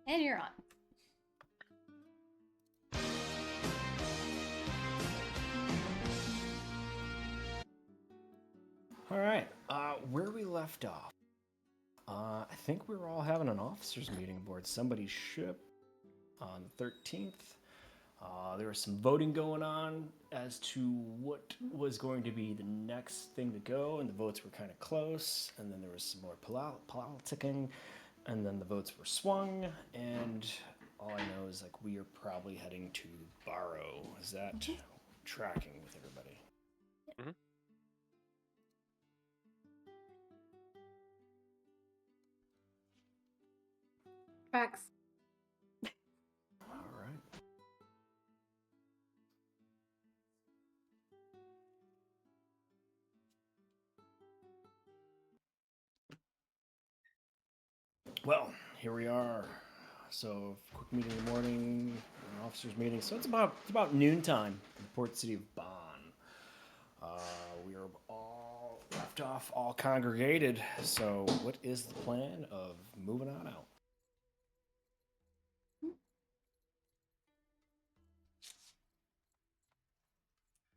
And you're on. All right. Where we left off, I think we were all having an officers' meeting aboard somebody's ship on the 13th. There was some voting going on as to what was going to be the next thing to go, and the votes were kind of close. And then there was some more politicking, and then the votes were swung. And all I know is like we are probably heading to Barrow. Is that tracking with everybody? Mm-hmm. Tracks. All right. Well, here we are. So, quick meeting in the morning, an officers' meeting. So it's about noontime in the port city of Bonn. We are all left off, all congregated. So, what is the plan of moving on out?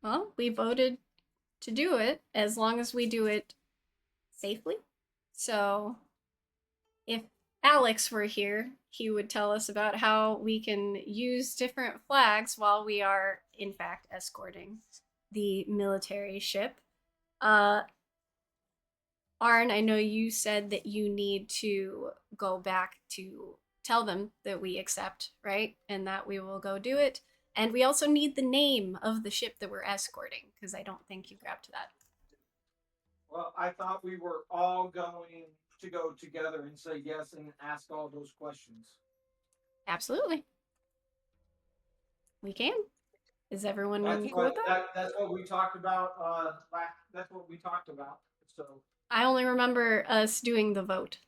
Well, we voted to do it as long as we do it safely. So, if Alex were here, he would tell us about how we can use different flags while we are, in fact, escorting the military ship. Arn, I know you said that you need to go back to tell them that we accept, right? And that we will go do it. And we also need the name of the ship that we're escorting, because I don't think you grabbed that. Well, I thought we were all going to go together and say yes and ask all those questions. Absolutely. We can. Is everyone That's cool with that? That's what we talked about. That's what we talked about. So I only remember us doing the vote.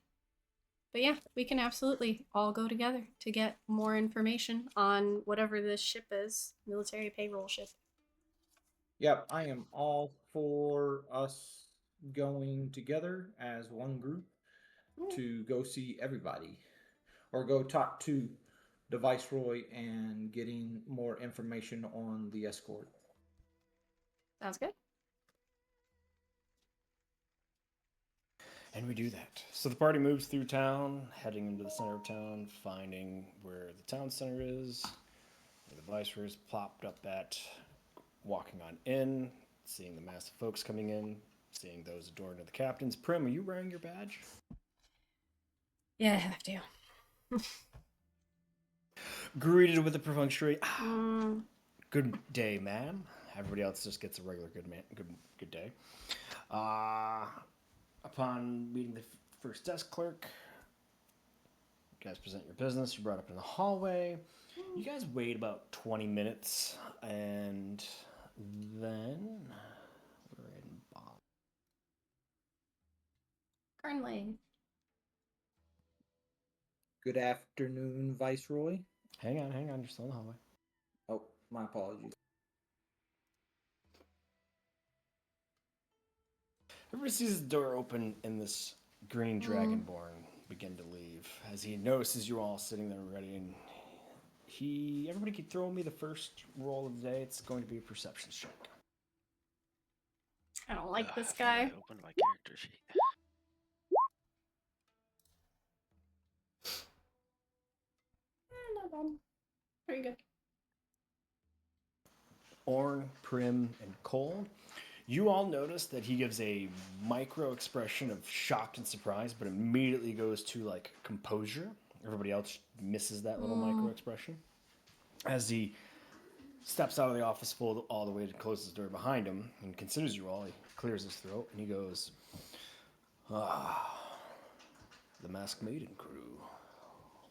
But yeah, we can absolutely all go together to get more information on whatever this ship is, military payroll ship. yep, I am all for us going together as one group to go see everybody, or go talk to the viceroy and getting more information on the escort. Sounds good. And we do that. So the party moves through town, heading into the center of town, finding where the town center is, where the viceroy is plopped up at, walking on in, seeing the mass of folks coming in, seeing those adorned to the captains. Prim, are you wearing your badge? Yeah, I have to. Greeted with a perfunctory, good day, ma'am. Everybody else just gets a regular good day. Upon meeting the first desk clerk, you guys present your business. You're brought up in the hallway. You guys wait about 20 minutes, and then we're in Bonn. Currently. Good afternoon, Viceroy. Hang on, you're still in the hallway. Oh, my apologies. Everybody sees the door open and this green dragonborn begin to leave as he notices you all sitting there ready, and everybody keep throwing me the first roll of the day. It's going to be a perception check. I don't like this guy. I opened my character sheet. Not bad. Pretty good. Orn, Prim, and Cole. You all notice that he gives a micro expression of shocked and surprise, but immediately goes to like composure. Everybody else misses that little micro expression. As he steps out of the office full all the way to close his door behind him and considers you all, he clears his throat and he goes, the Masked Maiden crew.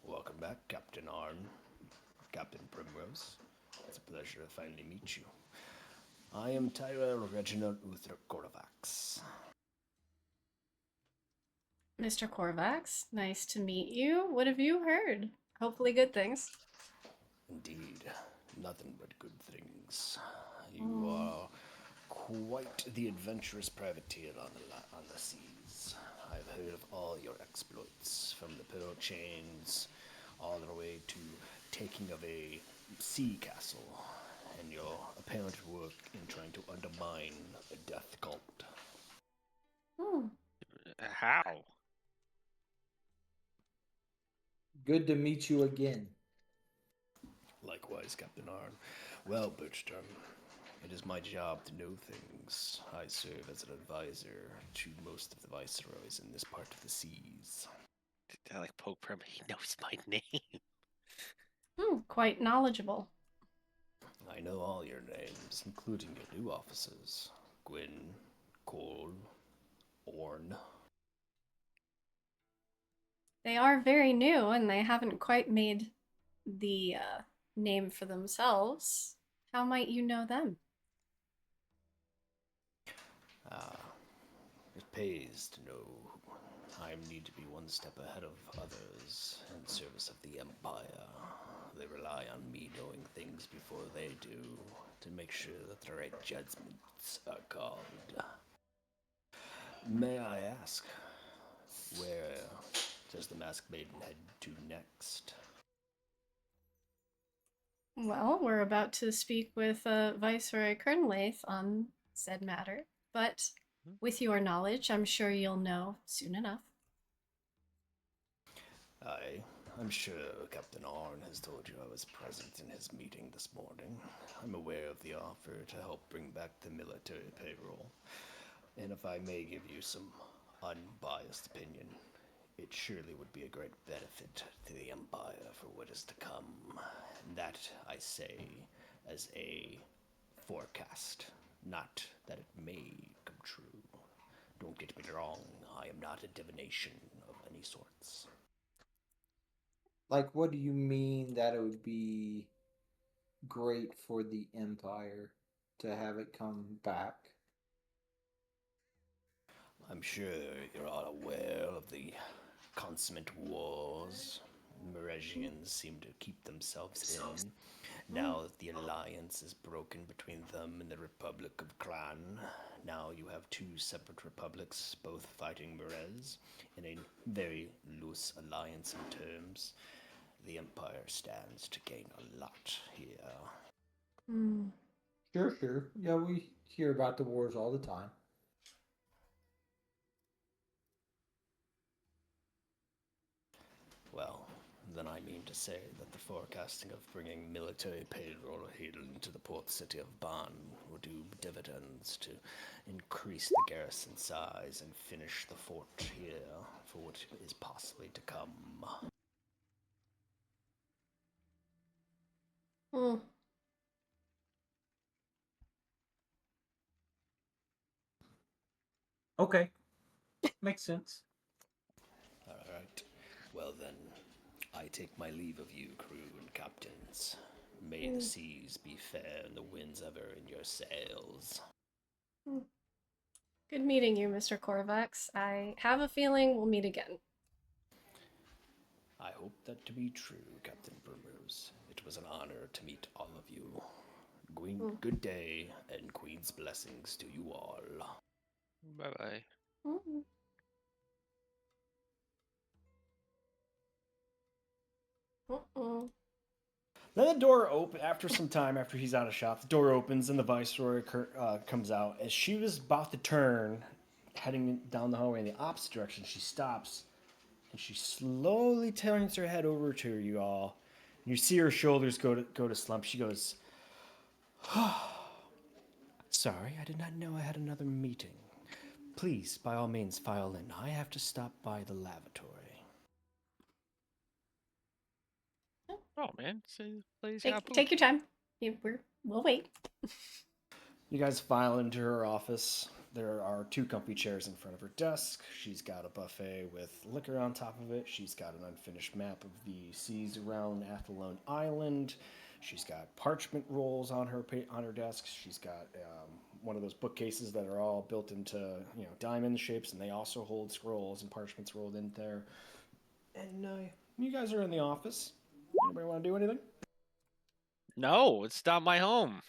Welcome back, Captain Arn, Captain Primrose. It's a pleasure to finally meet you. I am Tyrell Reginald Uther Korvax. Mr. Korvax, nice to meet you. What have you heard? Hopefully good things. Indeed, nothing but good things. You are quite the adventurous privateer on the seas. I've heard of all your exploits, from the pearl chains all the way to taking of a sea castle and your apparent work in trying to undermine a death cult. Hmm. How? Good to meet you again. Likewise, Captain Arn. Well, Birchturn, it is my job to know things. I serve as an advisor to most of the viceroys in this part of the seas. I like poke him. He knows my name. Quite knowledgeable. I know all your names, including your new officers. Gwyn, Cole, Orn. They are very new, and they haven't quite made the name for themselves. How might you know them? It pays to know I need to be one step ahead of others in service of the Empire. They rely on me knowing things before they do to make sure that the right judgments are called. May I ask, where does the Masked Maiden head to next? Well, we're about to speak with Viceroy Kernlaith on said matter, but with your knowledge, I'm sure you'll know soon enough. I'm sure Captain Arn has told you I was present in his meeting this morning. I'm aware of the offer to help bring back the military payroll. And if I may give you some unbiased opinion, it surely would be a great benefit to the Empire for what is to come. And that, I say, as a forecast, not that it may come true. Don't get me wrong, I am not a divination of any sorts. Like, what do you mean that it would be great for the Empire to have it come back? I'm sure you're all aware of the consummate wars Meresians seem to keep themselves in. Now that the alliance is broken between them and the Republic of Clan, now you have two separate republics, both fighting Merez in a very loose alliance in terms. The Empire stands to gain a lot here. Sure. Yeah, we hear about the wars all the time. Well, then I mean to say that the forecasting of bringing military payroll here into the port city of Ban will do dividends to increase the garrison size and finish the fort here for what is possibly to come. Okay. Makes sense. All right. Well then, I take my leave of you, crew and captains. May the seas be fair and the winds ever in your sails. Good meeting you, Mr. Korvax. I have a feeling we'll meet again. I hope that to be true, Captain Primrose. It was an honor to meet all of you. Good day and Queen's blessings to you all. Bye-bye. Then the door opens, after some time, after he's out of shop, the door opens and the Viceroy comes out. As she was about to turn, heading down the hallway in the opposite direction, she stops and she slowly turns her head over to you all. And you see her shoulders go to slump. She goes, "Sorry, I did not know I had another meeting. Please, by all means, file in. I have to stop by the lavatory." Oh man, please Take your time. We'll wait. You guys file into her office. There are two comfy chairs in front of her desk. She's got a buffet with liquor on top of it. She's got an unfinished map of the seas around Athlone Island. She's got parchment rolls on her desk. She's got one of those bookcases that are all built into diamond shapes, and they also hold scrolls and parchments rolled in there. And you guys are in the office. Anybody want to do anything? No, it's not my home.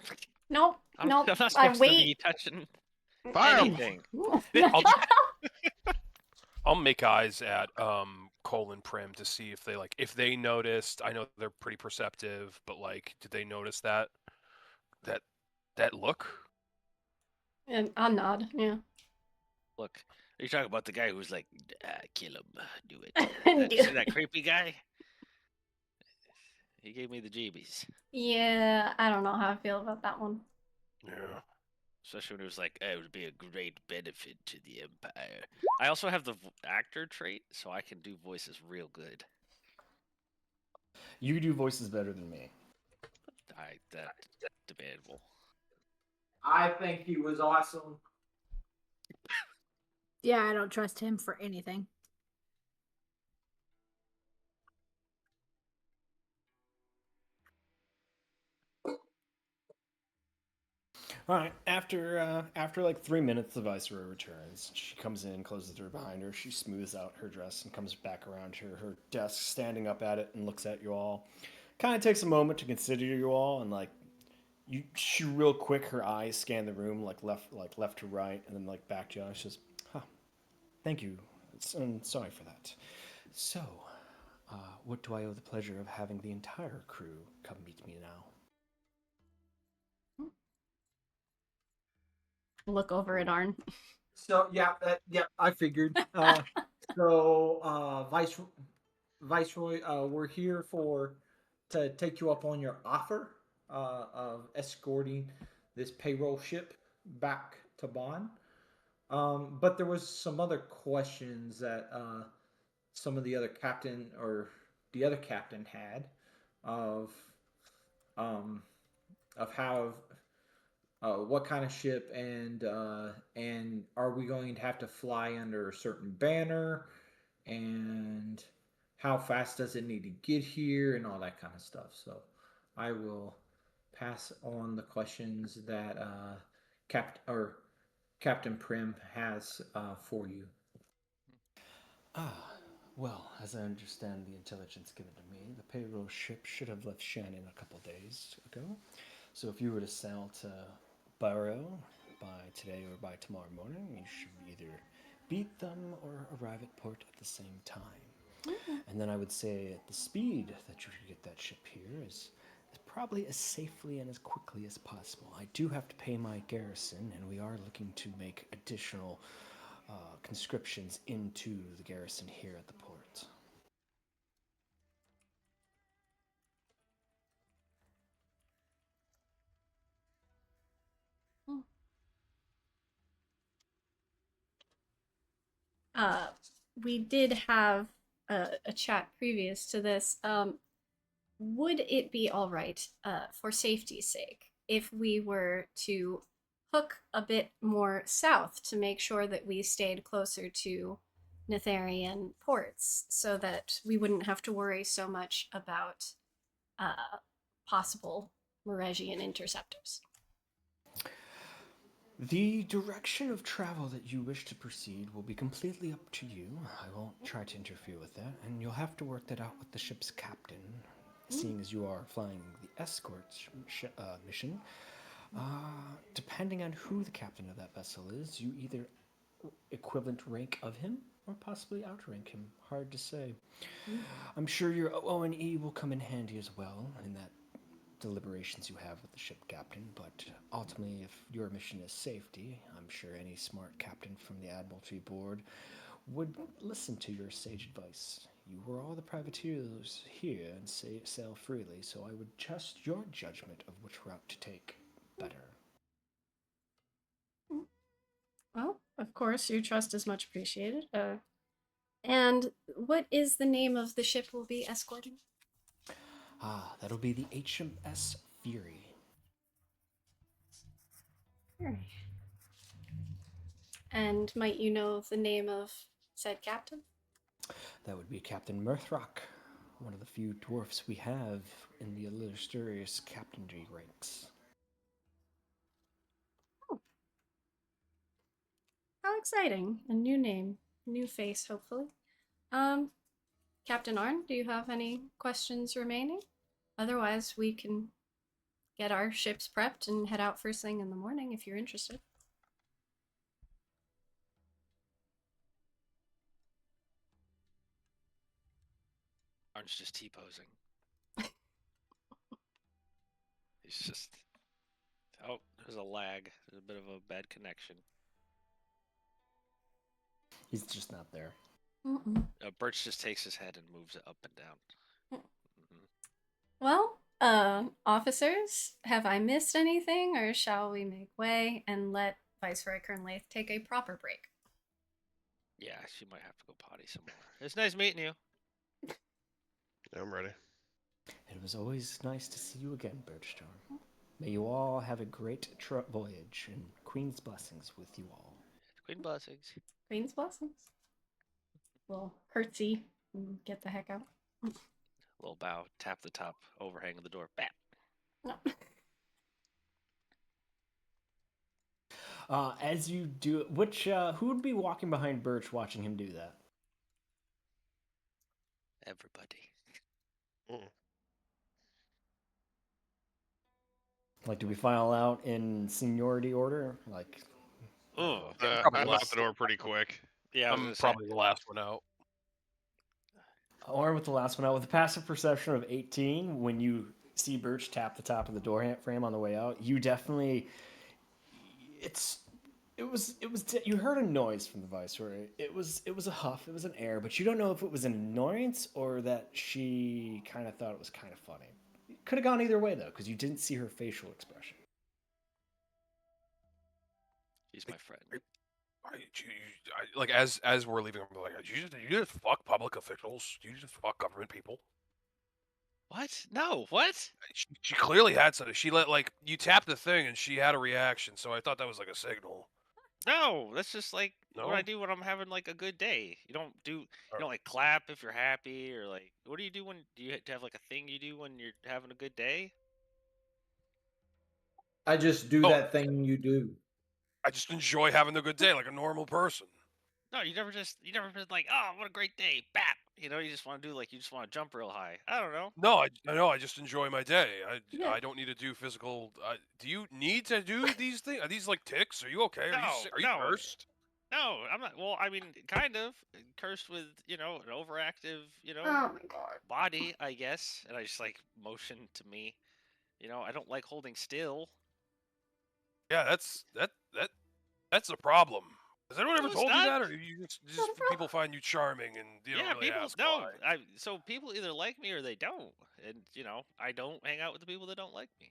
Nope. I'm not supposed to be touching anything. I'll make eyes at Cole and Prim to see if they noticed. I know they're pretty perceptive, but like, did they notice that look? And I'll nod, yeah. Look, are you talking about the guy who's like, kill him, do it? Do See that it. creepy guy? He gave me the jeebies. Yeah, I don't know how I feel about that one. Yeah. Especially when it was like, it would be a great benefit to the Empire. I also have the actor trait, so I can do voices real good. You do voices better than me. That's debatable. I think he was awesome. Yeah, I don't trust him for anything. All right. After like 3 minutes, the viceroy returns. She comes in, closes the door behind her. She smooths out her dress and comes back around to her desk, standing up at it, and looks at you all. Kind of takes a moment to consider you all, and like she real quick, her eyes scan the room, like left to right, and then like back to you. She says, "Huh, thank you. I'm sorry for that. So, what do I owe the pleasure of having the entire crew come meet me now?" Look over at Arn. So I figured. Viceroy, we're here to take you up on your offer of escorting this payroll ship back to Bonn. But there was some other questions that some of the other captain had of how what kind of ship and are we going to have to fly under a certain banner, and how fast does it need to get here, and all that kind of stuff. So I will pass on the questions that Captain Prim has for you. Well, as I understand the intelligence given to me, the payroll ship should have left Shannon a couple days ago. So if you were to sail to Barrow by today or by tomorrow morning, you should either beat them or arrive at port at the same time. And then I would say at the speed that you should get that ship here is probably as safely and as quickly as possible. I do have to pay my garrison, and we are looking to make additional conscriptions into the garrison here at the port. We did have a chat previous to this. Would it be all right, for safety's sake, if we were to hook a bit more south to make sure that we stayed closer to Nathairian ports, so that we wouldn't have to worry so much about possible Moregian interceptors? The direction of travel that you wish to proceed will be completely up to you. I won't try to interfere with that, and you'll have to work that out with the ship's captain, seeing as you are flying the escort mission. Depending on who the captain of that vessel is, you either equivalent rank of him or possibly outrank him. Hard to say. I'm sure your O&E will come in handy as well in that deliberations you have with the ship captain, but ultimately, if your mission is safety, I'm sure any smart captain from the Admiralty Board would listen to your sage advice. You were all the privateers here and sail freely, so I would trust your judgment of which route to take better. Well, of course, your trust is much appreciated. And what is the name of the ship we'll be escorting? That'll be the HMS Fury. Fury. And might you know the name of said captain? That would be Captain Mirthrock, one of the few dwarfs we have in the illustrious captainry ranks. Oh. How exciting. A new name. New face, hopefully. Captain Arn, do you have any questions remaining? Otherwise, we can get our ships prepped and head out first thing in the morning if you're interested. Orange just T-posing. He's just... Oh, there's a lag. There's a bit of a bad connection. He's just not there. Birch just takes his head and moves it up and down. Well, officers, have I missed anything, or shall we make way and let Viceroy Kernlaith take a proper break? Yeah, she might have to go potty somewhere. It's nice meeting you. I'm ready. It was always nice to see you again, Birchstorm. May you all have a great voyage, and Queen's blessings with you all. Queen blessings. Queen's blessings. We'll curtsy and get the heck out. Little bow, tap the top overhang of the door. Bam. No. As you do, who would be walking behind Birch watching him do that? Everybody. Like, do we file out in seniority order? Like, Oh, I'm out the door pretty quick. yeah, I'm probably the last one out. or with the last one out, with a passive perception of 18, when you see Birch tap the top of the door frame on the way out, you definitely, you heard a noise from the Viceroy. It was a huff, it was an air, but you don't know if it was an annoyance or that she kind of thought it was kind of funny. It could have gone either way though, because you didn't see her facial expression. He's my friend. Like as we're leaving, I'm like, you just fuck public officials. You just fuck government people. What? No, what? She clearly had something. She let you tap the thing and she had a reaction. So I thought that was like a signal. No, that's just like what I No? do when I'm having like a good day. You don't like clap if you're happy, or like what do you do when do you have like a thing you do when you're having a good day? I just do Oh. that thing you do. I just enjoy having a good day like a normal person. No, you never been like, oh, what a great day, bap. You know, you just want to do like you just want to jump real high. I don't know. No, I know. I just enjoy my day. Yeah. I don't need to do physical. Do you need to do these things? Are these like ticks? Are you okay? Are you No. cursed? No, I'm not. Well, I mean, kind of cursed with an overactive Oh my god. body, I guess. And I just like motion to me. I don't like holding still. Yeah, that's a problem. Has anyone ever No, it's told you not. that, or you just people find you charming and you don't really people ask no. why? So people either like me or they don't, and I don't hang out with the people that don't like me.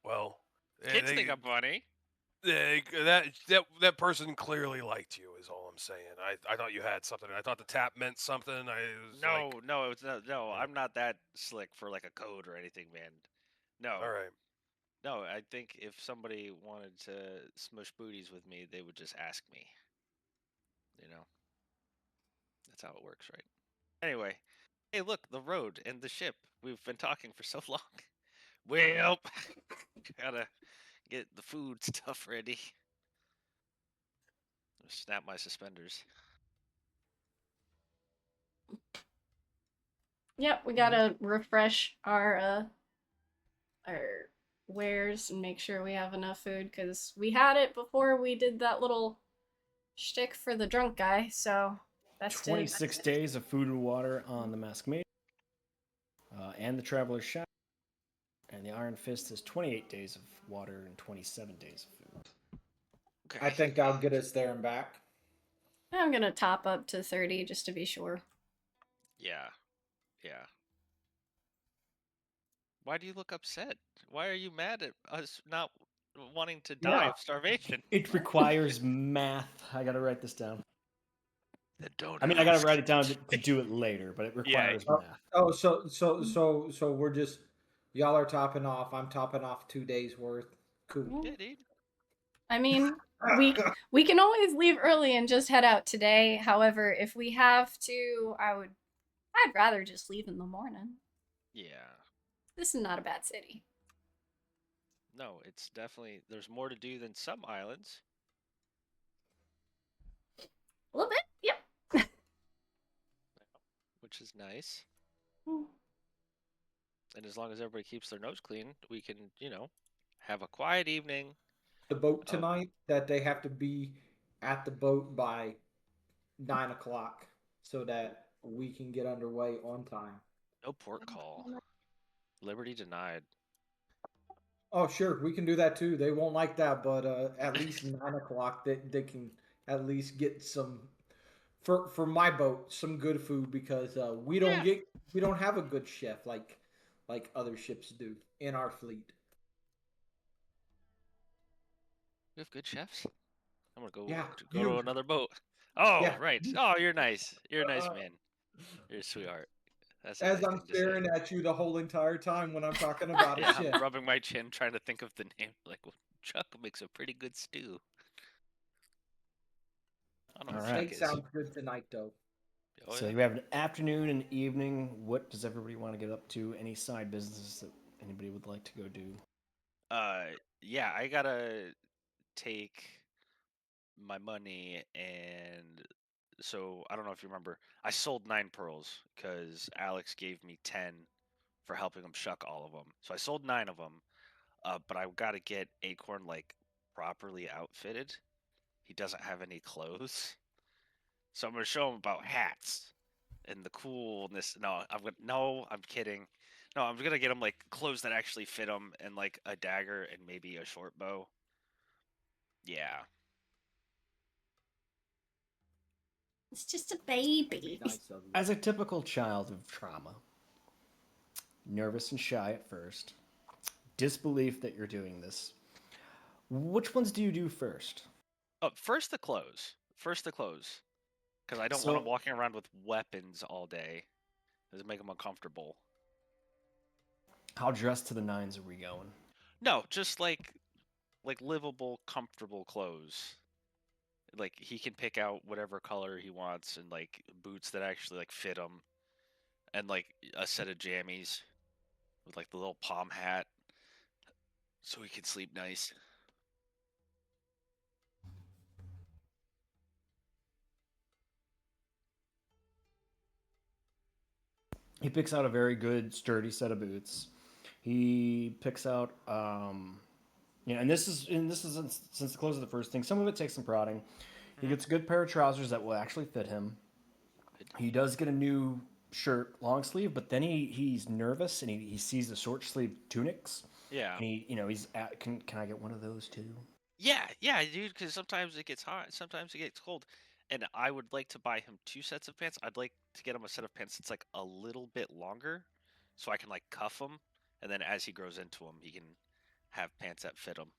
Well, Kids think I'm funny. that person clearly liked you. Is all I'm saying. I thought you had something. I thought the tap meant something. No, it's not. No, I'm not that slick for like a code or anything, man. No. All right. No, I think if somebody wanted to smush booties with me, they would just ask me. That's how it works, right? Anyway, hey, look, the road and the ship. We've been talking for so long. Well, gotta get the food stuff ready. Snap my suspenders. Yep, we gotta refresh our wares and make sure we have enough food, because we had it before we did that little shtick for the drunk guy, so that's 26 days of food and water on the Masked Maiden, and the Traveler's Shadow. And the Iron Fist is 28 days of water and 27 days of food. Okay. I think I'll get us there and back. I'm gonna top up to 30 just to be sure. Yeah. Why do you look upset? Why are you mad at us not wanting to die Yeah. of starvation? It requires math. I gotta write this down. Then don't I mean, I gotta ask. write it down to do it later, but it requires math. Oh, so we're just y'all are topping off. I'm topping off 2 days worth. Cool. Yeah, dude. I mean, we can always leave early and just head out today. However, if we have to, I'd rather just leave in the morning. Yeah. This is not a bad city. No, it's definitely there's more to do than some islands. A little bit, yep. Which is nice. And as long as everybody keeps their nose clean, we can, have a quiet evening. The boat tonight that they have to be at the boat by 9 o'clock. so that we can get underway on time. No port call. Liberty denied. Oh, sure, we can do that too. They won't like that, but at least 9 o'clock, they can at least get some for my boat some good food because Yeah. we don't have a good chef like other ships do in our fleet. We have good chefs. I'm gonna go Yeah, go to you. another boat. Oh, Yeah. right. Oh, you're nice. You're a nice man. You're a sweetheart. That's a As nice I'm thing to say. staring at you the whole entire time when I'm talking about a Yeah, ship. I'm rubbing my chin, trying to think of the name. Like, well, Chuck makes a pretty good stew. I don't know All who right. Chuck Steak is. sounds good tonight, though. Oh, So yeah. you have an afternoon and evening. What does everybody want to get up to? Any side businesses that anybody would like to go do? Yeah, I gotta take my money and so I don't know if you remember, I sold 9 pearls because Alex gave me 10 for helping him shuck all of them. So I sold 9 of them, but I gotta get Acorn like properly outfitted. He doesn't have any clothes, so I'm gonna show him about hats and the coolness. No, I'm kidding. No, I'm gonna get him like clothes that actually fit him and like a dagger and maybe a short bow. Yeah. It's just a baby. Nice of you. As a typical child of trauma, nervous and shy at first, disbelief that you're doing this. Which ones do you do first? Oh, first the clothes. First the clothes. Because I don't want him So, walking around with weapons all day. Does it make him uncomfortable? how dressed to the nines are we going? No, just like livable, comfortable clothes. Like he can pick out whatever color he wants and like boots that actually like fit him and like a set of jammies with like the little palm hat so he can sleep nice. He picks out a very good, sturdy set of boots. He picks out, yeah, and this is since the close of the first thing. Some of it takes some prodding. He Mhm. gets a good pair of trousers that will actually fit him. Good. He does get a new shirt, long sleeve, but then he's nervous and he sees the short sleeve tunics, Yeah. and he's at, can I get one of those too? Yeah, dude, because sometimes it gets hot, sometimes it gets cold. And I would like to buy him 2 sets of pants. I'd like to get him a set of pants that's like a little bit longer so I can like cuff him. And then as he grows into them, he can have pants that fit him.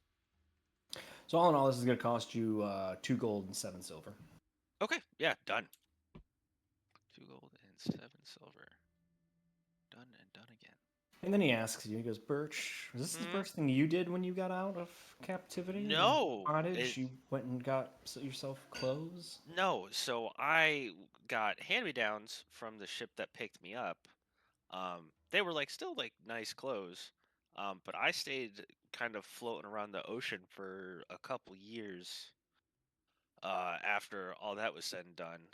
So all in all, this is going to cost you 2 gold and 7 silver. Okay, yeah, done. 2 gold and 7 silver. Done and done again. And then he asks you, he goes, Birch, was this the Mhm. first thing you did when you got out of captivity? No, Cottage? You went and got yourself clothes? no. So I got hand-me-downs from the ship that picked me up. They were like still like nice clothes, but I stayed kind of floating around the ocean for a couple years after all that was said and done.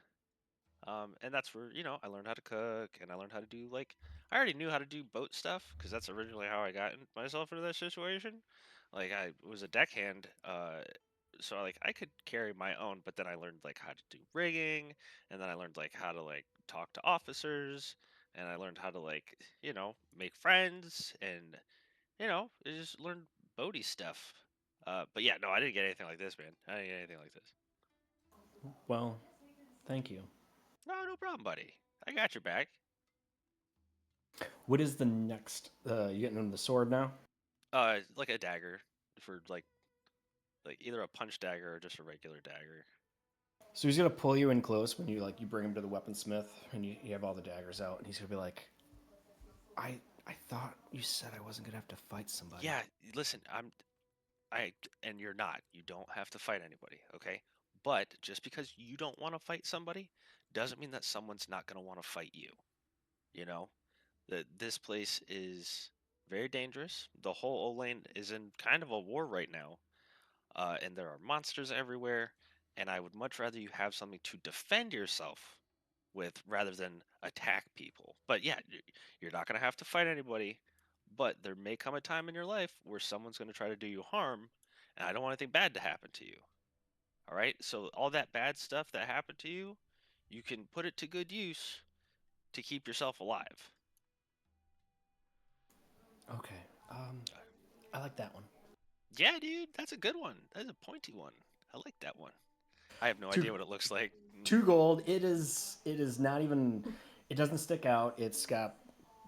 And that's where I learned how to cook and I learned how to do like I already knew how to do boat stuff because that's originally how I got myself into that situation. Like I was a deckhand, so like I could carry my own, but then I learned like how to do rigging, and then I learned like how to like talk to officers, and I learned how to like make friends, and I just learned boaty stuff. But yeah, no, I didn't get anything like this, man. I didn't get anything like this. Well, thank you. No, no problem, buddy. I got your back. What is the next? You getting him the sword now? Like a dagger for like either a punch dagger or just a regular dagger. So he's gonna pull you in close when you bring him to the weaponsmith and you have all the daggers out, and he's gonna be like, I thought you said I wasn't gonna have to fight somebody. Yeah, listen, and you're not. You don't have to fight anybody, okay? But just because you don't want to fight somebody doesn't mean that someone's not going to want to fight you. You know, that this place is very dangerous. The whole Olane is in kind of a war right now, and there are monsters everywhere. And I would much rather you have something to defend yourself with rather than attack people. But yeah, you're not going to have to fight anybody, but there may come a time in your life where someone's going to try to do you harm, and I don't want anything bad to happen to you. All right? So all that bad stuff that happened to you, you can put it to good use to keep yourself alive. Okay. I like that one. Yeah, dude, that's a good one. That's a pointy one. I like that one. I have no Two- idea what it looks like. 2 gold. It is not even. It doesn't stick out. It's got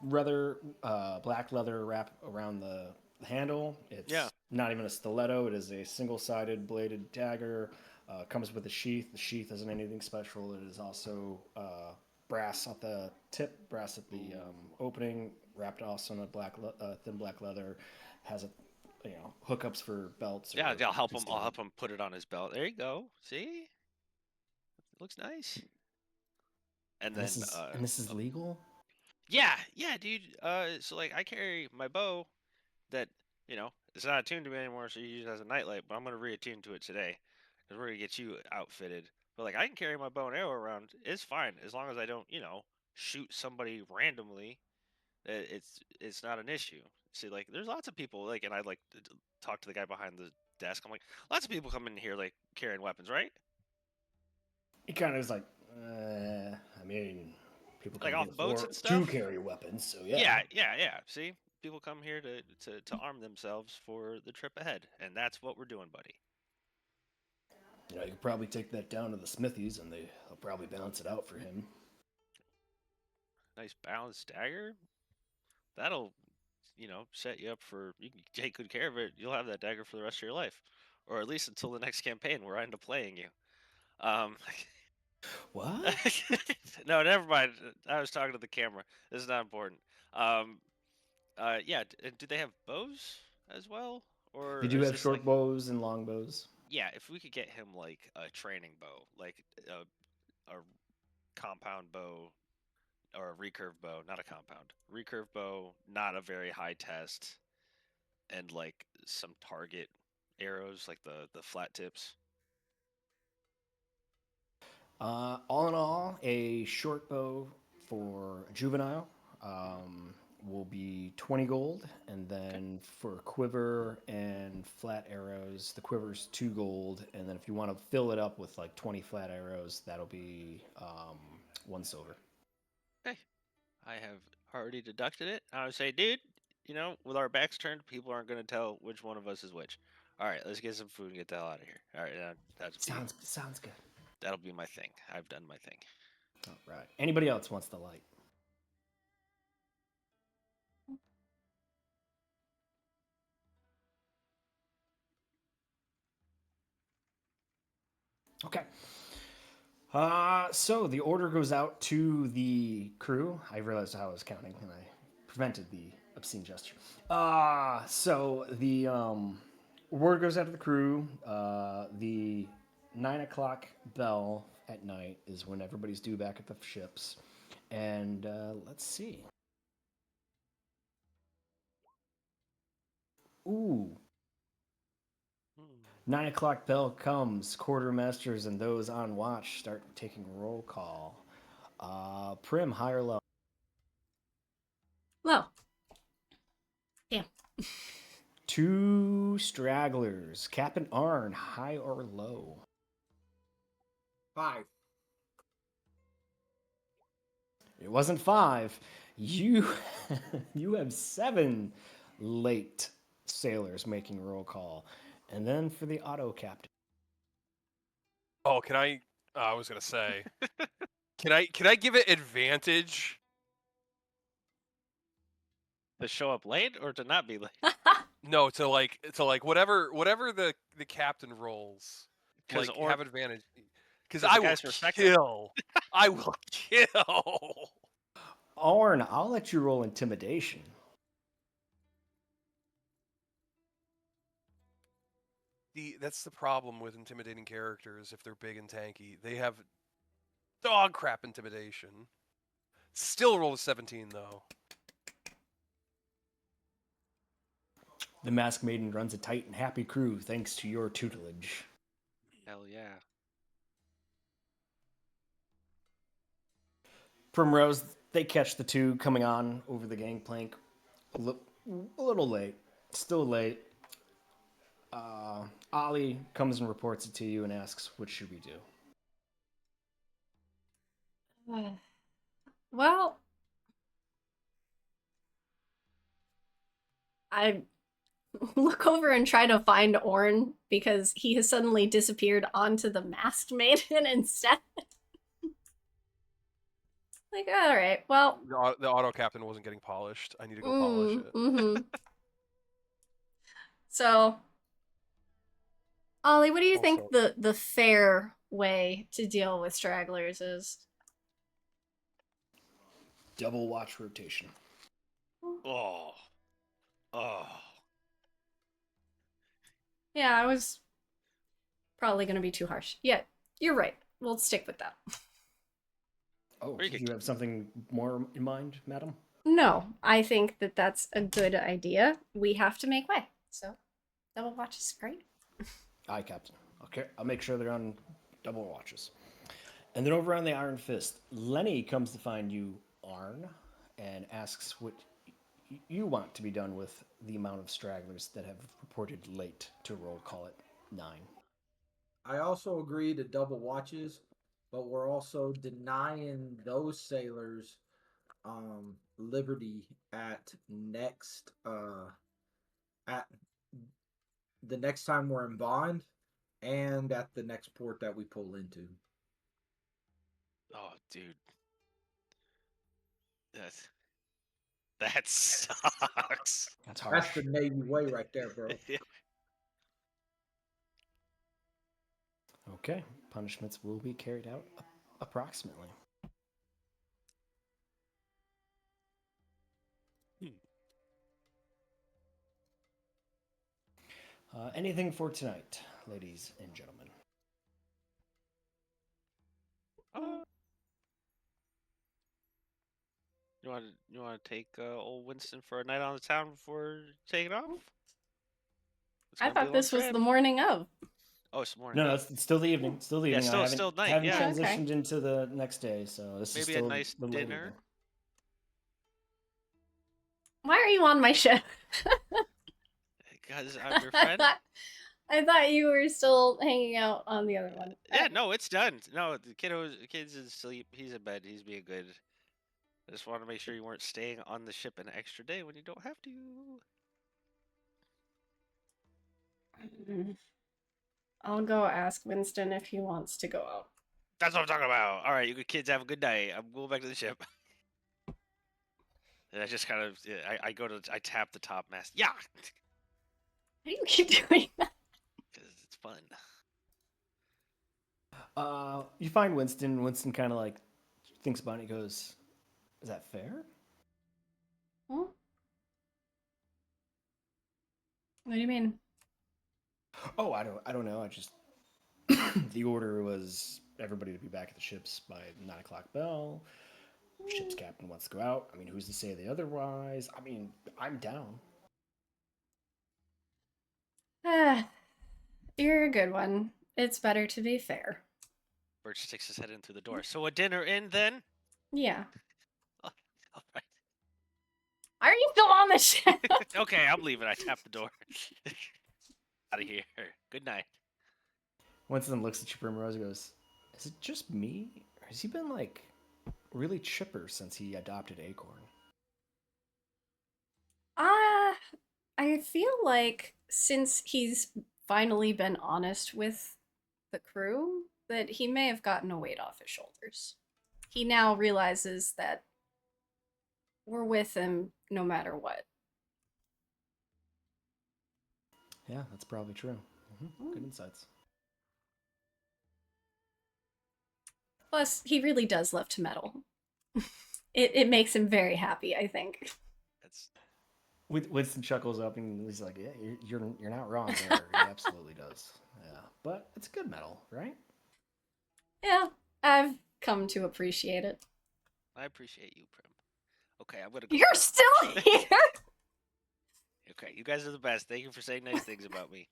black leather wrap around the handle. It's Yeah. not even a stiletto. It is a single-sided bladed dagger. Comes with a sheath. The sheath isn't anything special. It is also brass at the tip, brass at the opening, wrapped also in a thin black leather. Has a hookups for belts. Yeah, or I'll help him. just I'll help him put it on his belt. There you go. See, it looks nice. And then, this is legal. yeah, dude. So like, I carry my bow that it's not attuned to me anymore, so you use it as a nightlight. But I'm gonna reattune to it today, because we're gonna get you outfitted. But like, I can carry my bow and arrow around. It's fine as long as I don't, shoot somebody randomly. It's not an issue. See, like, there's lots of people like, and I like to talk to the guy behind the desk. I'm like, lots of people come in here like carrying weapons, right? He kind of is like, I mean, people Like come off here boats for- and to stuff? carry weapons, so yeah. Yeah. See, people come here to arm themselves for the trip ahead, and that's what we're doing, buddy. You could probably take that down to the smithies, and they'll probably balance it out for him. Nice balanced dagger. That'll, set you up for, you can take good care of it. You'll have that dagger for the rest of your life, or at least until the next campaign where I end up playing you. What? No, never mind. I was talking to the camera. This is not important. Yeah. Do they have bows as well, or They do is have this short like? bows and long bows. Yeah, if we could get him like a training bow, like a compound bow or a recurve bow, not a compound recurve bow, not a very high test, and like some target arrows, like the flat tips. All in all, a short bow for juvenile will be 20 gold, and then for quiver and flat arrows, the quiver's 2 gold, and then if you want to fill it up with like 20 flat arrows, that'll be 1 silver. Okay, I have already deducted it. I would say, dude, with our backs turned, people aren't going to tell which one of us is which. All right, let's get some food and get the hell out of here. All right, Sounds good. that'll be my thing. I've done my thing. All right. Anybody else wants the light? Okay. So the order goes out to the crew. I realized how I was counting, and I prevented the obscene gesture. So the word goes out to the crew. The 9 o'clock bell at night is when everybody's due back at the ships. And let's see. Ooh. 9 o'clock bell comes. Quartermasters and those on watch start taking roll call. Prim, high or low? Low. Damn. 2 stragglers. Captain Arn, high or low? 5. It wasn't 5. You have 7 late sailors making roll call. And then for the auto captain. Oh, can I? I was gonna say, can I give it advantage? To show up late or to not be late? No, to like whatever the captain rolls, 'Cause like or- have advantage. Because 'Cause the I will guys respect it. kill. I will kill. Arn, I'll let you roll intimidation. That's the problem with intimidating characters if they're big and tanky. They have dog crap intimidation. Still roll a 17 though. The Masked Maiden runs a tight and happy crew thanks to your tutelage. Hell yeah. Primrose, they catch the 2 coming on over the gangplank. A little late. Still late. Ollie comes and reports it to you and asks, what should we do? Well, I look over and try to find Orn because he has suddenly disappeared onto the Masked Maiden instead. Like, all right, well, The auto captain wasn't getting polished. I need to go polish it. mm-hmm. So, Ollie, what do you think Also- the fair way to deal with stragglers is? Double watch rotation. Oh. Oh. Yeah, I was probably going to be too harsh. Yeah, you're right. We'll stick with that. Oh, Or you do could- you have something more in mind, madam? No, I think that that's a good idea. We have to make way. So, double watch is great. Aye, Captain. Okay, I'll make sure they're on double watches. And then over on the Iron Fist, Lenny comes to find you, Arn, and asks what you want to be done with the amount of stragglers that have reported late to roll call it 9. I also agree to double watches, but we're also denying those sailors liberty at at the next time we're in bond and at the next port that we pull into. Oh, dude. That sucks. That's harsh. That's the Navy way right there, bro. Yeah. Okay, punishments will be carried out approximately. Anything for tonight, ladies and gentlemen? You want to take old Winston for a night on the town before taking off? It's I gonna be a thought long this was trip. the morning of. Oh, it's morning. No, it's still the evening. Still the Yeah, evening. still night, haven't yeah. transitioned into the next day, so this is Maybe a still nice the late dinner. evening. Why are you on my ship? Because I'm your friend. I thought you were still hanging out on the other one. Yeah, no, it's kid's asleep. He's in bed. He's being good. I just wanted to make sure you weren't staying on the ship an extra day when you don't have to. I'll go ask Winston if he wants to go out. That's what I'm talking about. All right, you good kids have a good night. I'm going back to the ship. And I just kind of, I tap the top mast. Yeah, How do you keep doing that? because it's fun. You find Winston. Winston kind of like thinks about it. He goes, "Is that fair?" Hmm? What do you mean? Oh, I don't know. I just the order was everybody to be back at the ships by 9:00 bell. Ship's captain wants to go out. I mean, who's to say the otherwise? I mean, I'm down. You're a good one. It's better to be fair. Birch sticks his head in through the door. So a dinner in then? Yeah. All right. Why are you still on the ship? Okay, I'm leaving. I tap the door. Out of here. Good night. Winston looks at you, Primrose, and goes, "Is it just me? Or has he been like really chipper since he adopted Acorn?" I feel like since he's finally been honest with the crew, that he may have gotten a weight off his shoulders. He now realizes that we're with him no matter what. Yeah, that's probably true. Good insights. Plus, he really does love to meddle. It makes him very happy, I think. That's Winston chuckles up and he's like, "Yeah, you're not wrong there. He absolutely does. Yeah, but it's good metal, right?" Yeah, I've come to appreciate it. I appreciate you, Prim. Okay, I'm gonna go. You're still here? Okay, you guys are the best. Thank you for saying nice things about me.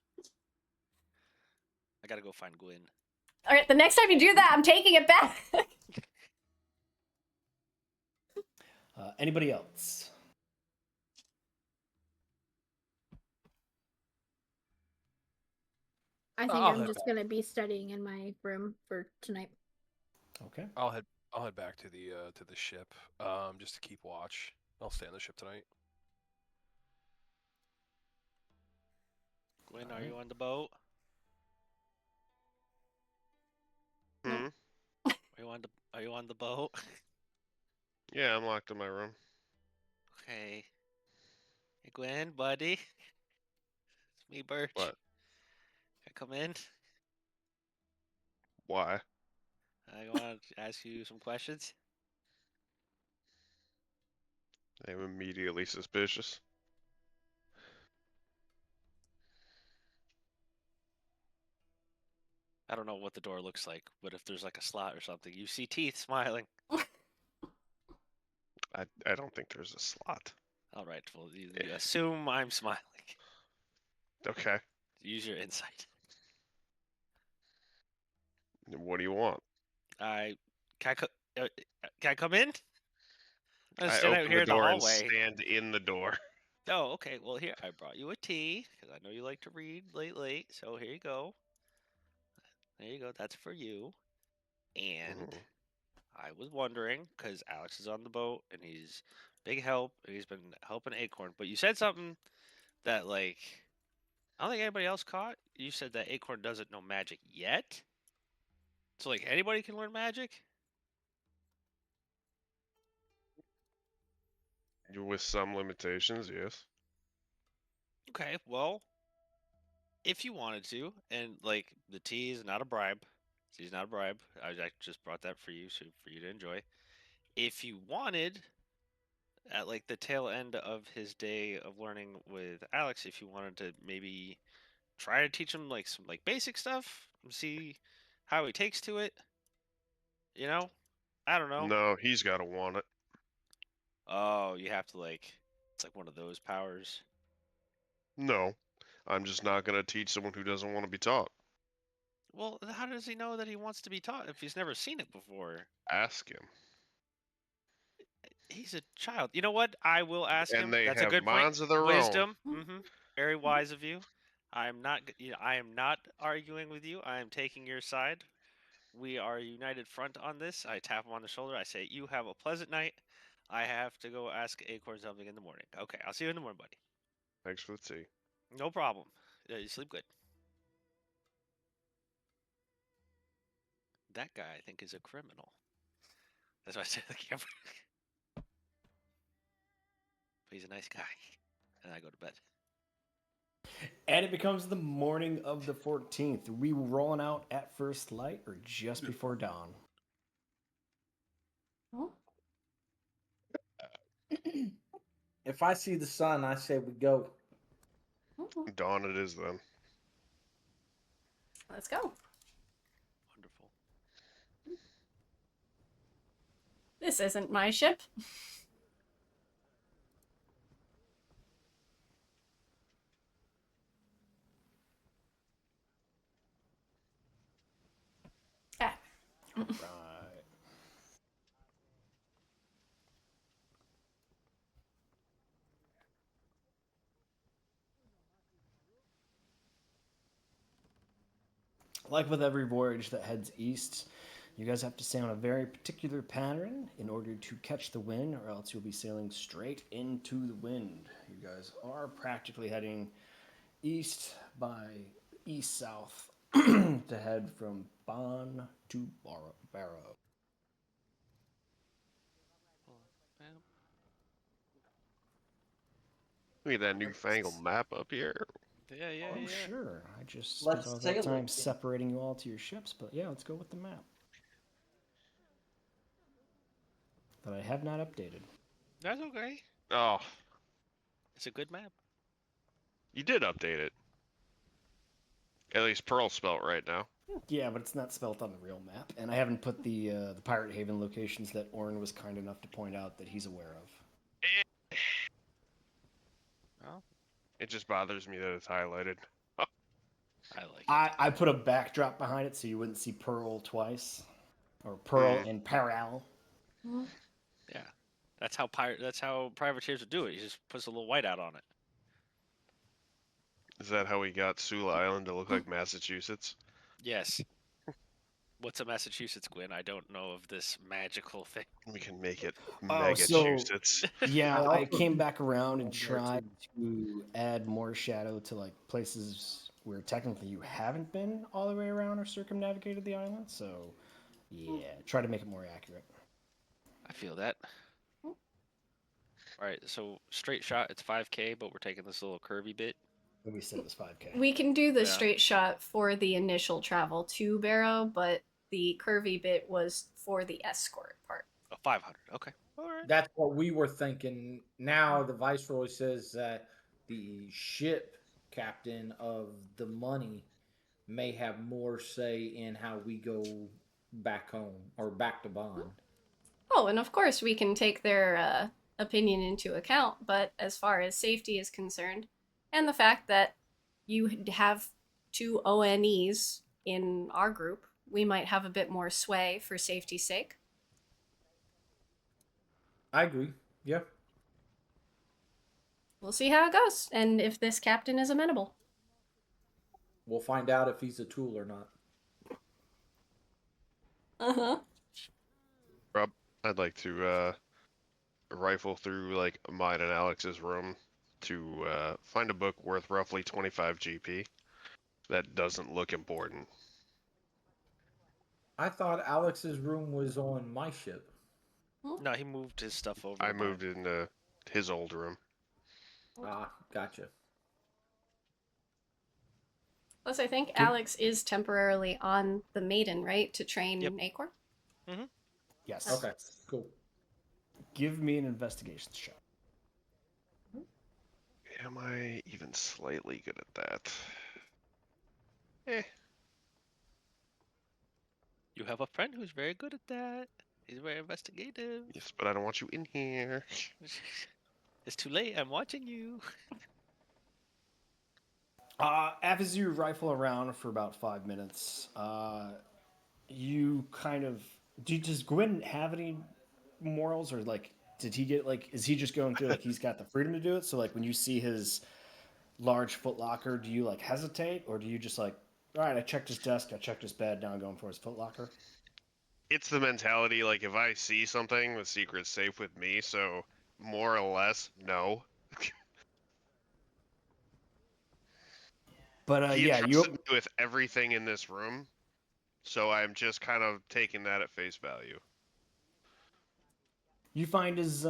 I gotta go find Gwyn. Alright, the next time you do that, I'm taking it back. Anybody else? I think I'll I'm head just back. gonna be studying in my room for tonight. Okay. I'll head I'll head back to the ship, just to keep watch. I'll stay on the ship tonight. Gwen, are Alright. you on the boat? Hmm? Are you on the boat? Yeah, I'm locked in my room. Okay. Hey, Gwen, buddy. It's me, Birch. What? Can I come in? Why? I want to ask you some questions. I'm immediately suspicious. I don't know what the door looks like, but if there's like a slot or something, you see teeth smiling. I don't think there's a slot. All right, well, you assume I'm smiling. Okay. Use your insight. What do you want? Can I come in? I'm I standing out open here the in the door and hallway. stand in the door. Oh, okay. Well, here I brought you a tea because I know you like to read late. So here you go. There you go. That's for you. And Mhm. I was wondering because Alex is on the boat and he's big help and he's been helping Acorn. But you said something that like I don't think anybody else caught. You said that Acorn doesn't know magic yet. So like anybody can learn magic. With some limitations, yes. Okay. Well, if you wanted to, and like the tea is not a bribe. Tea's not a bribe. I just brought that for you, so for you to enjoy. If you wanted, at like the tail end of his day of learning with Alex, if you wanted to maybe try to teach him like some like basic stuff, and see how he takes to it. You know, I don't know. No, he's got to want it. Oh, you have to like it's like one of those powers. No, I'm just not going to teach someone who doesn't want to be taught. Well, how does he know that he wants to be taught if he's never seen it before? Ask him. He's a child. You know what? I will ask And him. they That's a have good point. minds of their own. Wisdom. Very wise of you. I am not arguing with you. I am taking your side. We are a united front on this. I tap him on the shoulder. I say, "You have a pleasant night. I have to go ask Acorn something in the morning." Okay, I'll see you in the morning, buddy. Thanks for the tea. No problem. You sleep good. That guy, I think, is a criminal. That's why I say the camera. But he's a nice guy. And I go to bed. And it becomes the morning of the 14th. Are we rolling out at first light or just before dawn? Oh. If I see the sun, I say we go. Oh. Dawn it is then. Let's go. Wonderful. This isn't my ship. Ah. Right. Like with every voyage that heads east, you guys have to stay on a very particular pattern in order to catch the wind, or else you'll be sailing straight into the wind. You guys are practically heading east by east-south to head from Bonn to Barrow. Look at that newfangled map up here. Yeah, yeah, Oh, yeah. sure. I just Let's spent all sail that it. time separating you all to your ships, but yeah, let's go with the map that I have not updated. That's okay. Oh, It's a good map. you did update it. At least Pearl's spelt right now. Yeah, but it's not spelt on the real map, and I haven't put the Pirate Haven locations that Orin was kind enough to point out that he's aware of. Oh, It just bothers me that it's highlighted. I like it. I put a backdrop behind it so you wouldn't see Pearl twice, or Pearl and Paral. Yeah, that's how privateers would do it. He just puts a little whiteout on it. Is that how we got Sula Island to look like Massachusetts? Yes. What's a Massachusetts, Gwen? I don't know of this magical thing. We can make it Oh, so Megachusetts. yeah, I I also came think back around and on there, tried too. to add more shadow to like places where technically you haven't been all the way around or circumnavigated the island. So yeah, try to make it more accurate. I feel that. All right, so straight shot, it's 5K, but we're taking this little curvy bit. We said it was 5K. We can do the Yeah. straight shot for the initial travel to Barrow, but the curvy bit was for the escort part. Oh, 500. Okay. All right. That's what we were thinking. Now the viceroy says that the ship captain of the money may have more say in how we go back home or back to Bond. Oh, and of course we can take their opinion into account, but as far as safety is concerned, and the fact that you have two ONEs in our group, we might have a bit more sway for safety's sake. I agree. Yeah. We'll see how it goes, and if this captain is amenable. We'll find out if he's a tool or not. Uh-huh. Rob, I'd like to rifle through like mine and Alex's room to find a book worth roughly 25 GP that doesn't look important. I thought Alex's room was on my ship. No, he moved his stuff over. I to mine. moved into his old room. Ah, gotcha. Plus, I think Alex is temporarily on the Maiden, right, to train Yep. Acor? Yes. Okay, cool. Give me an investigation check. Am I even slightly good at that? Eh. You have a friend who's very good at that. He's very investigative. Yes, but I don't want you in here. It's too late. I'm watching you. As you rifle around for about 5 minutes, you kind of does Gwen have any morals, or like did he get like is he just going through like he's got the freedom to do it? So like when you see his large footlocker, do you like hesitate, or do you just like, all right, I checked his desk, I checked his bed, now I'm going for his footlocker? It's the mentality, like, if I see something, the secret's safe with me, so more or less, no. But He yeah, entrusted you me with everything in this room, so I'm just kind of taking that at face value. find his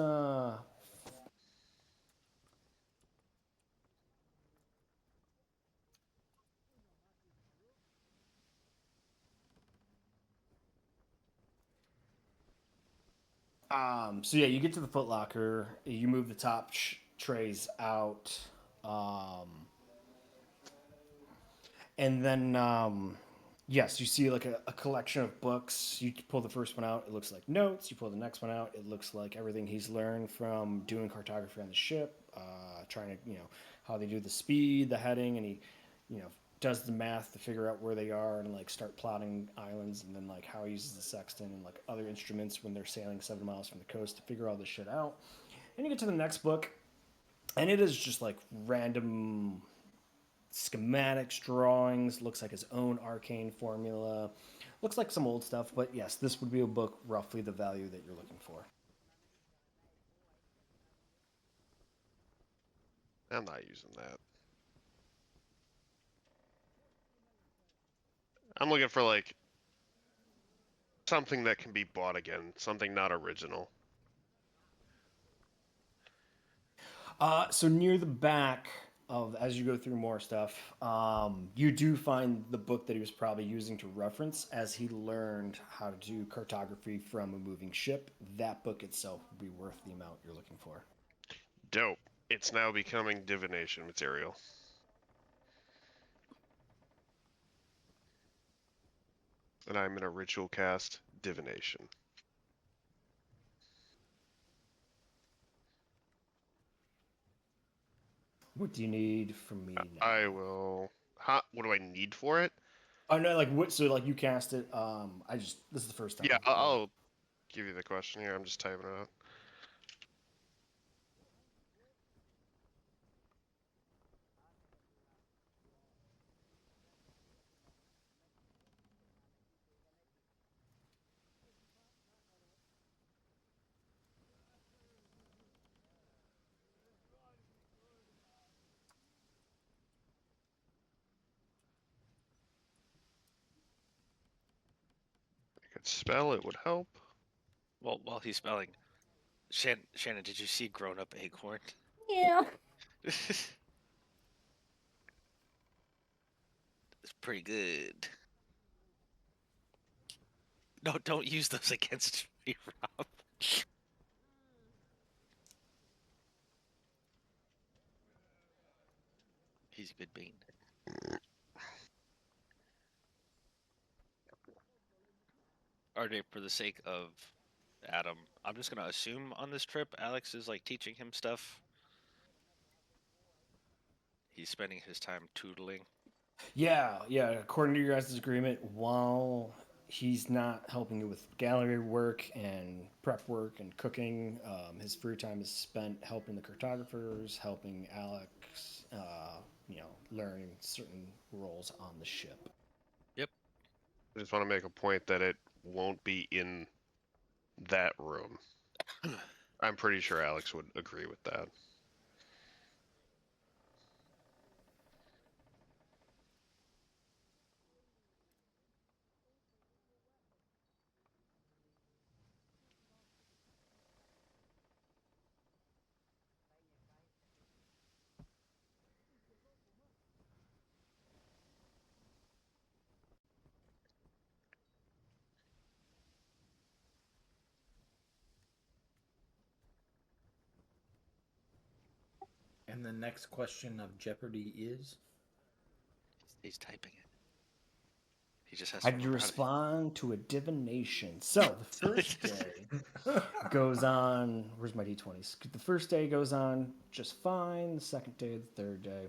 so yeah, you get to the footlocker, you move the top trays out, and then yes, you see like a collection of books. You pull the first one out, it looks like notes. You pull the next one out, it looks like everything he's learned from doing cartography on the ship, trying to, how they do the speed, the heading, and he, does the math to figure out where they are and like start plotting islands, and then like how he uses the sextant and like other instruments when they're sailing 7 miles from the coast to figure all this shit out. And you get to the next book, and it is just like random schematics, drawings, looks like his own arcane formula. Looks like some old stuff, but yes, this would be a book roughly the value that you're looking for. I'm not using that. I'm looking for, like, something that can be bought again, something not original. So near the back of, as you go through more stuff, you do find the book that he was probably using to reference as he learned how to do cartography from a moving ship. That book itself would be worth the amount you're looking for. Dope. It's now becoming divination material. And I'm in a ritual cast divination. What do you need from me now? I will. What do I need for it? Oh no, like what? So like you cast it. This is the first time. Yeah, I'll give you the question here. I'm just typing it out. spell, it would help. Well, while he's spelling, Shannon, did you see grown up acorn? Yeah. It's pretty good. No, don't use those against me, Rob. He's a good bean. Alright, for the sake of Adam, I'm just gonna assume on this trip Alex is like teaching him stuff. He's spending his time tootling. Yeah, yeah. According to your guys' agreement, while he's not helping you with gallery work and prep work and cooking, his free time is spent helping the cartographers, helping Alex, learning certain roles on the ship. Yep. I just want to make a point that it won't be in that room. I'm pretty sure Alex would agree with that. And the next question of Jeopardy is? He's typing it. He just has How to did you remember how to- respond to a divination? So the first day goes on. Where's my d20s? The first day goes on just fine. The second day, the third day.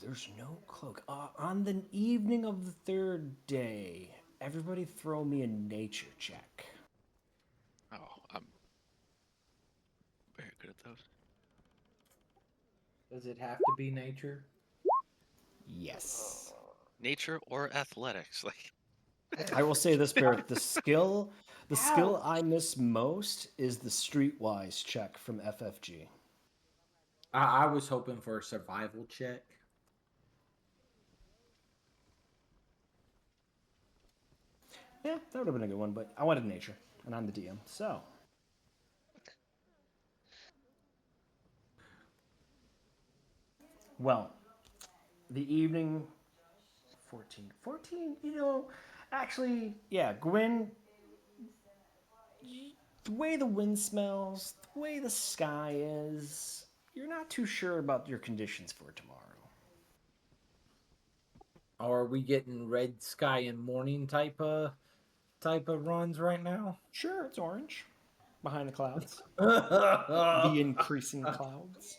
There's no cloak. On the evening of the third day, everybody throw me a nature check. Oh, I'm very good at those. Does it have to be nature? Yes. Nature or athletics, like I will say this, Barrett. The skill I miss most is the streetwise check from FFG. I was hoping for a survival check. Yeah, that would have been a good one, but I wanted nature, and I'm the DM, so. Well, the evening, 14, actually, yeah, Gwen, the way the wind smells, the way the sky is, you're not too sure about your conditions for tomorrow. Or are we getting red sky and morning type of runs right now? Sure, it's orange behind the clouds, the increasing clouds.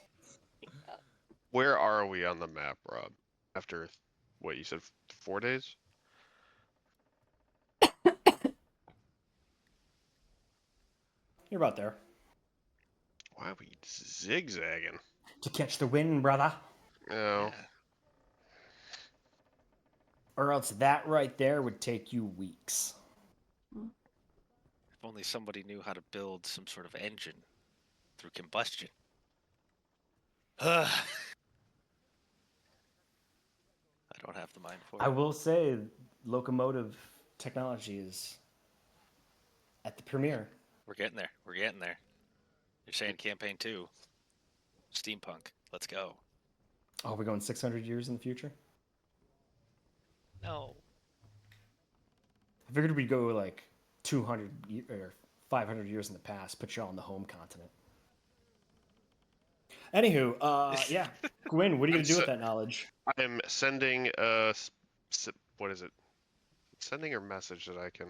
Where are we on the map, Rob? After what you said, 4 days? You're about there. Why are we zigzagging? To catch the wind, brother. No. yeah. Or else that right there would take you weeks. If only somebody knew how to build some sort of engine through combustion. I don't have the mind for I it. will say, locomotive technology is at the premiere. We're getting there. We're getting there. You're saying campaign 2. Steampunk. Let's go. Oh, we're going 600 years in the future? No. I figured we'd go like 200 or 500 years in the past, put you all on the home continent. Anywho, yeah. Gwen, what are you going to do with that knowledge? I'm sending what is it? Sending a message that I can.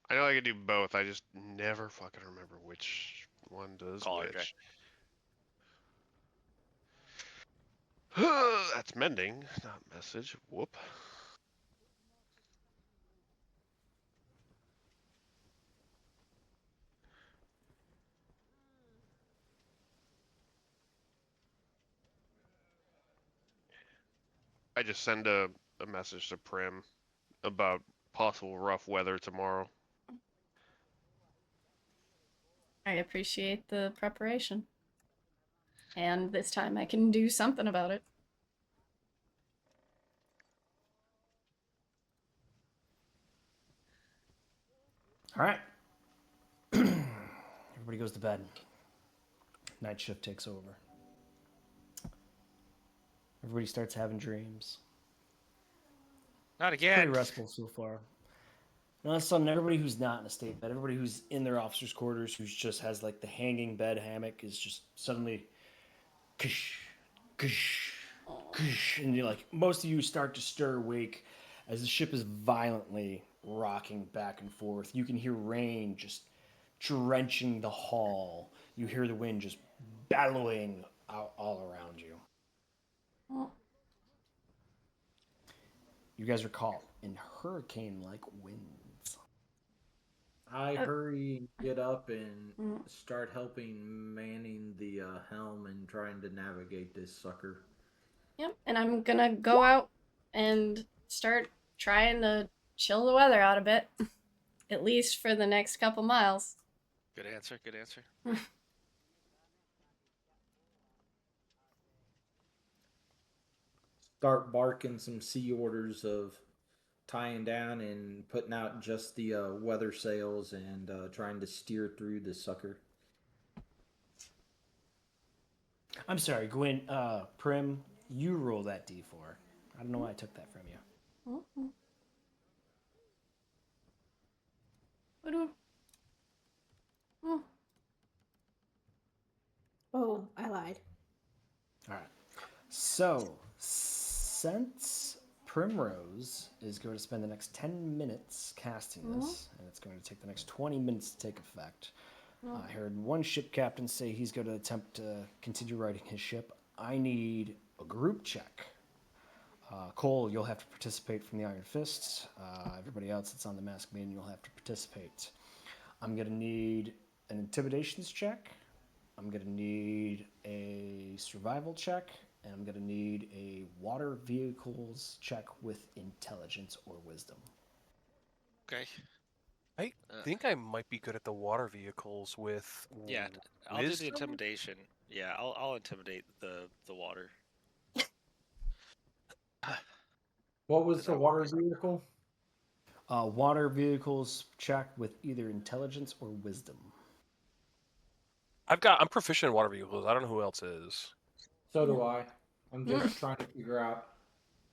I know I can do both. I just never fucking remember which one does Call which. That's mending, not message. Whoop. I just send a message to Prim about possible rough weather tomorrow. I appreciate the preparation. And this time I can do something about it. All right. Everybody goes to bed. Night shift takes over. Everybody starts having dreams. Not Pretty again. restful so far. And all of a sudden, everybody who's not in a state bed, everybody who's in their officers' quarters, who just has like the hanging bed hammock, is just suddenly, kush, kush, kush, and you're like, most of you start to stir awake as the ship is violently rocking back and forth. You can hear rain just drenching the hull. You hear the wind just bellowing out all around you. You guys are caught in hurricane-like winds. I hurry and get up and start helping manning the helm and trying to navigate this sucker. Yep, and I'm gonna go out and start trying to chill the weather out a bit. At least for the next couple miles. Good answer. Good answer. Start barking some sea orders of tying down and putting out just the weather sails and trying to steer through the sucker. I'm sorry, Gwen. Prim, you roll that d4. I don't know why I took that from you. What do? Oh, I lied. All right. So, since Primrose is going to spend the next 10 minutes casting this, and it's going to take the next 20 minutes to take effect, I heard one ship captain say he's going to attempt to continue riding his ship. I need a group check. Cole, you'll have to participate from the Iron Fist. Everybody else that's on the Masked Maiden, you'll have to participate. I'm going to need an intimidations check. I'm going to need a survival check. And I'm going to need a water vehicles check with intelligence or wisdom. Okay. I think I might be good at the water vehicles with Yeah, I'll do the wisdom? intimidation. Yeah, I'll intimidate the water. What was the water vehicle? Water vehicles check with either intelligence or wisdom. I'm proficient in water vehicles. I don't know who else is. So do I. I'm just trying to figure out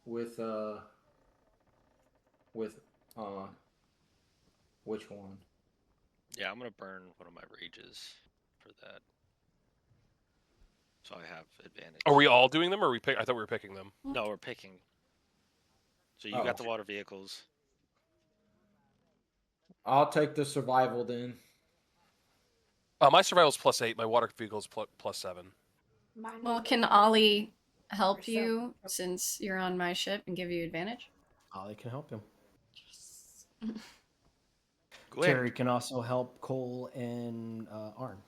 with which one. Yeah, I'm gonna burn one of my rages for that, so I have advantage. Are we all doing them, or I thought we were picking them. No, we're picking. So you Oh. got the water vehicles. I'll take the survival then. My survival's +8. My water vehicle's +7. Well, can Ollie help you since you're on my ship and give you advantage? Ollie can help him. Gwen, Terry can also help Cole and Arn.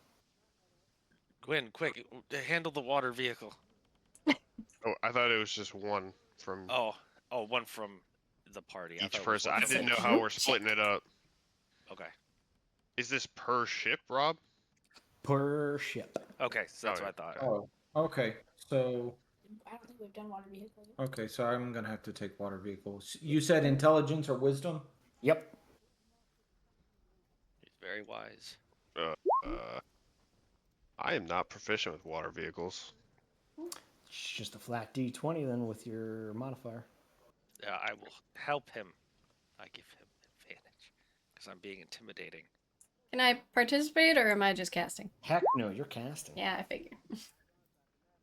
Gwen, quick, handle the water vehicle. Oh, I thought it was just one from Oh, one from the party. I each thought it was person. one I from didn't each. know how we're splitting it up. Okay. Is this per ship, Rob? Per ship. Okay, so that's Oh, what I thought. Oh, okay. So I don't think we've done water vehicles. okay, so I'm gonna have to take water vehicles. You said intelligence or wisdom? Yep. He's very wise. I am not proficient with water vehicles. It's just a flat d20 then with your modifier. Yeah, I will help him. I give him advantage because I'm being intimidating. Can I participate or am I just casting? Heck no, you're casting. Yeah, I figure.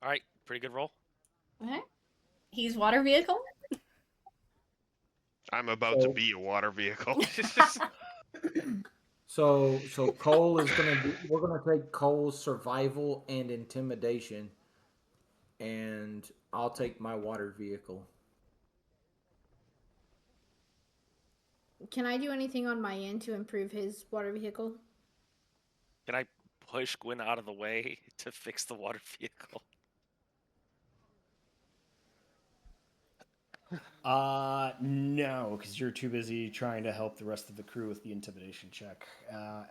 All right, pretty good roll. Alright. He's water vehicle? I'm about to be a water vehicle. So Cole is we're gonna take Cole's survival and intimidation, and I'll take my water vehicle. Can I do anything on my end to improve his water vehicle? Can I push Gwen out of the way to fix the water vehicle? No, because you're too busy trying to help the rest of the crew with the intimidation check.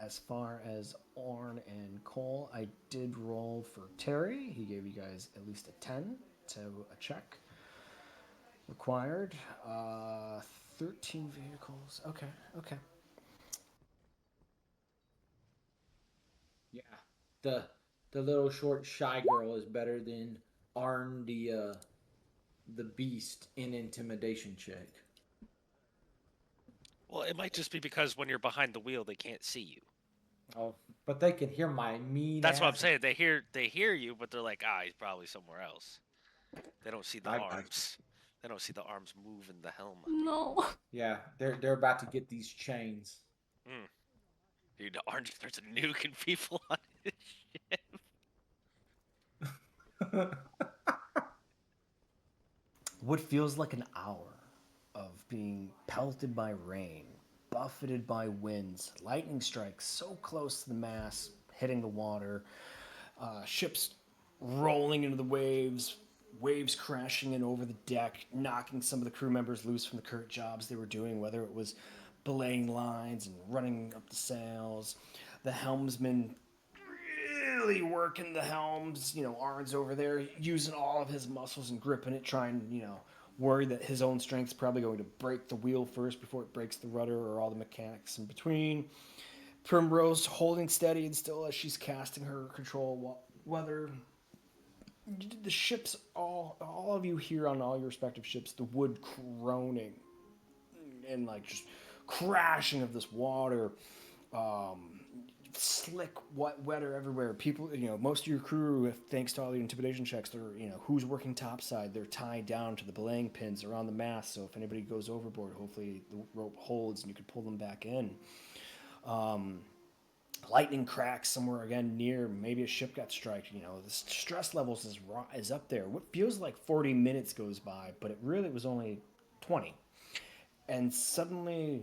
As far as Orn and Cole, I did roll for Terry. He gave you guys at least a 10 to a check. Required. 13 vehicles. Okay. the the little short shy girl is better than Arn the beast in intimidation check. Well, it might just be because when you're behind the wheel, they can't see you. Oh, but they can hear my mean. That's what I'm ass. saying. They hear you, but they're like, he's probably somewhere else. They don't see the arms. They don't see the arms move in the helm. No. Yeah, they're about to get these chains. Dude, the orange starts nuking people on his ship. What feels like an hour of being pelted by rain, buffeted by winds, lightning strikes so close to the mast, hitting the water, ships rolling into the waves, waves crashing in over the deck, knocking some of the crew members loose from the current jobs they were doing, whether it was belaying lines and running up the sails, the helmsman really working the helms, Arn's over there using all of his muscles and gripping it, trying, worried that his own strength's probably going to break the wheel first before it breaks the rudder or all the mechanics in between. Primrose holding steady and still as she's casting her control weather. The ships, all of you here on all your respective ships, the wood groaning and like just crashing of this water, slick weather everywhere. People, most of your crew, thanks to all the intimidation checks, they're, who's working topside, they're tied down to the belaying pins around the mast, so if anybody goes overboard, hopefully the rope holds and you can pull them back in. Lightning cracks somewhere again near, maybe a ship got struck. The stress levels is up there. What feels like 40 minutes goes by, but it really was only 20. And suddenly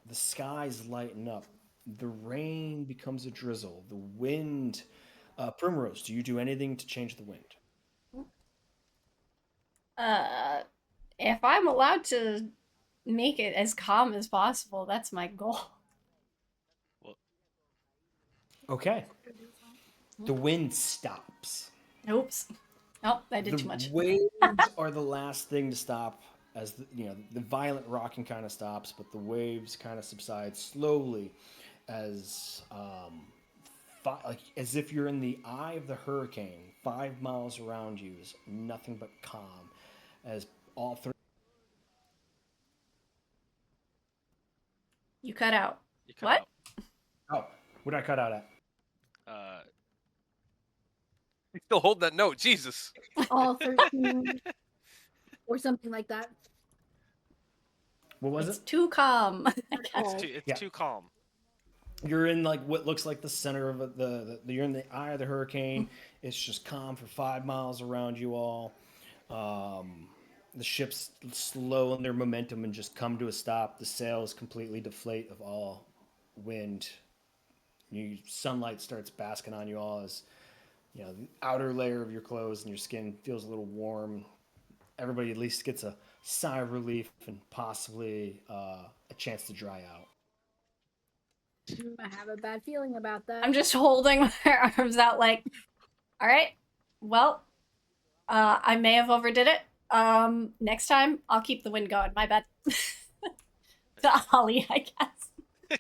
the skies lighten up. The rain becomes a drizzle. The wind. Primrose, do you do anything to change the wind? If I'm allowed to make it as calm as possible, that's my goal. Well, okay. The wind stops. Oops. Oh, I did too much. The waves are the last thing to stop, as the violent rocking kind of stops, but the waves kind of subside slowly, as as if you're in the eye of the hurricane. 5 miles around you is nothing but calm, as all three. You cut out. You cut What? out. Oh, what did I cut out at? You still hold that note, Jesus. All 13 or something like that. What was It's it? too calm. It's too calm. You're in like what looks like the center of you're in the eye of the hurricane. It's just calm for 5 miles around you all. The ships slow in their momentum and just come to a stop. The sails completely deflate of all wind. Sunlight starts basking on you all as the outer layer of your clothes and your skin feels a little warm. Everybody at least gets a sigh of relief and possibly a chance to dry out. I have a bad feeling about that. I'm just holding my arms out like, all right, well, I may have overdid it. Next time, I'll keep the wind going. My bad. To Ollie, I guess.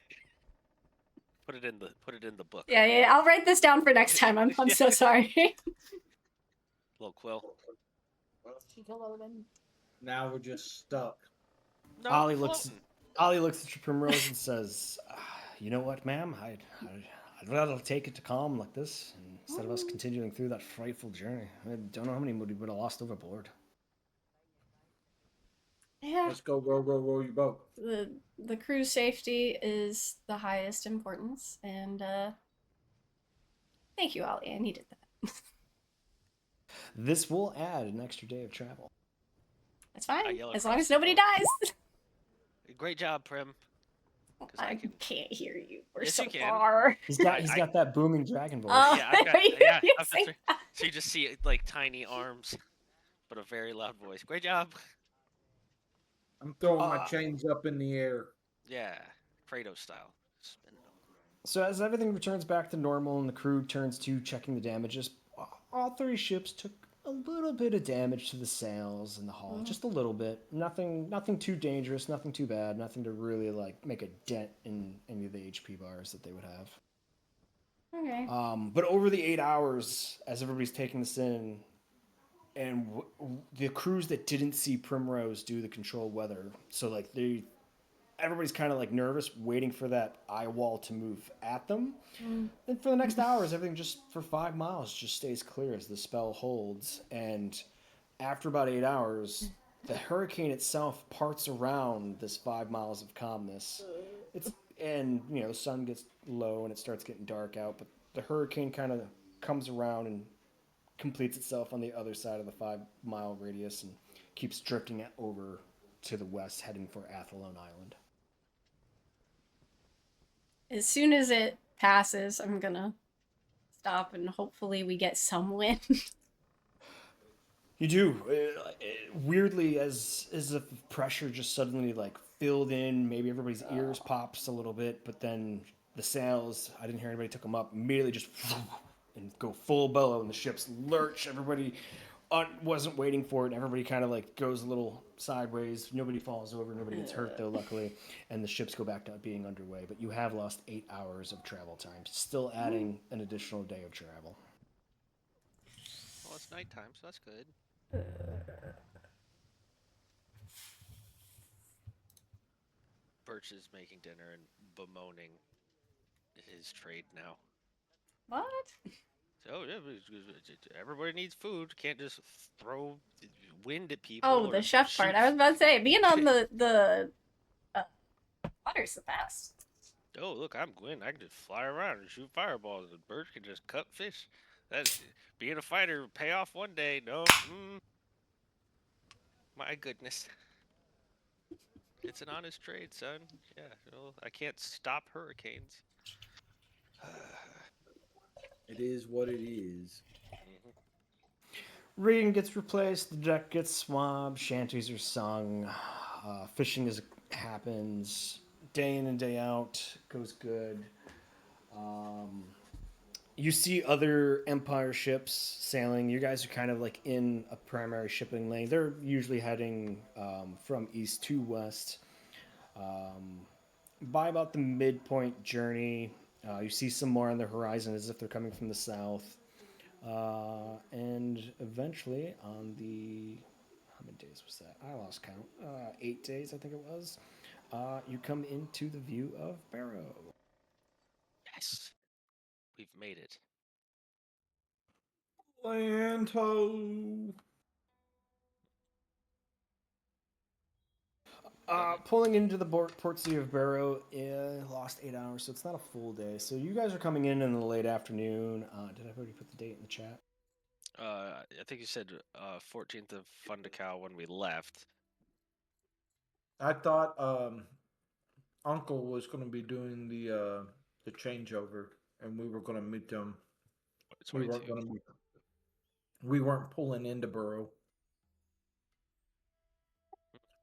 Put it in the book. Yeah, I'll write this down for next time. I'm so sorry. Little quill. Now we're just stuck. No, Ollie looks at your Primrose and says, "You know what, ma'am? I'd rather take it to calm like this instead of us continuing through that frightful journey. I don't know how many we would have lost overboard." Yeah. Let's go, row your boat. The crew's safety is the highest importance, and thank you, Ollie. I needed that. This will add an extra day of travel. That's fine, yell as long across as the nobody boat. dies. Great job, Prim. I can't hear you. We're Yes, so you can. far. He's got that booming dragon voice. Oh, Yeah, I've got, you I've say got three. So you just see like tiny arms, but a very loud voice. Great job. I'm throwing my chains up in the air. Yeah, Kratos style. Spin them. So as everything returns back to normal and the crew turns to checking the damages, all 3 ships took a little bit of damage to the sails and the hull, just a little bit. Nothing too dangerous, nothing too bad, nothing to really like make a dent in any of the HP bars that they would have. Okay. But over the 8 hours, as everybody's taking this in, and the crews that didn't see Primrose do the controlled weather, so like everybody's kind of like nervous, waiting for that eye wall to move at them. And for the next hours, everything just for 5 miles just stays clear as the spell holds. And after about 8 hours, the hurricane itself parts around this 5 miles of calmness. And the sun gets low and it starts getting dark out, but the hurricane kind of comes around and completes itself on the other side of the 5 mile radius and keeps drifting it over to the west, heading for Athlone Island. As soon as it passes, I'm gonna stop and hopefully we get some wind. You do. Weirdly, as if pressure just suddenly like filled in, maybe everybody's ears pops a little bit, but then the sails, I didn't hear anybody took them up, immediately just and go full bellow, and the ships lurch. Everybody wasn't waiting for it, and everybody kind of like goes a little sideways. Nobody falls over, nobody gets hurt though, luckily, and the ships go back to being underway. But you have lost 8 hours of travel time, still adding an additional day of travel. Well, it's nighttime, so that's good. Birch is making dinner and bemoaning his trade now. What? So yeah, everybody needs food. Can't just throw wind at people. Oh, the chef part. I was about to say, being on the water's the best. Oh, look, I'm Gwen. I can just fly around and shoot fireballs, and Birch can just cut fish. That's being a fighter. Pay off one day. No, my goodness. It's an honest trade, son. Yeah, I can't stop hurricanes. It is what it is. Rigging gets replaced, the deck gets swabbed, shanties are sung, fishing happens, day in and day out, goes good. You see other Empire ships sailing. You guys are kind of like in a primary shipping lane. They're usually heading from east to west. By about the midpoint journey, you see some more on the horizon as if they're coming from the south. And eventually on the, how many days was that? I lost count. 8 days, I think it was. You come into the view of Barrow. Yes, we've made it. Land ho! Pulling into the port city of Barrow, lost 8 hours, so it's not a full day. So you guys are coming in the late afternoon. Did I already put the date in the chat? I think you said 14th of Fundacal when we left. I thought Uncle was going to be doing the changeover, and we were going to meet them. We weren't going to. We weren't pulling into Barrow.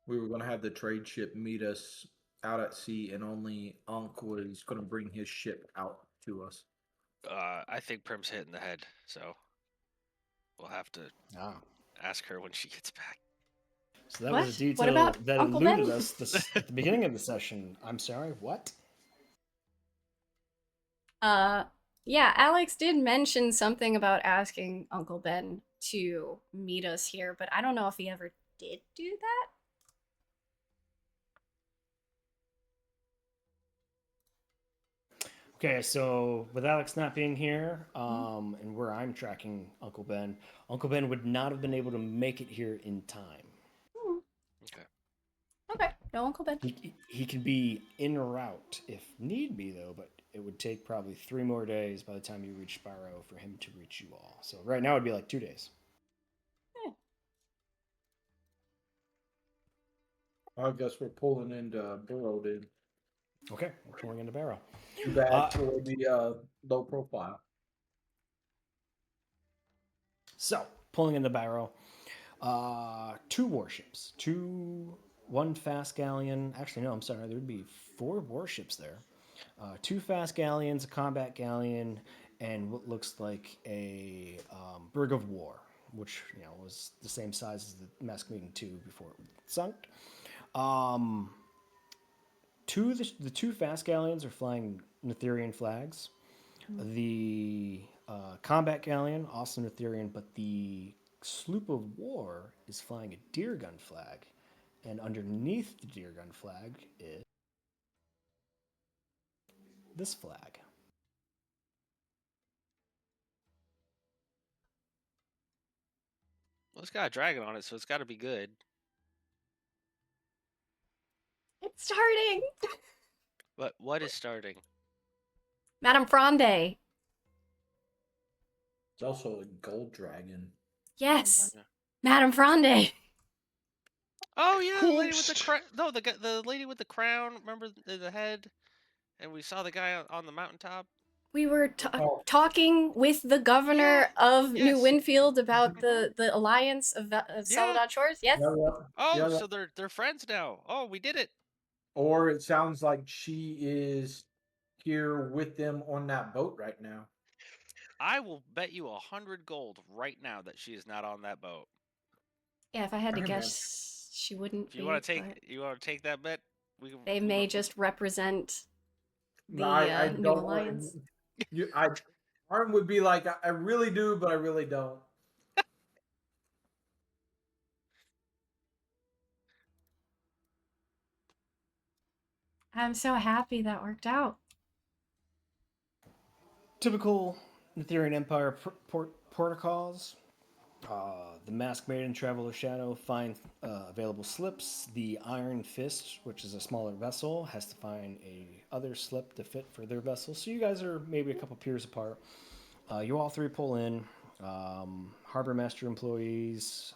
We were going to have the trade ship meet us out at sea, and only Unc was going to bring his ship out to us. I think Prim's hitting the head, so we'll have to ask her when she gets back. So that What? was a detail What about that Uncle eluded Ben? us at the beginning of the session. I'm sorry, what? Yeah, Alex did mention something about asking Uncle Ben to meet us here, but I don't know if he ever did do that. Okay, so with Alex not being here, and where I'm tracking Uncle Ben would not have been able to make it here in time. Okay. Okay, no Uncle Ben. He can be en route if need be, though, but it would take probably 3 more days by the time you reach Barrow for him to reach you all. So right now it'd be like 2 days. I guess we're pulling into Barrow, then. Okay, we're pulling into Barrow. Too bad for the low profile. So, pulling into Barrow, 2 warships, 1 fast galleon. Actually, no, I'm sorry. There would be 4 warships there. 2 fast galleons, a combat galleon, and what looks like a brig of war, which was the same size as the Masked Maiden 2 before it sunk. The 2 fast galleons are flying Nathairian flags. The combat galleon, also Nathairian, but the sloop of war is flying a deer gun flag. And underneath the deer gun flag is this flag. Well, it's got a dragon on it, so it's got to be good. It's starting! But what is starting? Madame Fronde. It's also a gold dragon. Yes. Yeah. Madame Fronde. Oh yeah, the lady with the Host. crown. No, the lady with the crown. Remember the head? And we saw the guy on the mountaintop. We were Oh. talking with the governor of New yes. Winfield about the alliance of Yeah. Celadon Shores. Yes. Yeah, yeah. Oh, Yeah, yeah. so they're friends now. Oh, we did it. Or it sounds like she is here with them on that boat right now. I will bet you 100 gold right now that she is not on that boat. Yeah, if I had to Okay, man. guess, she wouldn't If you be. want to But take that bet, they may just represent the No, I new don't. alliance. Arm would be like, I really do, but I really don't. I'm so happy that worked out. Typical Nathairian Empire protocols. The Masked Maiden, Traveler's Shadow, find available slips. The Iron Fist, which is a smaller vessel, has to find a other slip to fit for their vessel. So you guys are maybe a couple piers apart. You all three pull in. Harbor Master employees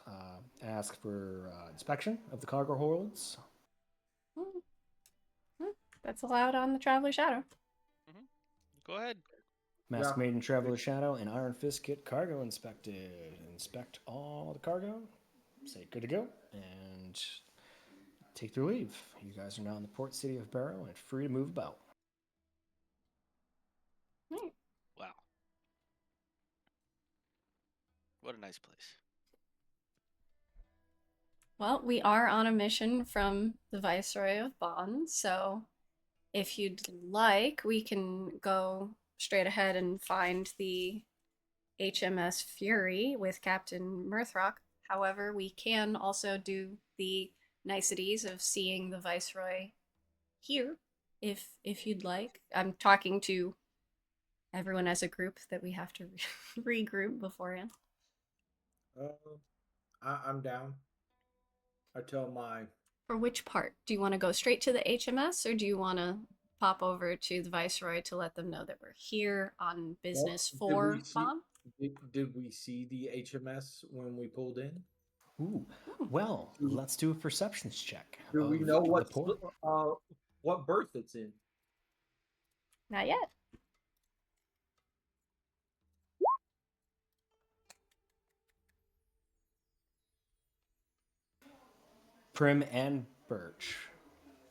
ask for inspection of the cargo holds. That's allowed on the Traveler's Shadow. Go ahead. Masked Yeah. Maiden, Traveler's Shadow, and Iron Fist get cargo inspected. Inspect all the cargo. Say good to go, and take their leave. You guys are now in the port city of Barrow and free to move about. Wow. What a nice place. Well, we are on a mission from the Viceroy of Bonn, so if you'd like, we can go straight ahead and find the HMS Fury with Captain Mirthrock. However, we can also do the niceties of seeing the Viceroy here, if you'd like. I'm talking to everyone as a group that we have to regroup beforehand. I'm down. I tell my. For which part? Do you want to go straight to the HMS, or do you want to pop over to the Viceroy to let them know that we're here on business for Bonn? Did we see the HMS when we pulled in? Ooh, well, let's do a perceptions check. Do we of know the port. what berth it's in? Not yet. Prim and Birch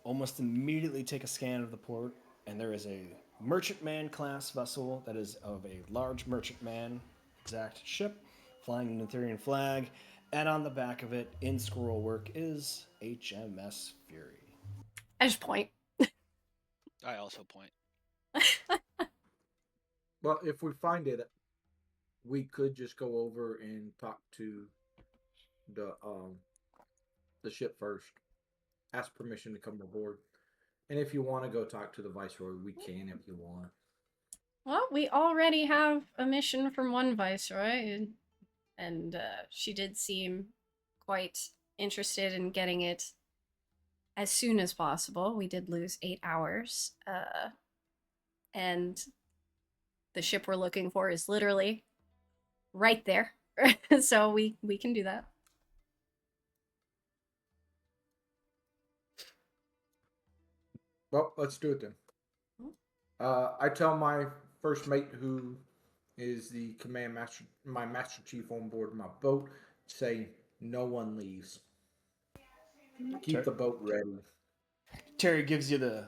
almost immediately take a scan of the port, and there is a merchantman class vessel that is of a large merchantman exact ship, flying the Nathairian flag, and on the back of it, in scroll work, is HMS Fury. I just point. I also point. Well, if we find it, we could just go over and talk to the ship first. Ask permission to come aboard. And if you want to go talk to the Viceroy, we can if you want. Well, we already have a mission from one Viceroy, and she did seem quite interested in getting it as soon as possible. We did lose 8 hours, and the ship we're looking for is literally right there. So we can do that. Well, let's do it then. I tell my first mate, who is the command master, my master chief on board my boat, say no one leaves. Keep the boat ready. Terry gives you the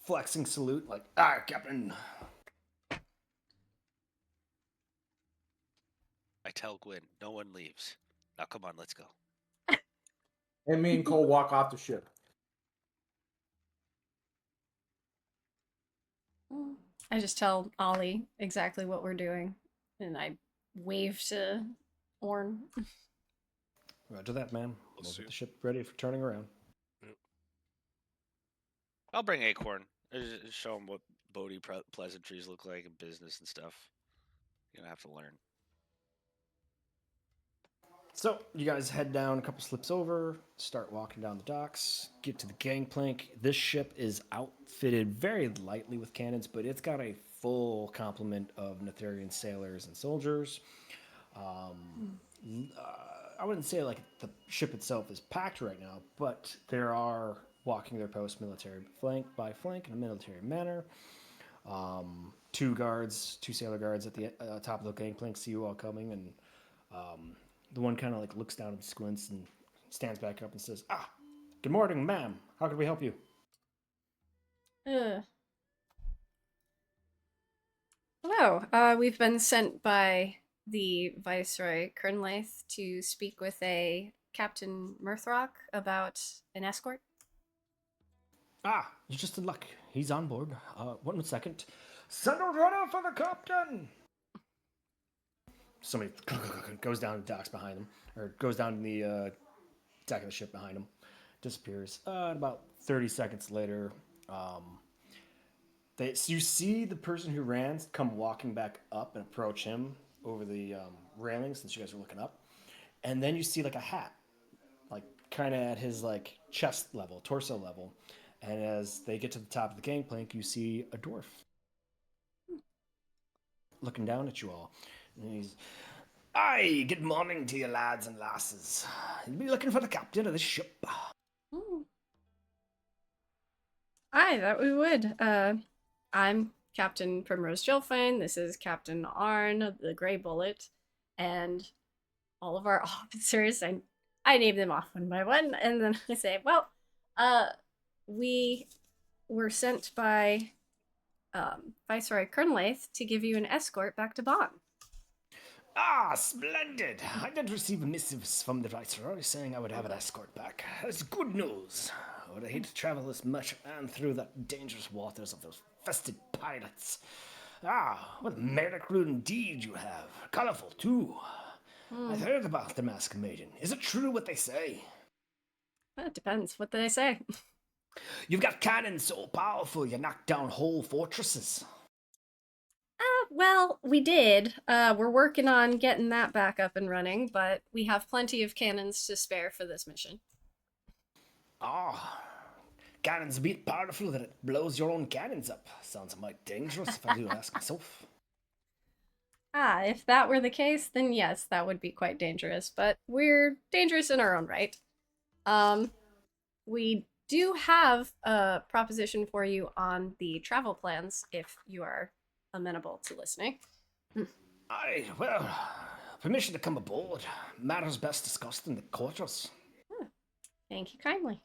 flexing salute, like, Captain. I tell Gwyn, no one leaves. Now come on, let's go. And me and Cole walk off the ship. I just tell Ollie exactly what we're doing, and I wave to Orn. Roger that, ma'am. We'll We'll see. get the ship ready for turning around. I'll bring Acorn. Just show him what Bodhi pleasantries look like in business and stuff. You're gonna have to learn. So you guys head down a couple slips over, start walking down the docks, get to the gangplank. This ship is outfitted very lightly with cannons, but it's got a full complement of Nathairian sailors and soldiers. I wouldn't say like the ship itself is packed right now, but there are walking their post military flank by flank in a military manner. Two sailor guards at the top of the gangplank see you all coming, and the one kind of like looks down and squints and stands back up and says, "Ah, good morning, ma'am. How can we help you?" Hello. We've been sent by the Viceroy Kernlaith to speak with a Captain Mirthrock about an escort. Ah, you're just in luck. He's on board. 1 second. Send a runner for the captain! Somebody goes down the docks behind him, or goes down the deck of the ship behind him, disappears. About 30 seconds later, so you see the person who ran come walking back up and approach him over the railing, since you guys are looking up. And then you see like a hat, like kind of at his like chest level, torso level. And as they get to the top of the gangplank, you see a dwarf looking down at you all. And he's, "Aye, good morning to you lads and lasses. You'll be looking for the captain of the ship." Aye, that we would. I'm Captain Primrose Jilfine. This is Captain Arn, the Grey Bullet, and all of our officers. I name them off one by one, and then I say, "Well, we were sent by Viceroy Kernlaith to give you an escort back to Bonn." "Ah, splendid. I did receive a missive from the Viceroy saying I would have an escort back. That's good news. I would hate to travel this much and through the dangerous waters of those festive pirates. Ah, what a merry crew indeed you have. Colorful, too. I've heard about the Masked Maiden. Is it true what they say?" Well, it depends. What did I say? "You've got cannons so powerful you knock down whole fortresses." Well, we did. We're working on getting that back up and running, but we have plenty of cannons to spare for this mission. Ah, cannons a bit powerful that it blows your own cannons up. Sounds mighty dangerous if I do ask myself. If that were the case, then yes, that would be quite dangerous, but we're dangerous in our own right. We do have a proposition for you on the travel plans if you are amenable to listening. Aye, well, permission to come aboard. Matters best discussed in the quarters. Thank you kindly.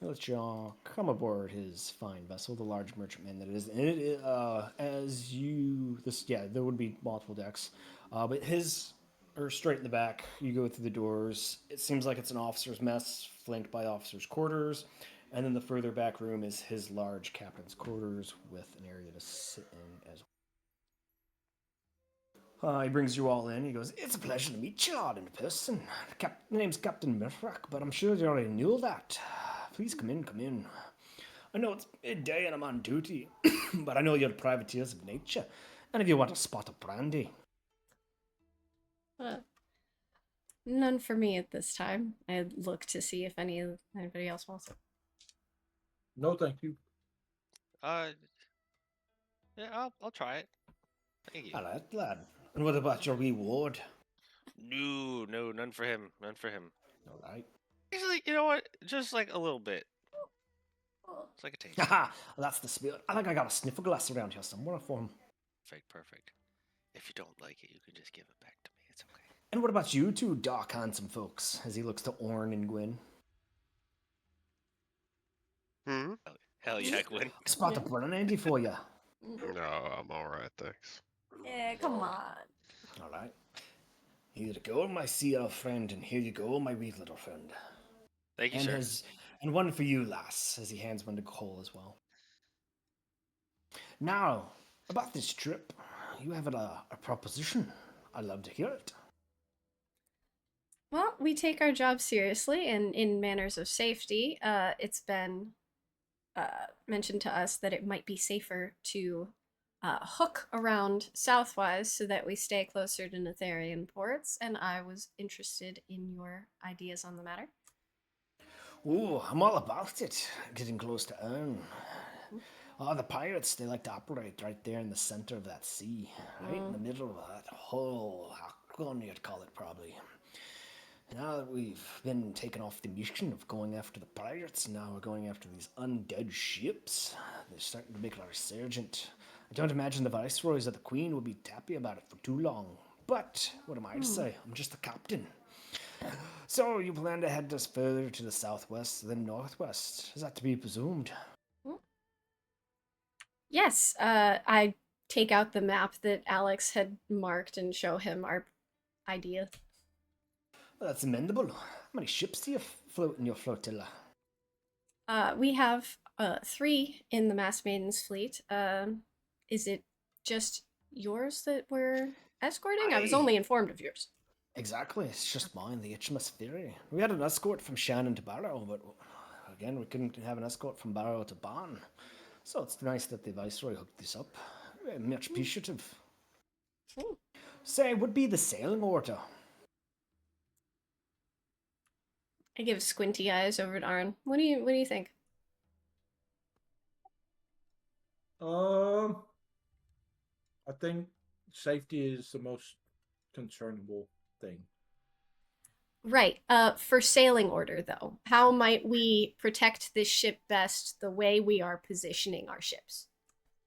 Let you come aboard his fine vessel, the large merchantman that it is. And it, as you, there would be multiple decks, but his are straight in the back. You go through the doors. It seems like it's an officer's mess, flanked by officers' quarters, and then the further back room is his large captain's quarters with an area to sit in as well. He brings you all in. He goes, "It's a pleasure to meet you all in person. The name's Captain Mirthrock, but I'm sure you already knew that. Please come in, come in. I know it's midday and I'm on duty, but I know you're privateers of nature, and if you want a spot of brandy." None for me at this time. I look to see if anybody else wants it. No, thank you. Yeah, I'll try it. Thank you. All right, lad. And what about your reward? No, none for him. None for him. All right. Actually, you know what? Just like a little bit. It's like a taste. Haha, that's the spirit. I think I got a sniffer glass around here somewhere for him. Perfect. If you don't like it, you can just give it back to me. It's okay. And what about you two dark, handsome folks? As he looks to Orn and Gwyn. Hell yeah, Gwen. Spot of brandy for you. No, I'm all right, thanks. Yeah, come on. All right. Here you go, my sea elf friend, and here you go, my wee little friend. Thank you, And sir. and one for you, lass, as he hands one to Cole as well. Now, about this trip, you have a proposition. I'd love to hear it. Well, we take our job seriously and in manners of safety. It's been mentioned to us that it might be safer to hook around southwise so that we stay closer to Nathairian ports, and I was interested in your ideas on the matter. Ooh, I'm all about it. Getting close to Earn. Oh, the pirates, they like to operate right there in the center of that sea. Right in the middle of that whole Hakon, you'd call it probably. Now that we've been taken off the mission of going after the pirates, now we're going after these undead ships. They're starting to make a resurgent. I don't imagine the viceroys or the queen will be happy about it for too long. But what am I to say? I'm just the captain. So you plan to head us further to the southwest than northwest? Is that to be presumed? Yes, I take out the map that Alex had marked and show him our idea. Well, that's amendable. How many ships do you float in your flotilla? We have 3 in the Masked Maiden's fleet. Is it just yours that we're escorting? I was only informed of yours. Exactly, it's just mine, the HMS Fury. We had an escort from Shannon to Barrow, but again, we couldn't have an escort from Barrow to Bonn. So it's nice that the Viceroy hooked this up. Very much appreciative. Say, would be the sailing order? I give squinty eyes over at Arn. What do you think? I think safety is the most concernable thing. Right. For sailing order though, how might we protect this ship best the way we are positioning our ships?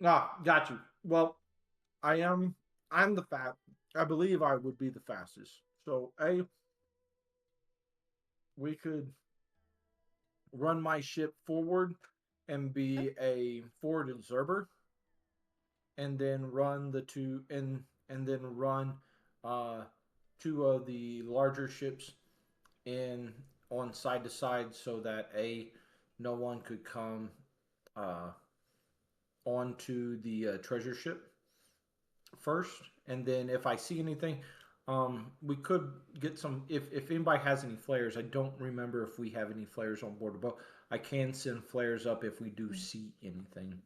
Ah, got you. Well, I'm the I believe I would be the fastest. So we could run my ship forward and be a forward observer, and then run and then run uh 2 of the larger ships in on side to side so that no one could come uh onto the treasure ship first, and then if I see anything, we could get some. If anybody has any flares, I don't remember if we have any flares on board the boat. I can send flares up if we do see anything.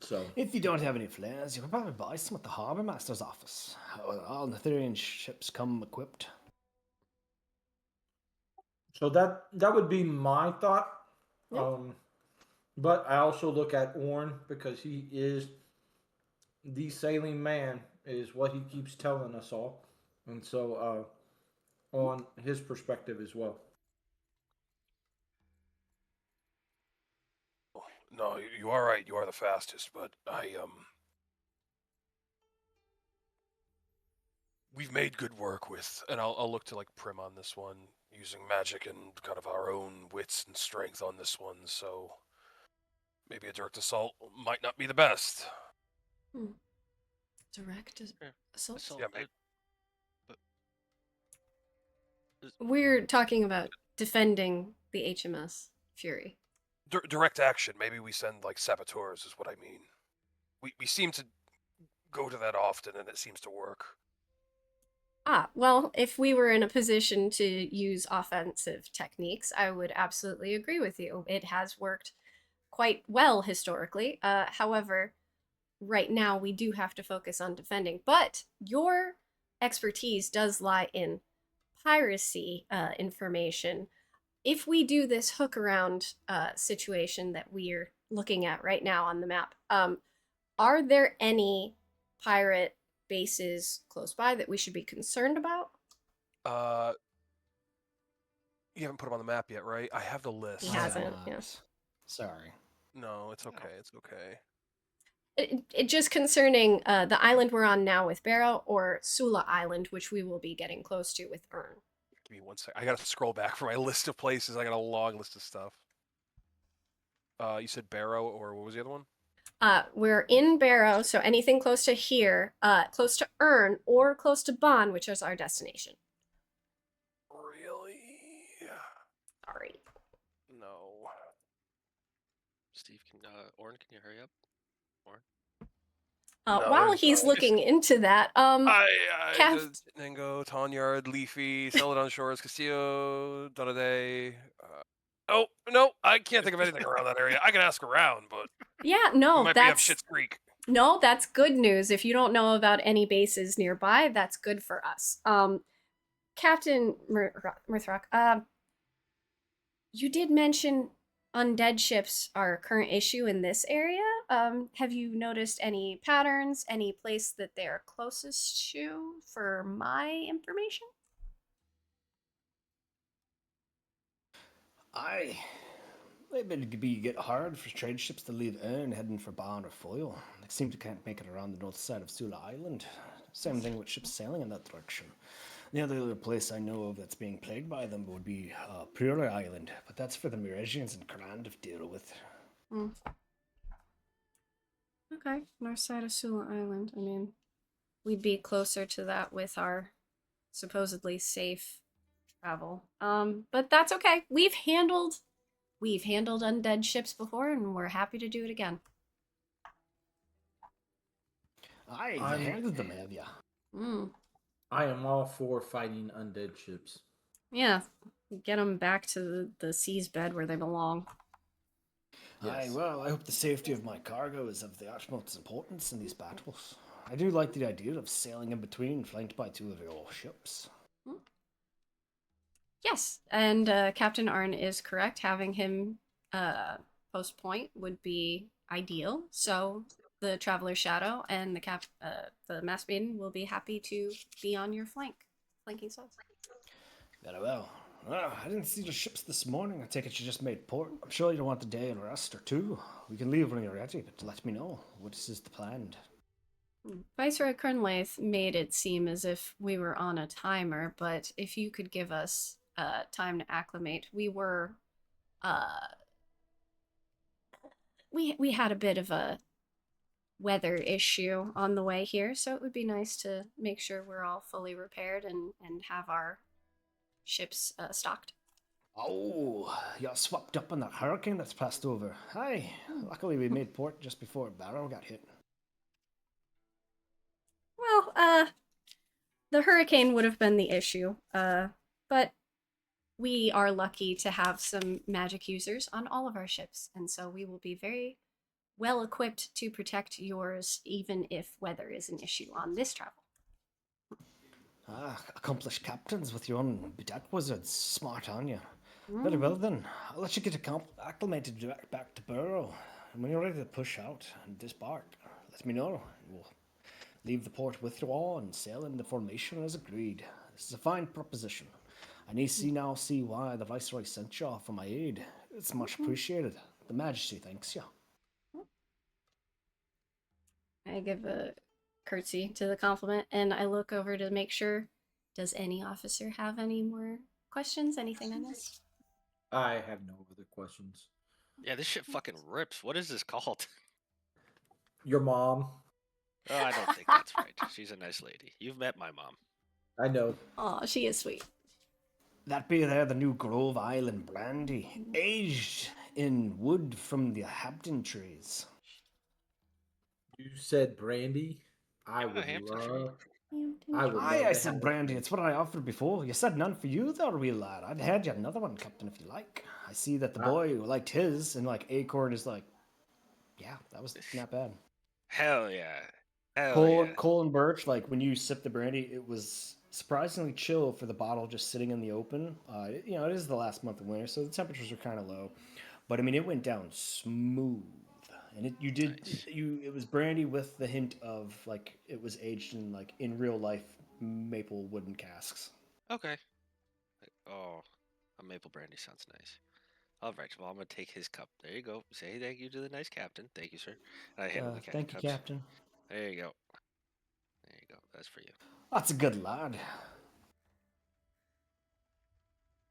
So If you don't have any flares, you can probably buy some at the Harbour Master's office. All Nathairian ships come equipped. that would be my thought. Yep. But I also look at Orn because he is the sailing man, is what he keeps telling us all, and so on his perspective as well. No, you are right. You are the fastest, but we've made good work with, and I'll look to like Prim on this one, using magic and kind of our own wits and strength on this one. So maybe a direct assault might not be the best. Direct assault? Assault, Yeah, maybe. We're talking about defending the HMS Fury. Direct action. Maybe we send like saboteurs, is what I mean. We seem to go to that often, and it seems to work. Well, if we were in a position to use offensive techniques, I would absolutely agree with you. It has worked quite well historically. However, right now we do have to focus on defending. But your expertise does lie in piracy information. If we do this hook around situation that we're looking at right now on the map, are there any pirate bases close by that we should be concerned about? You haven't put them on the map yet, right? I have the list. He hasn't. Yeah. Sorry. No, it's okay. It's okay. It just concerning the island we're on now with Barrow, or Sula Island, which we will be getting close to with Ern. Give me 1 sec. I gotta scroll back for my list of places. I got a long list of stuff. You said Barrow, or what was the other one? We're in Barrow, so anything close to here, close to Ern, or close to Bonn, which is our destination. Really? Sorry. No. Steve, Orin, can you hurry up? more. No, While there's he's not. looking into that, Cap- Ningo, Tanyard, Leafy, Celadon Shores, Castillo, Donaday. No, I can't think of anything around that area. I can ask around, but yeah, we no, might be up that's Schitt's Creek. no, that's good news. If you don't know about any bases nearby, that's good for us. Captain Murthrock, you did mention undead ships are a current issue in this area. Have you noticed any patterns, any place that they're closest to for my information? Aye. Maybe it'd be get hard for trade ships to leave Earn heading for Barn or Foil. They seem to can't make it around the north side of Sula Island. Same thing with ships sailing in that direction. The only other place I know of that's being plagued by them would be Pura Island, but that's for the Miresians and Karan to deal with. Hmm. Okay, north side of Sula Island. I mean, we'd be closer to that with our supposedly safe travel. But that's okay. We've handled undead ships before, and we're happy to do it again. Aye, you I'm- handled them, have ya? I am all for fighting undead ships. Yeah, get them back to the sea's bed where they belong. Aye, Yes. well, I hope the safety of my cargo is of the utmost importance in these battles. I do like the idea of sailing in between, flanked by two of your ships. Yes, and Captain Arn is correct. Having him post point would be ideal. So the Traveler Shadow and the Masked Maiden will be happy to be on your flanking sides. Very well. Well, I didn't see the ships this morning. I take it you just made port. I'm sure you don't want a day of rest or two. We can leave when you're ready, but let me know. What is the plan? Viceroy Kernlaith made it seem as if we were on a timer, but if you could give us time to acclimate, we were we had a bit of a weather issue on the way here, so it would be nice to make sure we're all fully repaired and have our ships stocked. Oh, you're swept up in that hurricane that's passed over. Aye, luckily we made port just before Barrow got hit. Well, the hurricane would have been the issue, but we are lucky to have some magic users on all of our ships, and so we will be very well equipped to protect yours, even if weather is an issue on this travel. Ah, accomplished captains with your own bedeck wizards. Smart on you. Very well then. I'll let you get acclimated direct back to Barrow. And when you're ready to push out and disembark, let me know. We'll leave the port with you all and sail in the formation as agreed. This is a fine proposition. I now see why the Viceroy sent you for my aid. It's much appreciated. The Majesty thanks you. I give a curtsy to the compliment, and I look over to make sure. Does any officer have any more questions? Anything I missed? I have no other questions. Yeah, this shit fucking rips. What is this called? Your mom. Oh, I don't think that's right. She's a nice lady. You've met my mom. I know. Aw, she is sweet. That be there the new Grove Island brandy, aged in wood from the Hampton trees. You said brandy. I Yeah, would Hampton tree. love. I would. Aye, love I to said have brandy. It's what I offered before. You said none for you, there, wee lad. I'd had you another one, Captain, if you like. I see that the boy liked his, and like Acorn is like, yeah, that was not bad. Hell yeah. Hell yeah. Cole and Birch, like when you sip the brandy, it was surprisingly chill for the bottle just sitting in the open. It is the last month of winter, so the temperatures are kind of low. But I mean, it went down smooth, and it was brandy with the hint of like it was aged in real life maple wooden casks. Okay. Oh, a maple brandy sounds nice. All right, well, I'm going to take his cup. There you go. Say thank you to the nice captain. Thank you, sir. And I handle the Thank you, cups. Captain. There you go. There you go. That's for you. That's a good lad.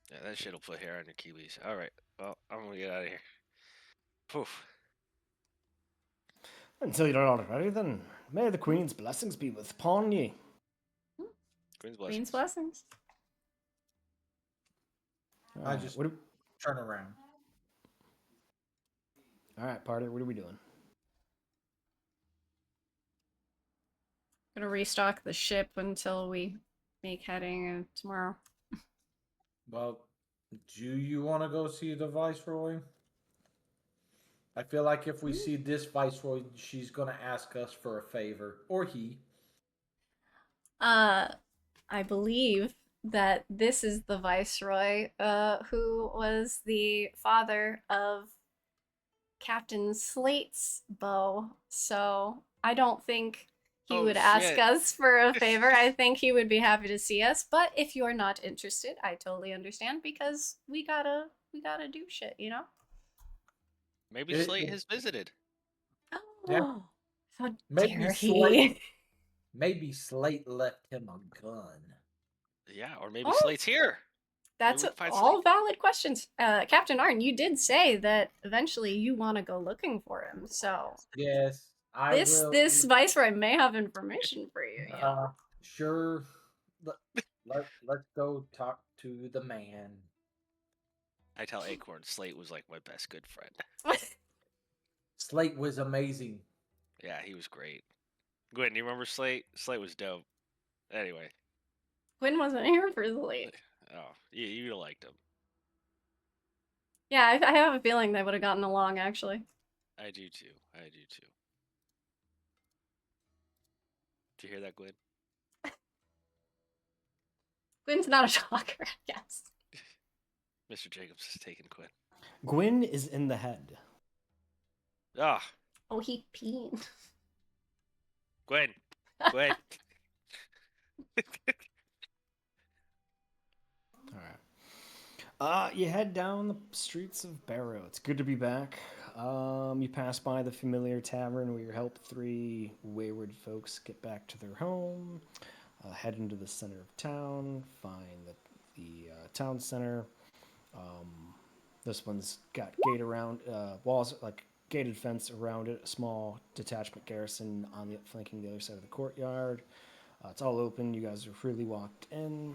Yeah, that shit'll put hair on your kiwis. All right. Well, I'm going to get out of here. Poof. Until you're all ready, then may the Queen's blessings be with upon ye. Queen's blessings. Queen's blessings. I just turn around. All right, party. What are we doing? Gonna restock the ship until we make heading tomorrow. Well, do you want to go see the Viceroy? I feel like if we see this Viceroy, she's going to ask us for a favor. Or he. I believe that this is the Viceroy, who was the father of Captain Slate's beau. So I don't think he Oh, would ask shit. us for a favor. I think he would be happy to see us. But if you're not interested, I totally understand because we gotta do shit, you know? Maybe It- Slate has visited. Yeah. Oh, how Maybe dare Slate- he? Maybe Slate left him a gun. Yeah, or maybe Oh. Slate's here. That's we can find all Slate. valid questions. Captain Arn, you did say that eventually you want to go looking for him. So Yes, I this will. this Viceroy may have information for you. You know? Sure. Let's go talk to the man. I tell Acorn Slate was like my best good friend. Slate was amazing. Yeah, he was great. Gwen, you remember Slate? Slate was dope. Anyway, Quinn wasn't here for the late. oh, you liked him. Yeah, I have a feeling they would have gotten along actually. I do too. I do too. Did you hear that, Gwen? Quinn's not a talker, I guess. Mr. Jacobs is taking Gwen. Gwyn is in the head. Ah, Oh, he peed. Gwen. Gwen. All right. You head down the streets of Barrow. It's good to be back. You pass by the familiar tavern where you help 3 wayward folks get back to their home. Head into the center of town. Find the town center. This one's got gate around walls, like gated fence around it. A small detachment garrison on the flanking the other side of the courtyard. It's all open. You guys are freely walked in.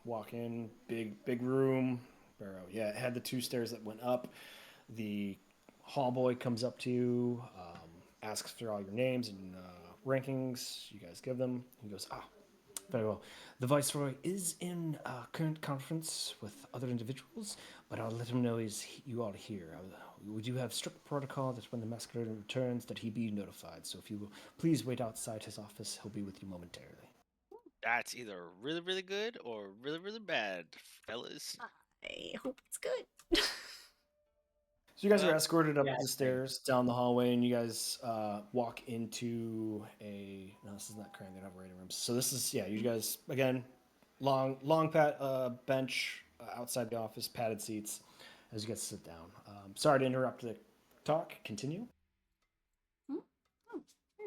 Walk in, big room. Barrow, yeah, it had the 2 stairs that went up. The hall boy comes up to you, asks for all your names and rankings. You guys give them. He goes, very well. The Viceroy is in current conference with other individuals, but I'll let him know you are here. We do have strict protocol that when the Masked Maiden returns that he be notified. So if you will please wait outside his office, he'll be with you momentarily. That's either really, really good or really, really bad, fellas. I hope it's good. So you guys are Well, escorted up yeah, the stairs, down the hallway, and you guys walk into a... No, this is not current. They don't have waiting rooms. So this is, yeah, you guys, again, long bench outside the office, padded seats, as you guys sit down. Sorry to interrupt the talk. Continue.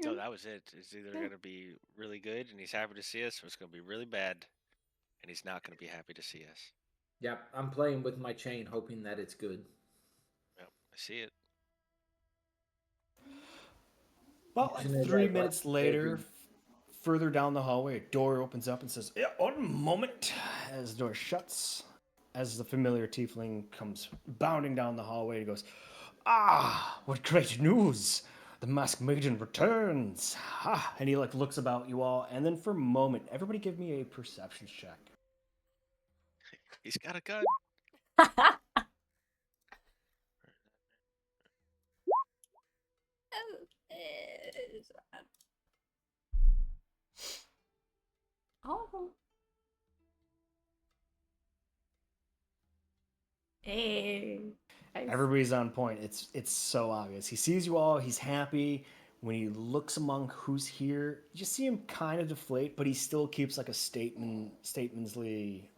No, that was it. It's either going to be really good and he's happy to see us, or it's going to be really bad and he's not going to be happy to see us. Yep, I'm playing with my chain, hoping that it's good. Yep, I see it. About like 3 minutes later, further down the hallway, a door opens up and says, "Yeah, one moment," as the door shuts. As the familiar tiefling comes bounding down the hallway, he goes, what great news! The Masked Maiden returns! And he like looks about you all, and then for a moment, everybody give me a perception check. He's got a gun. Oh. Hey. Everybody's on point. It's so obvious. He sees you all. He's happy. When he looks among who's here, you see him kind of deflate, but he still keeps like a statesmanly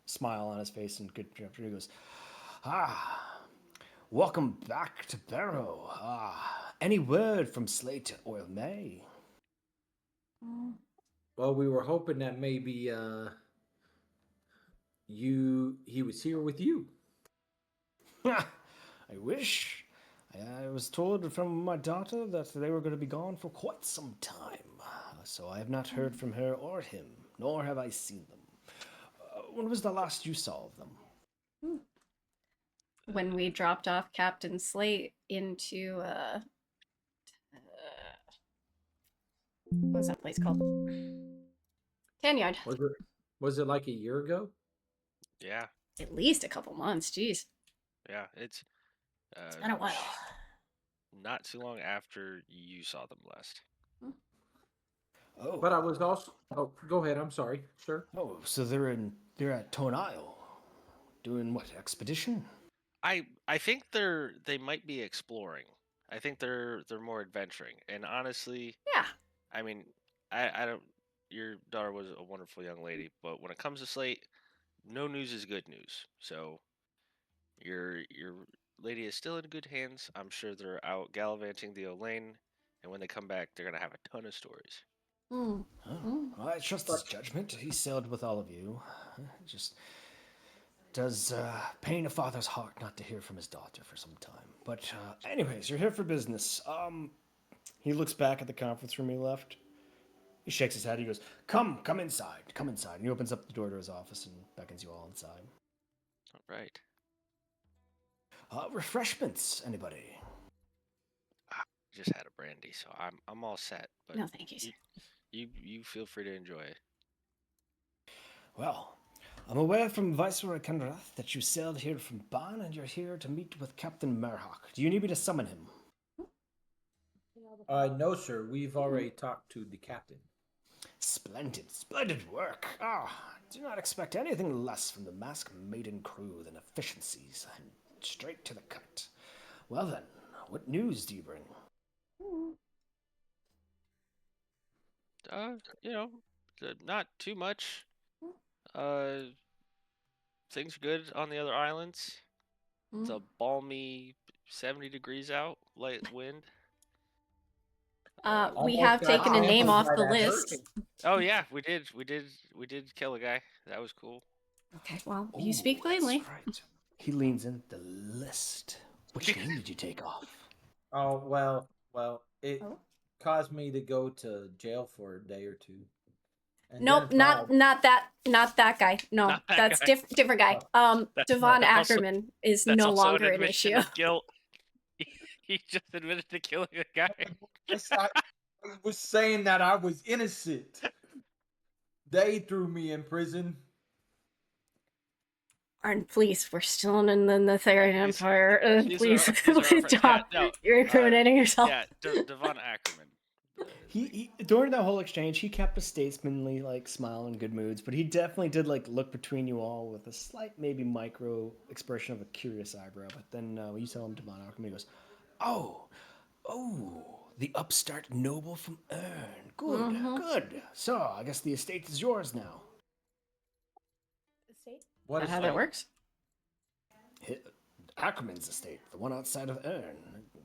smile on his face and good gesture. He goes, welcome back to Barrow. Any word from Slate or May? Well, we were hoping that maybe he was here with you. I wish. I was told from my daughter that they were going to be gone for quite some time, so I have not heard from her or him, nor have I seen them. When was the last you saw of them? When we dropped off Captain Slate into What's that place called? Tanyard. Was it like a year ago? Yeah, At least a couple months. Jeez. yeah. It's It's been a while. not too long after you saw them last. Oh. But I was also. Oh, go ahead. I'm sorry, sir. Oh, so they're at Tone Isle. Doing what, expedition? I think they might be exploring. I think they're more adventuring. And honestly, Yeah. I mean, I don't. Your daughter was a wonderful young lady, but when it comes to Slate, no news is good news. So your lady is still in good hands. I'm sure they're out gallivanting the Olane, and when they come back, they're gonna have a ton of stories. Mm. Oh, well, I trust his judgment. He sailed with all of you. It just does pain a father's heart not to hear from his daughter for some time. But anyways, you're here for business. He looks back at the conference room he left. He shakes his head. He goes, come inside. Come inside. And he opens up the door to his office and beckons you all inside. All right. Refreshments, anybody? Just had a brandy, so I'm all set. But No, thank you, sir. You feel free to enjoy it. Well, I'm aware from Viceroy Kenrath that you sailed here from Ban and you're here to meet with Captain Merhawk. Do you need me to summon him? No, sir. We've already talked to the captain. Splendid work. Do not expect anything less from the Masked Maiden crew than efficiencies and straight to the cut. Well then, what news do you bring? Not too much. Things are good on the other islands. It's a balmy 70 degrees out, light wind. We Almost have got taken a name trampled off by the that list. hurricane. Oh yeah, we did kill a guy. That was cool. Okay, well, you speak That's plainly. right. He leans in. The list. Which name did you take off? Oh well, it caused me to go to jail for a day or two. And Nope, then not that guy. No, Not that that's guy. different guy. That's Devon also- Ackerman is That's no also longer an admission issue. of guilt. He just admitted to killing a guy. I was saying that I was innocent. They threw me in prison. And please, we're still in the Nathairian Empire. These are our Please friends. stop. Yeah, no, You're incriminating yourself. Yeah, Devon Ackerman. He during that whole exchange, he kept a statesmanly smile and good moods, but he definitely did look between you all with a slight, maybe micro expression of a curious eyebrow. But then when you tell him Devon Ackerman, he goes, "Oh, the upstart noble from Ern. Good. So I guess the estate is yours now." What Is that how estate? that works? Ackerman's estate, the one outside of Ern.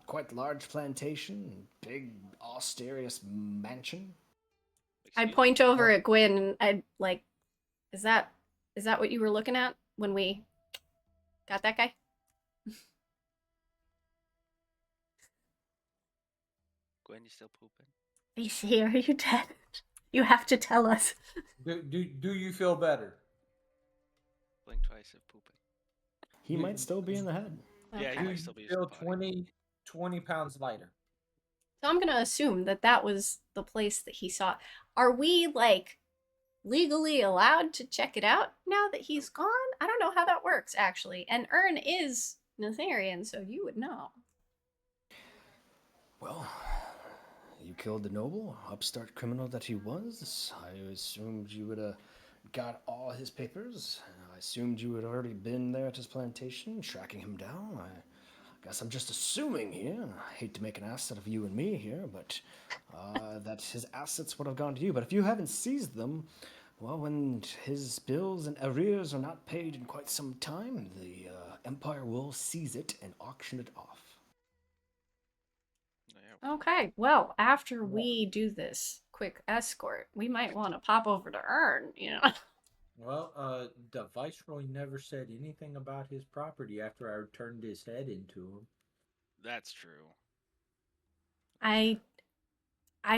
Quite large plantation, big, austerious mansion. I point over at Gwyn and I'd like, is that what you were looking at when we got that guy? Gwen, you still pooping? BC, are you dead? You have to tell us. Do you feel better? Blink twice if pooping. He might still be in the head. Yeah, Okay. he Do might you still be feel using the body. 20 pounds lighter? So I'm gonna assume that was the place that he saw. Are we legally allowed to check it out now that he's gone? I don't know how that works actually. And Ern is Nathairian, so you would know. Well, you killed the noble, upstart criminal that he was. I assumed you would have got all his papers. I assumed you had already been there at his plantation, tracking him down. I guess I'm just assuming here. I hate to make an ass out of you and me here, but that his assets would have gone to you. But if you haven't seized them, well, when his bills and arrears are not paid in quite some time, the Empire will seize it and auction it off. Yeah. Okay, well, after we do this quick escort, we might want to pop over to Ern, you know. Well, the Viceroy never said anything about his property after I turned his head into him. That's true. I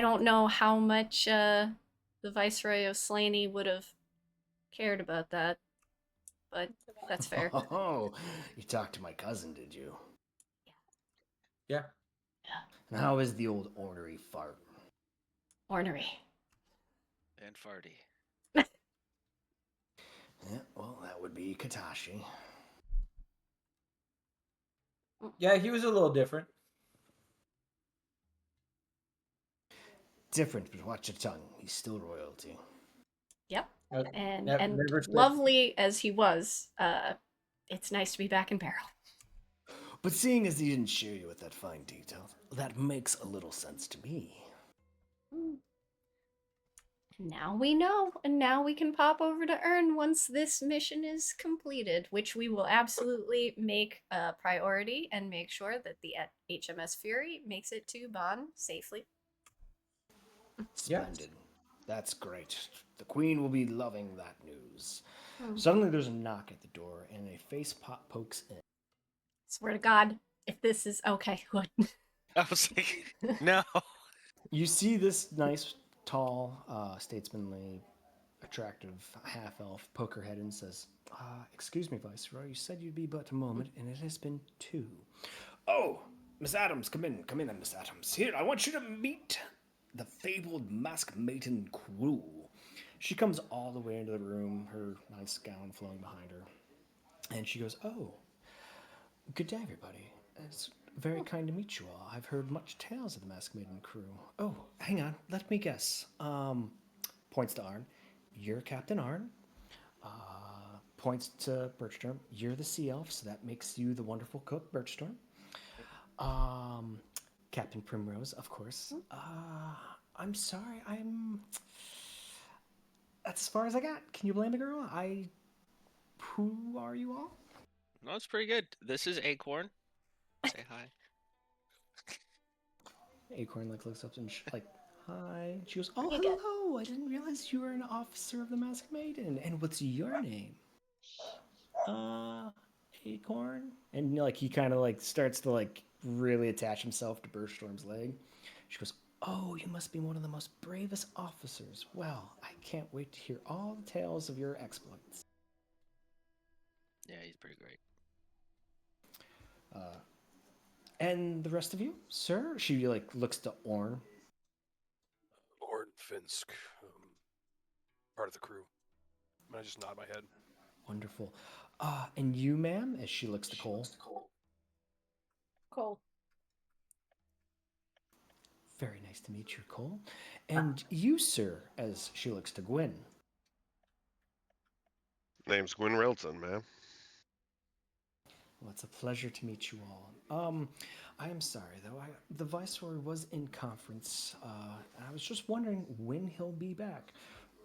don't know how much the Viceroy of Slaney would have cared about that, but that's fair. Oh, you talked to my cousin, did you? Yeah. And how is the old ornery fart? Ornery. And farty. Yeah, well, that would be Katashi. Yeah, he was a little different. Different, but watch your tongue. He's still royalty. Yep. And Never said- lovely as he was, it's nice to be back in Barrow. But seeing as he didn't share you with that fine detail, that makes a little sense to me. Now we know, and now we can pop over to Earn once this mission is completed, which we will absolutely make a priority and make sure that the HMS Fury makes it to Bonn safely. Splendid. That's great. The Queen will be loving that news. Suddenly there's a knock at the door, and a face pokes in. Swear to God, if this is okay, good. I was like, no. You see this nice, tall, statesmanly, attractive half-elf poke her head and says, excuse me, Viceroy, you said you'd be but a moment, and it has been 2. Oh, Miss Adams, come in, Miss Adams. Here, I want you to meet the fabled Masked Maiden crew. She comes all the way into the room, her nice gown flowing behind her. And she goes, oh, good day, everybody. It's very kind to meet you all. I've heard much tales of the Masked Maiden crew. Oh, hang on, let me guess. Points to Arn. You're Captain Arn. Points to Birchstorm. You're the Sea Elf, so that makes you the wonderful cook, Birchstorm. Captain Primrose, of course. I'm sorry, that's as far as I got. Can you blame the girl? Who are you all? No, it's pretty good. This is Acorn. Say hi. Acorn looks up and hi. She goes, oh, Pretty good. hello. I didn't realize you were an officer of the Masked Maiden. And what's your name? Acorn. And he kind of starts to really attach himself to Birchstorm's leg. She goes, oh, you must be one of the most bravest officers. Well, I can't wait to hear all the tales of your exploits. Yeah, he's pretty great. And the rest of you, sir? She looks to Orn. Orn Finsk, part of the crew. I just nod my head. Wonderful. And you, ma'am, as she looks to Cole. Cool. Very nice to meet you, Cole. And you, sir, as she looks to Gwyn. Name's Gwyn Relton, ma'am. Well, it's a pleasure to meet you all. I am sorry, though. The Viceroy was in conference. I was just wondering when he'll be back.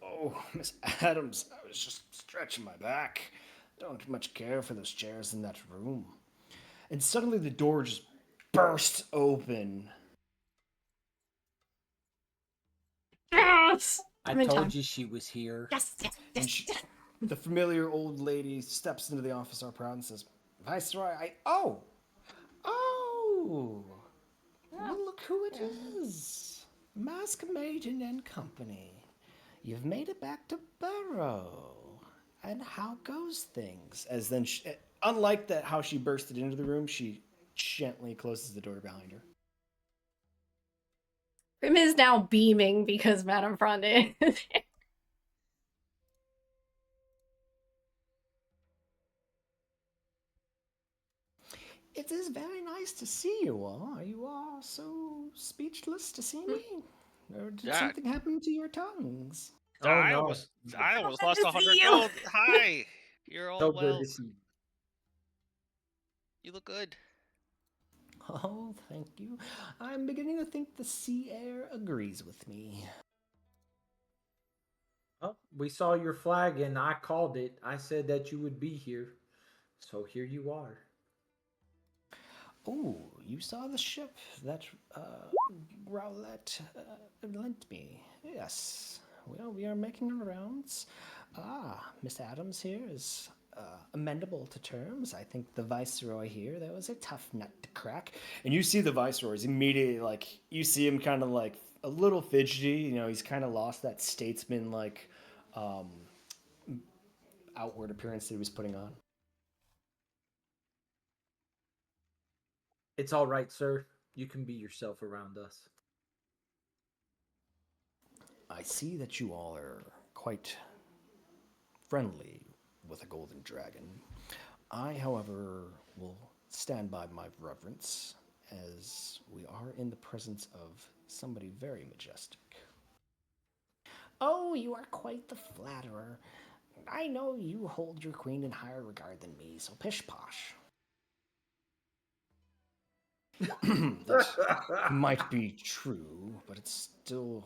Oh, Miss Adams, I was just stretching my back. Don't much care for those chairs in that room. And suddenly the door just burst open. Yes! I I'm in told time. you she was here. Yes, yes, And yes. the familiar old lady steps into the office all proud and says, Viceroy, oh! Well, look who it is. Masked Maiden and Company. You've made it back to Barrow. And how goes things? As then, unlike how she bursted into the room, she gently closes the door behind her. Prim is now beaming because Madame Fronde is here. It is very nice to see you all. Are you all so speechless to see me? Or did Yeah. something happen to your tongues? Oh, I no. almost Good lost to 100 see you. gold. Hi. You're all So well. good to see you. You look good. Oh, thank you. I'm beginning to think the sea air agrees with me. Oh, we saw your flag and I called it. I said that you would be here. So here you are. Oh, you saw the ship that Rowlett lent me. Yes. Well, we are making our rounds. Miss Adams here is amendable to terms. I think the Viceroy here, that was a tough nut to crack. And you see the Viceroy's immediately, you see him kind of a little fidgety. He's kind of lost that statesman, outward appearance that he was putting on. It's all right, sir. You can be yourself around us. I see that you all are quite friendly with a golden dragon. I, however, will stand by my reverence, as we are in the presence of somebody very majestic. Oh, you are quite the flatterer. I know you hold your queen in higher regard than me, so pish posh. That might be true, but it's still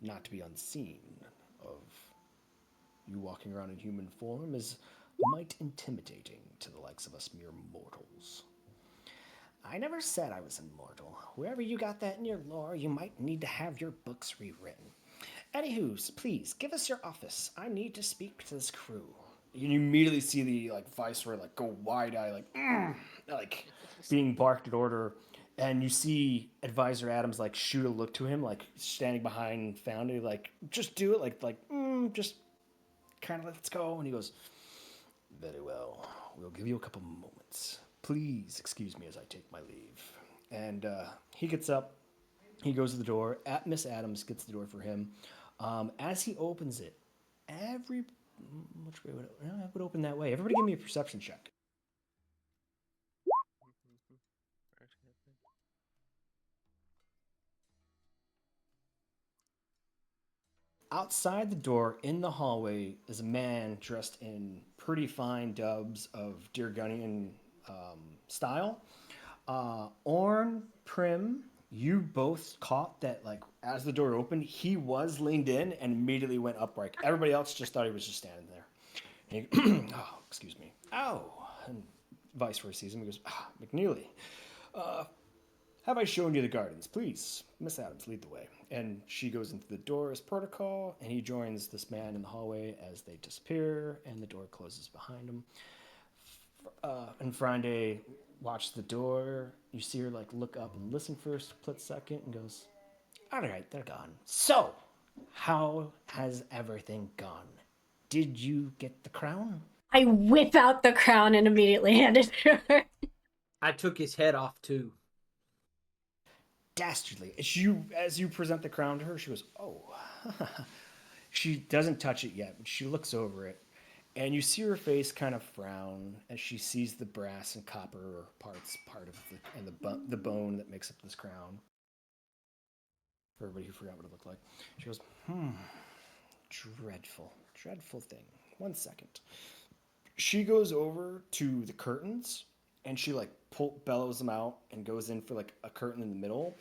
not to be unseen of you walking around in human form is might intimidating to the likes of us mere mortals. I never said I was immortal. Wherever you got that in your lore, you might need to have your books rewritten. Anywho, please give us your office. I need to speak to this crew. You immediately see the viceroy go wide-eyed, like being barked at order, and you see Advisor Adams shoot a look to him, standing behind Foundry, just do it, just kind of let's go. And he goes, very well. We'll give you a couple moments. Please excuse me as I take my leave. And he gets up. He goes to the door. Miss Adams gets the door for him. As he opens it, which way would it would open that way? Everybody give me a perception check. Outside the door, in the hallway, is a man dressed in pretty fine dubs of Deargunian style. Orn, Prim, you both caught that, as the door opened, he was leaned in and immediately went upright. Everybody else just thought he was just standing there. And he, oh, excuse me. Ow. And Viceroy sees him. He goes, McNeely, have I shown you the gardens? Please, Miss Adams, lead the way. And she goes into the door as protocol, and he joins this man in the hallway as they disappear, and the door closes behind him. And Frande watched the door. You see her look up and listen for a split second and goes, all right, they're gone. So, how has everything gone? Did you get the crown? I whip out the crown and immediately hand it to her. I took his head off too. Dastardly. As you present the crown to her, she goes, oh. She doesn't touch it yet, but she looks over it. And you see her face kind of frown as she sees the brass and copper parts, the bone that makes up this crown. For everybody who forgot what it looked like. She goes, dreadful thing. 1 second. She goes over to the curtains, and she bellows them out and goes in for a curtain in the middle.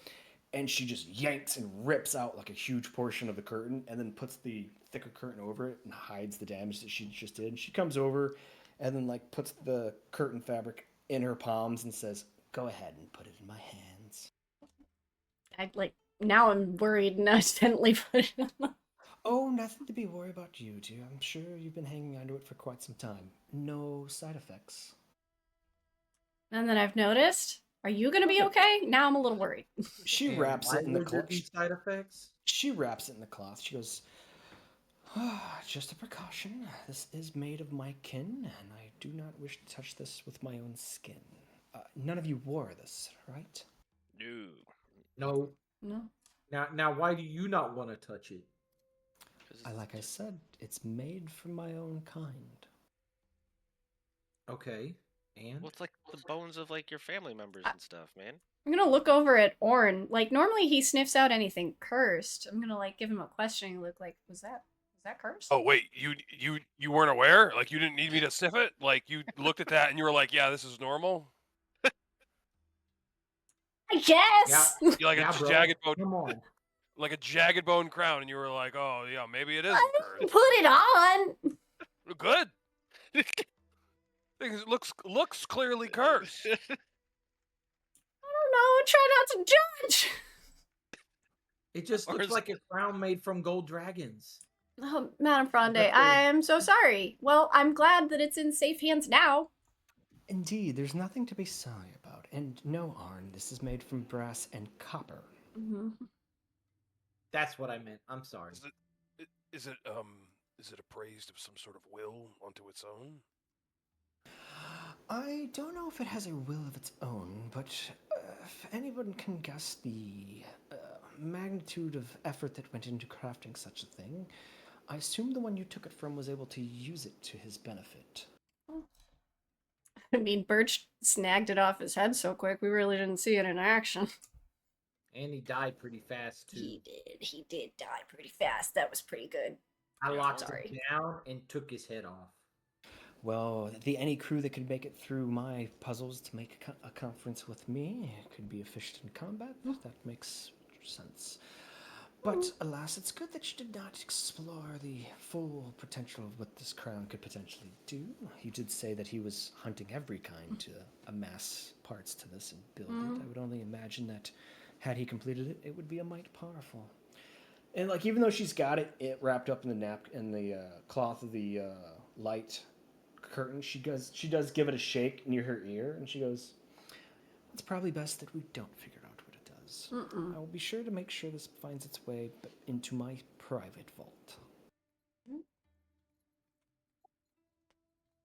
And she just yanks and rips out a huge portion of the curtain and then puts the thicker curtain over it and hides the damage that she just did. She comes over and then puts the curtain fabric in her palms and says, go ahead and put it in my hands. Now I'm worried and accidentally put it on. Oh, nothing to be worried about you two. I'm sure you've been hanging onto it for quite some time. No side effects. And then I've noticed, are you going to be okay? Now I'm a little worried. She wraps it in the cloth. Side effects? She wraps it in the cloth. She goes, just a precaution. This is made of my kin, and I do not wish to touch this with my own skin. None of you wore this, right? No. No. Now, why do you not want to touch it? Like I said, it's made from my own kind. Okay, and? Well, it's like the bones of your family members and stuff, man. I'm gonna look over at Orn. Normally he sniffs out anything cursed. I'm gonna give him a questioning look. Was that cursed? Oh wait, you weren't aware? You didn't need me to sniff it? You looked at that and you were like, yeah, this is normal. I guess. You bro. jagged bone. Come on. Like a jagged bone crown, and you were like, "Oh, yeah, maybe it is." Put it on. Good. It looks clearly cursed. I don't know. Try not to judge. It just looks like a crown made from gold dragons. Oh, Madame Fronde, I am so sorry. Well, I'm glad that it's in safe hands now. Indeed, there's nothing to be sorry about. And no, Arn, this is made from brass and copper. Mm-hmm. That's what I meant. I'm sorry. Is it appraised of some sort of will unto its own? I don't know if it has a will of its own, but if anyone can guess the magnitude of effort that went into crafting such a thing, I assume the one you took it from was able to use it to his benefit. I mean, Birch snagged it off his head so quick, we really didn't see it in action. And he died pretty fast too. He did. He did die pretty fast. That was pretty good. I locked Sorry. him down and took his head off. Well, any crew that could make it through my puzzles to make a conference with me could be efficient in combat. That makes sense. But alas, it's good that you did not explore the full potential of what this crown could potentially do. You did say that he was hunting every kind to amass parts to this and build it. I would only imagine that had he completed it, it would be a mite powerful. And like, even though she's got it wrapped up in the cloth of the light curtain, she does give it a shake near her ear, and she goes, "It's probably best that we don't figure out what it does. I will be sure to make sure this finds its way into my private vault."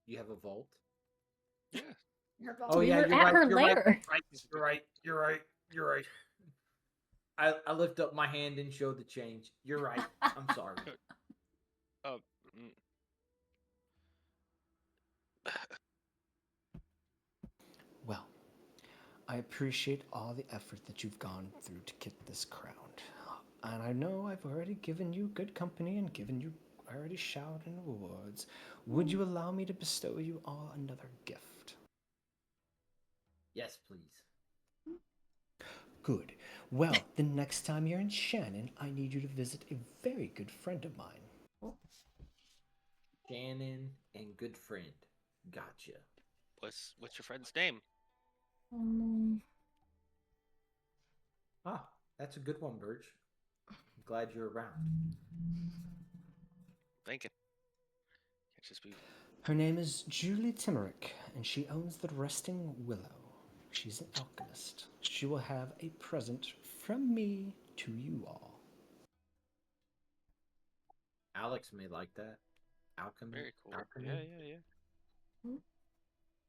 You have a vault? Yeah. Her vault. Oh We yeah, were you're at right. her You're lair. right. You're right. I lift up my hand and show the change. You're right. I'm sorry. Mm, Well, I appreciate all the effort that you've gone through to get this crown. And I know I've already given you good company and already showered in awards. Would you allow me to bestow you all another gift? Yes, please. Good. Well, the next time you're in Shannon, I need you to visit a very good friend of mine. Shannon and good friend. Gotcha. what's your friend's name? Ah, that's a good one, Birch. I'm glad you're around. Thinking. Can't just be. Her name is Julie Timmerick, and she owns the Resting Willow. She's an alchemist. She will have a present from me to you all. Alex may like that. Alchemy. Very cool. Alchemy. Yeah.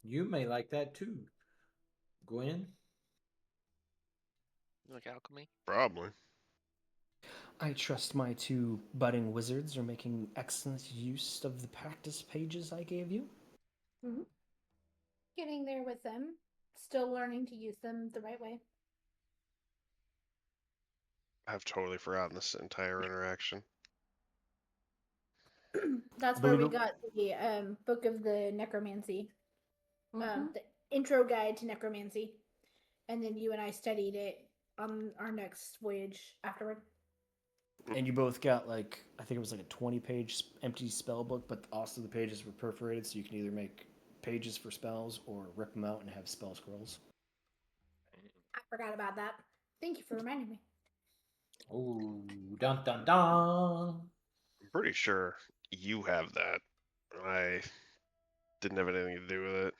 You may like that too. Gwen? You like alchemy? Probably. I trust my two budding wizards are making excellent use of the practice pages I gave you. Getting there with them. Still learning to use them the right way. I've totally forgotten this entire interaction. That's where we got the book of the necromancy. The intro guide to necromancy. And then you and I studied it on our next voyage afterward. And you both got I think it was a 20-page empty spell book, but also the pages were perforated, so you can either make pages for spells or rip them out and have spell scrolls. I forgot about that. Thank you for reminding me. Oh, dun dun dun. I'm pretty sure you have that. I didn't have anything to do with it.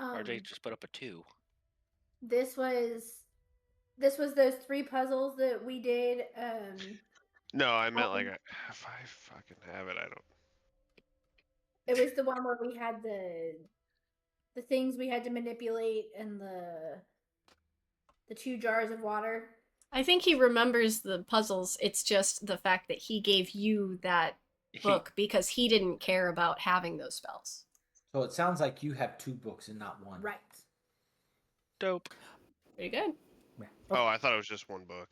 RJ just put up a 2. This was those 3 puzzles that we did. No, I meant if I fucking have it, I don't. It was the one where we had the things we had to manipulate and the 2 jars of water. I think he remembers the puzzles. It's just the fact that he gave you that book because he didn't care about having those spells. So it sounds like you have 2 books and not one. Right. Dope. Pretty good. Yeah. Oh, I thought it was just one book.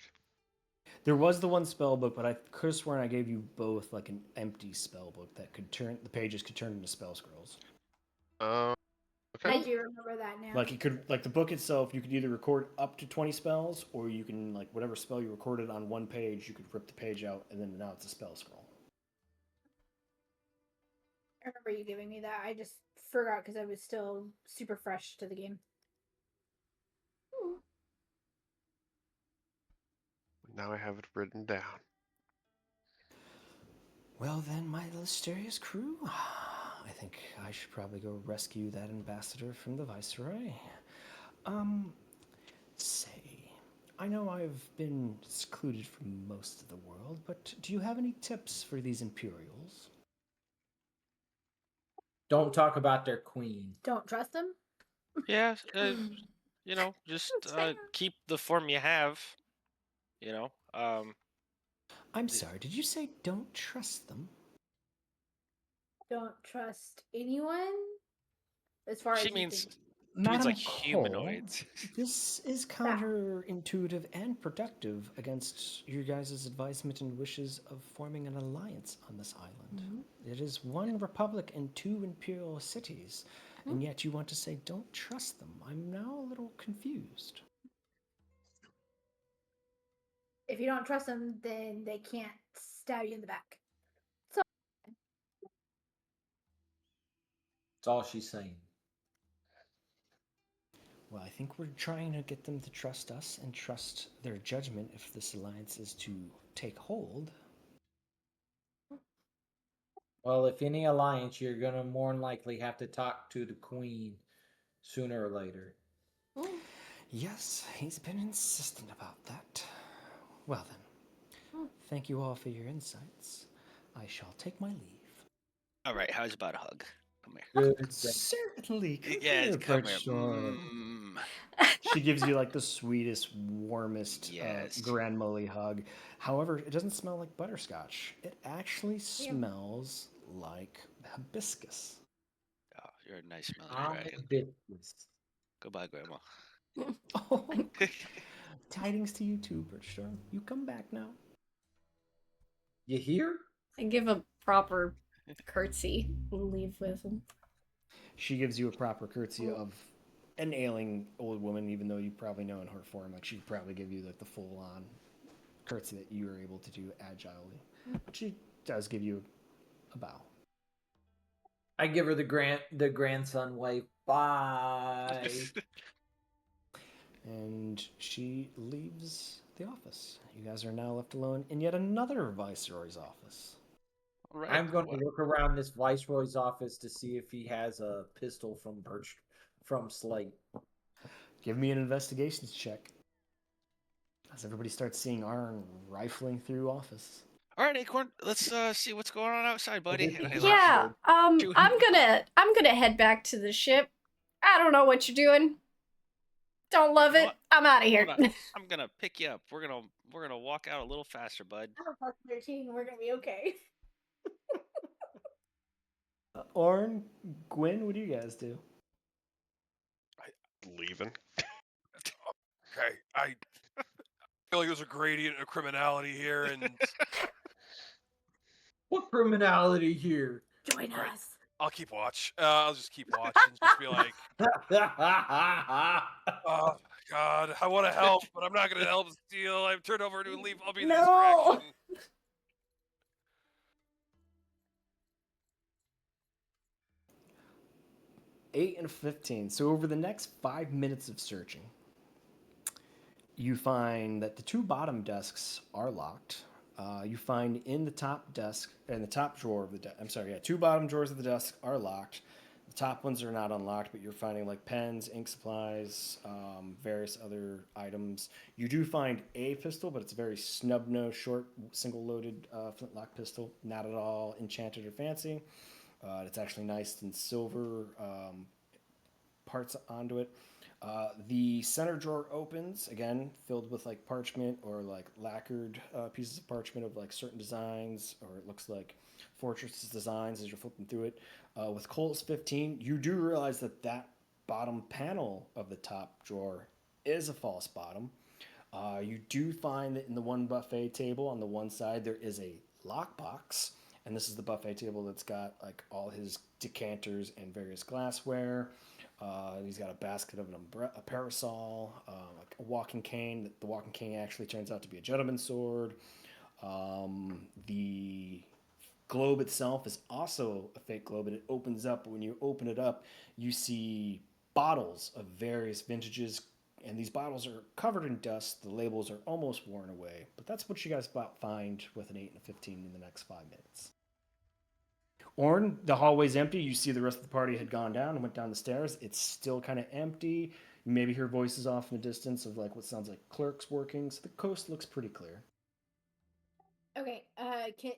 There was the one spell book, but I could have sworn I gave you both an empty spell book that the pages could turn into spell scrolls. Okay. I do remember that now. It could the book itself, you could either record up to 20 spells, or you can whatever spell you recorded on one page, you could rip the page out, and then now it's a spell scroll. I remember you giving me that. I just forgot because I was still super fresh to the game. Now I have it written down. Well then, my illustrious crew, I think I should probably go rescue that ambassador from the Viceroy. I know I've been secluded from most of the world, but do you have any tips for these Imperials? Don't talk about their queen. Don't trust them? Yeah. Just That's fair. keep the form you have. You know, I'm sorry, did you say don't trust them? Don't trust anyone as far she as you means think. she means Madam like Cole, humanoids. this is counterintuitive and productive against your guys' advisement and wishes of forming an alliance on this island. It is one republic and 2 imperial cities, and yet you want to say don't trust them. I'm now a little confused. If you don't trust them, then they can't stab you in the back. That's all she's saying. Well, I think we're trying to get them to trust us and trust their judgment if this alliance is to take hold. Well, if any alliance, you're gonna more than likely have to talk to the queen sooner or later. Yes, he's been insistent about that. Well then, thank you all for your insights. I shall take my leave. All right, how's about a hug? Come here. Good. Certainly. Come Yes, here, come here. Birchthorn. Mm. She gives you like the sweetest, warmest Yes. grandmotherly hug. However, it doesn't smell like butterscotch. It actually smells like hibiscus. Oh, you're a nice smelling I'm dragon. ambitious. Goodbye, Grandma. Oh, tidings to you too, Birchthorn. You come back now. You hear? I give a proper curtsy and leave with him. She gives you a proper curtsy of an ailing old woman, even though you probably know in her form, like she'd probably give you like the full-on curtsy that you were able to do agilely. But she does give you a bow. I give her the grandson wave. Bye. And she leaves the office. You guys are now left alone in yet another viceroy's office. All right. I'm going to look around this viceroy's office to see if he has a pistol from Slate. Give me an investigations check. As everybody starts seeing Arn rifling through office. All right, Acorn. Let's see what's going on outside, buddy. This is And I Yeah, Shoot. I'm gonna head back to the ship. I don't know what you're doing. Don't love You know it. what? I'm out of here. Hold on. I'm gonna pick you up. We're gonna walk out a little faster, bud. I'm a plus 13. We're gonna be okay. Arn, Gwen, what do you guys do? Leaving. Okay, I feel like there's a gradient of criminality here, and What criminality here? Join All right. us. I'll keep watch. I'll just keep watch and just be like, oh God, I want to help, but I'm not gonna help steal. I've turned over a new leaf. I'll be the No. distraction. 8 and 15. So over the next 5 minutes of searching, you find that the 2 bottom desks are locked. You find in the top desk, in the top drawer of the desk, 2 bottom drawers of the desk are locked. The top ones are not unlocked, but you're finding like pens, ink supplies, various other items. You do find a pistol, but it's a very snub-nosed, short, single-loaded flintlock pistol, not at all enchanted or fancy. It's actually nice and silver parts onto it. The center drawer opens, again, filled with like parchment or like lacquered pieces of parchment of like certain designs, or it looks like Fortress's designs as you're flipping through it. With Colt's 15, you do realize that that bottom panel of the top drawer is a false bottom. You do find that in the one buffet table on the one side, there is a lockbox. And this is the buffet table that's got like all his decanters and various glassware. He's got a basket of a parasol, a walking cane. The walking cane actually turns out to be a gentleman's sword. The globe itself is also a fake globe, and it opens up. But when you open it up, you see bottles of various vintages, and these bottles are covered in dust. The labels are almost worn away. But that's what you guys about find with an 8 and a 15 in the next 5 minutes. Orn, the hallway's empty. You see the rest of the party had gone down and went down the stairs. It's still kind of empty. You maybe hear voices off in the distance of like what sounds like clerks working. So the coast looks pretty clear. Okay.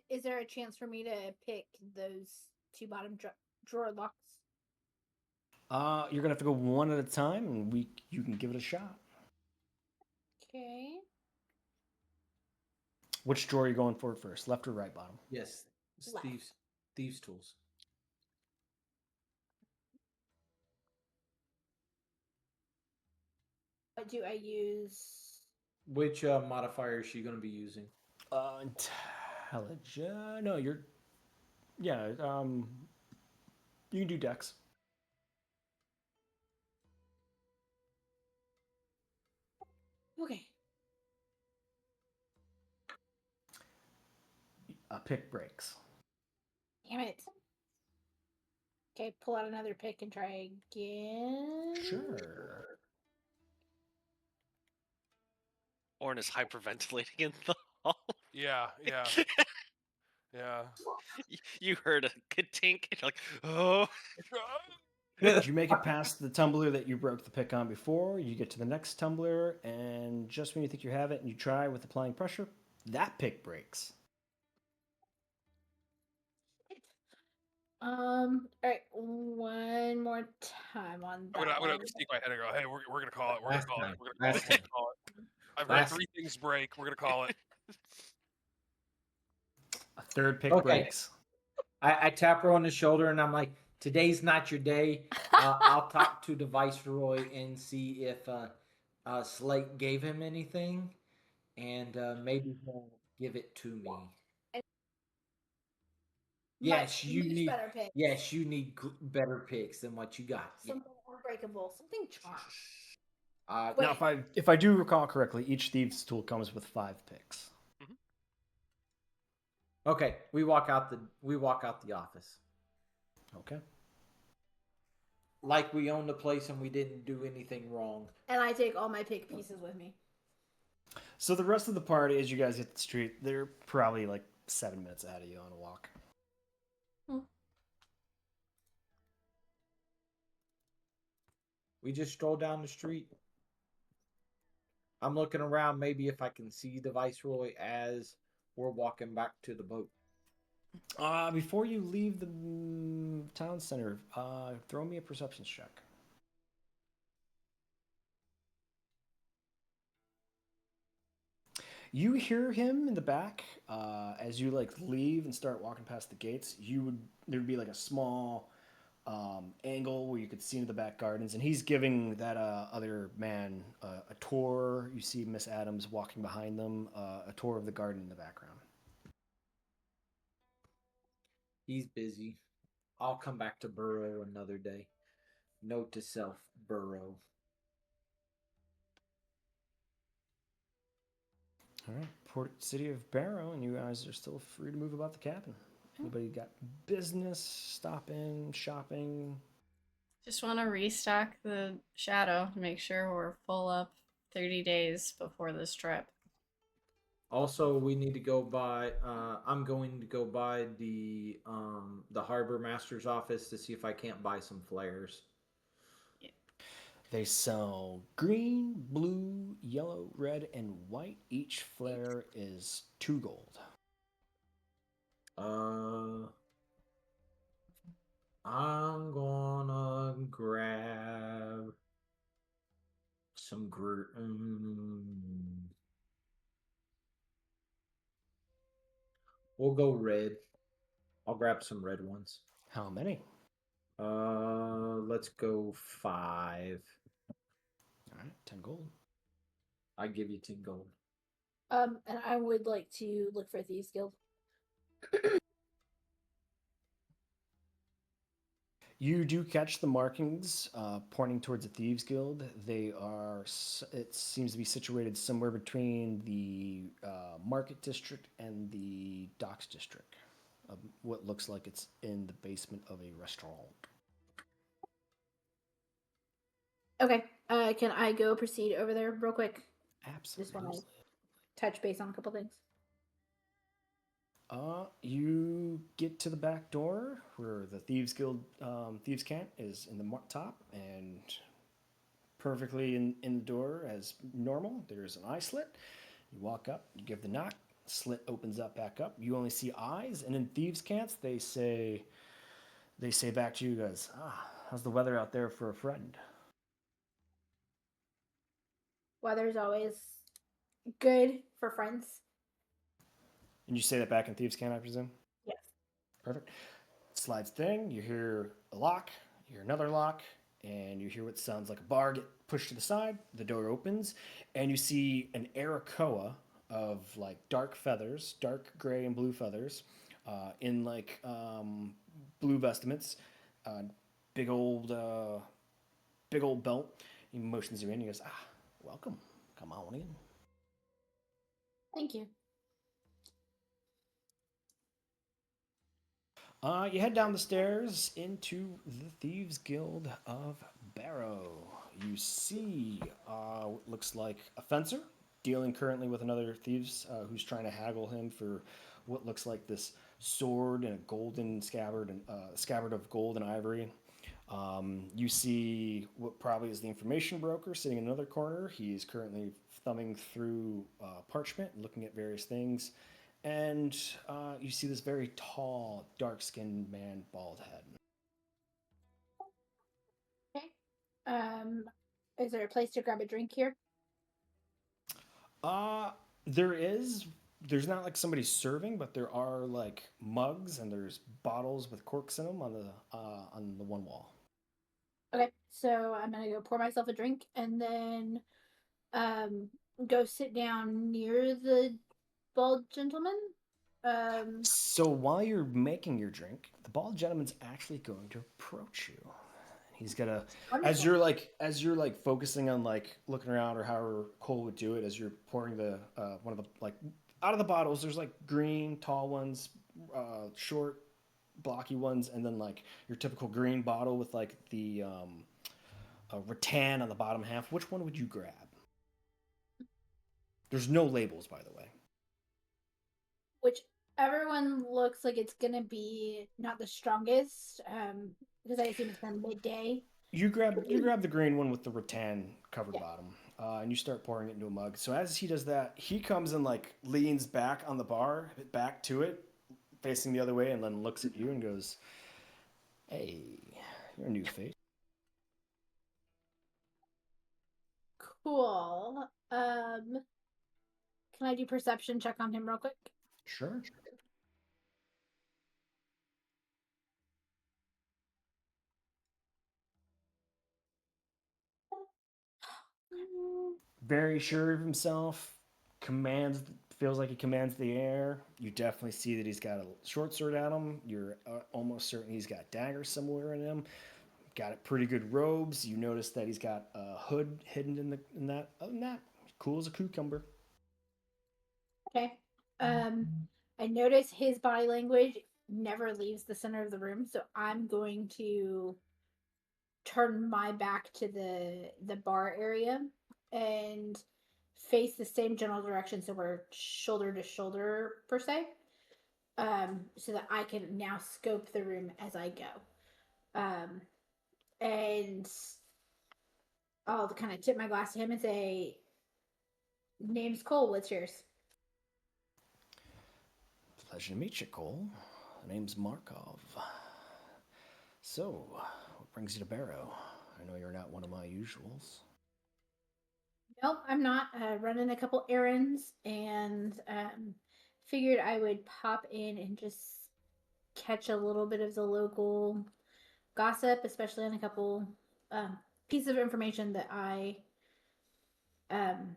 Is there a chance for me to pick those 2 bottom drawer locks? You're gonna have to go one at a time, and you can give it a shot. Okay. Which drawer are you going for first, left or right bottom? Yes, Left. thieves tools. What do I use? Which modifier is she going to be using? Intelligence. No, you're. Yeah. You can do Dex. Okay. A pick breaks. Damn it. Okay, pull out another pick and try again. Sure. Orn is hyperventilating in the hall. Yeah. Yeah. You heard a good tink, and you're like, oh. Did you make it past the tumbler that you broke the pick on before? You get to the next tumbler, and just when you think you have it and you try with applying pressure, that pick breaks. All right, one more time on that. I'm gonna one. sneak my head and go, hey, we're gonna call it. We're Last gonna call it. time. We're gonna call Last it. We're time. gonna call it. I've Last- read 3 things break. We're gonna call it. A third pick Okay. breaks. I tap her on the shoulder and I'm like, today's not your day. I'll talk to the Viceroy and see if Slate gave him anything, and maybe he'll give it to me. Yes, you Much need. better pick. Yes, you need better picks than what you got. Yeah. Something unbreakable, something charm. Now, if I do recall correctly, each thieves tool comes with 5 picks. Okay, we walk out the office Okay. like we own the place and we didn't do anything wrong. And I take all my pick pieces with me. So the rest of the party, as you guys hit the street, they're probably like 7 minutes ahead of you on a walk. We just stroll down the street. I'm looking around, maybe if I can see the Viceroy as we're walking back to the boat. Before you leave the town center, throw me a perception check. You hear him in the back as you like leave and start walking past the gates. There'd be like a small angle where you could see into the back gardens, and he's giving that other man a tour. You see Miss Adams walking behind them, a tour of the garden in the background. He's busy. I'll come back to Barrow another day. Note to self, Barrow. All right, Port City of Barrow, and you guys are still free to move about the cabin. Anybody got business, stop in, shopping? Just want to restock the shadow to make sure we're full up 30 days before this trip. Also, we need to go by. I'm going to go by the harbor master's office to see if I can't buy some flares. They sell green, blue, yellow, red, and white. Each flare is 2 gold. I'm gonna grab some We'll go red. I'll grab some red ones. How many? Let's go 5. All right, 10 gold. I give you 10 gold. And I would like to look for Thieves Guild. You do catch the markings pointing towards the Thieves Guild. They are, it seems to be situated somewhere between the Market District and the Docks District. What looks like it's in the basement of a restaurant. Okay, can I go proceed over there real quick? Absolutely. Just want to touch base on a couple things. You get to the back door where the Thieves Guild Thieves Camp is in the top, and perfectly in the door as normal. There's an eye slit. You walk up, you give the knock, slit opens up back up. You only see eyes, and in Thieves Camps they say back to you guys, How's the weather out there for a friend? Weather's always good for friends. And you say that back in Thieves' Cant, I presume? Yes. Perfect. Slides thing, you hear a lock, you hear another lock, and you hear what sounds like a bar get pushed to the side. The door opens, and you see an Arakoa of like dark feathers, dark gray and blue feathers, in like blue vestments, uh, big old belt. He motions you in. He goes, welcome. Come on in. Thank you. You head down the stairs into the Thieves Guild of Barrow. You see what looks like a fencer dealing currently with another thieves who's trying to haggle him for what looks like this sword and a golden scabbard and scabbard of gold and ivory. You see what probably is the information broker sitting in another corner. He's currently thumbing through parchment, looking at various things. And you see this very tall, dark-skinned man, bald head. Okay. Is there a place to grab a drink here? There is. There's not like somebody serving, but there are like mugs and there's bottles with corks in them on the one wall. Okay, so I'm gonna go pour myself a drink and then go sit down near the bald gentleman. So while you're making your drink, the bald gentleman's actually going to approach you. He's gonna, as you're like focusing on like looking around or however Cole would do it, as you're pouring the one of the like out of the bottles. There's like green tall ones, short blocky ones, and then like your typical green bottle with like the rattan on the bottom half. Which one would you grab? There's no labels, by the way. Whichever one looks like it's gonna be not the strongest, because I assume it's kind of midday. You grab the green one with the rattan covered bottom, and you start pouring it into a mug. So as he does that, he comes and like leans back on the bar, back to it, facing the other way, and then looks at you and goes, "Hey, you're a new face." Cool. Can I do perception check on him real quick? Sure. Very sure of himself, feels like he commands the air. You definitely see that he's got a short sword at him. You're almost certain he's got daggers somewhere in him. Got it pretty good robes. You notice that he's got a hood hidden in that. Other than that, cool as a cucumber. Okay. I notice his body language never leaves the center of the room, so I'm going to turn my back to the bar area and face the same general direction, so we're shoulder to shoulder per se, so that I can now scope the room as I go, and I'll kind of tip my glass to him and say, "Name's Cole. What's yours?" Pleasure to meet you, Cole. The name's Markov. So, what brings you to Barrow? I know you're not one of my usuals. Nope, I'm not. Running a couple errands and figured I would pop in and just catch a little bit of the local gossip, especially on a couple pieces of information that I am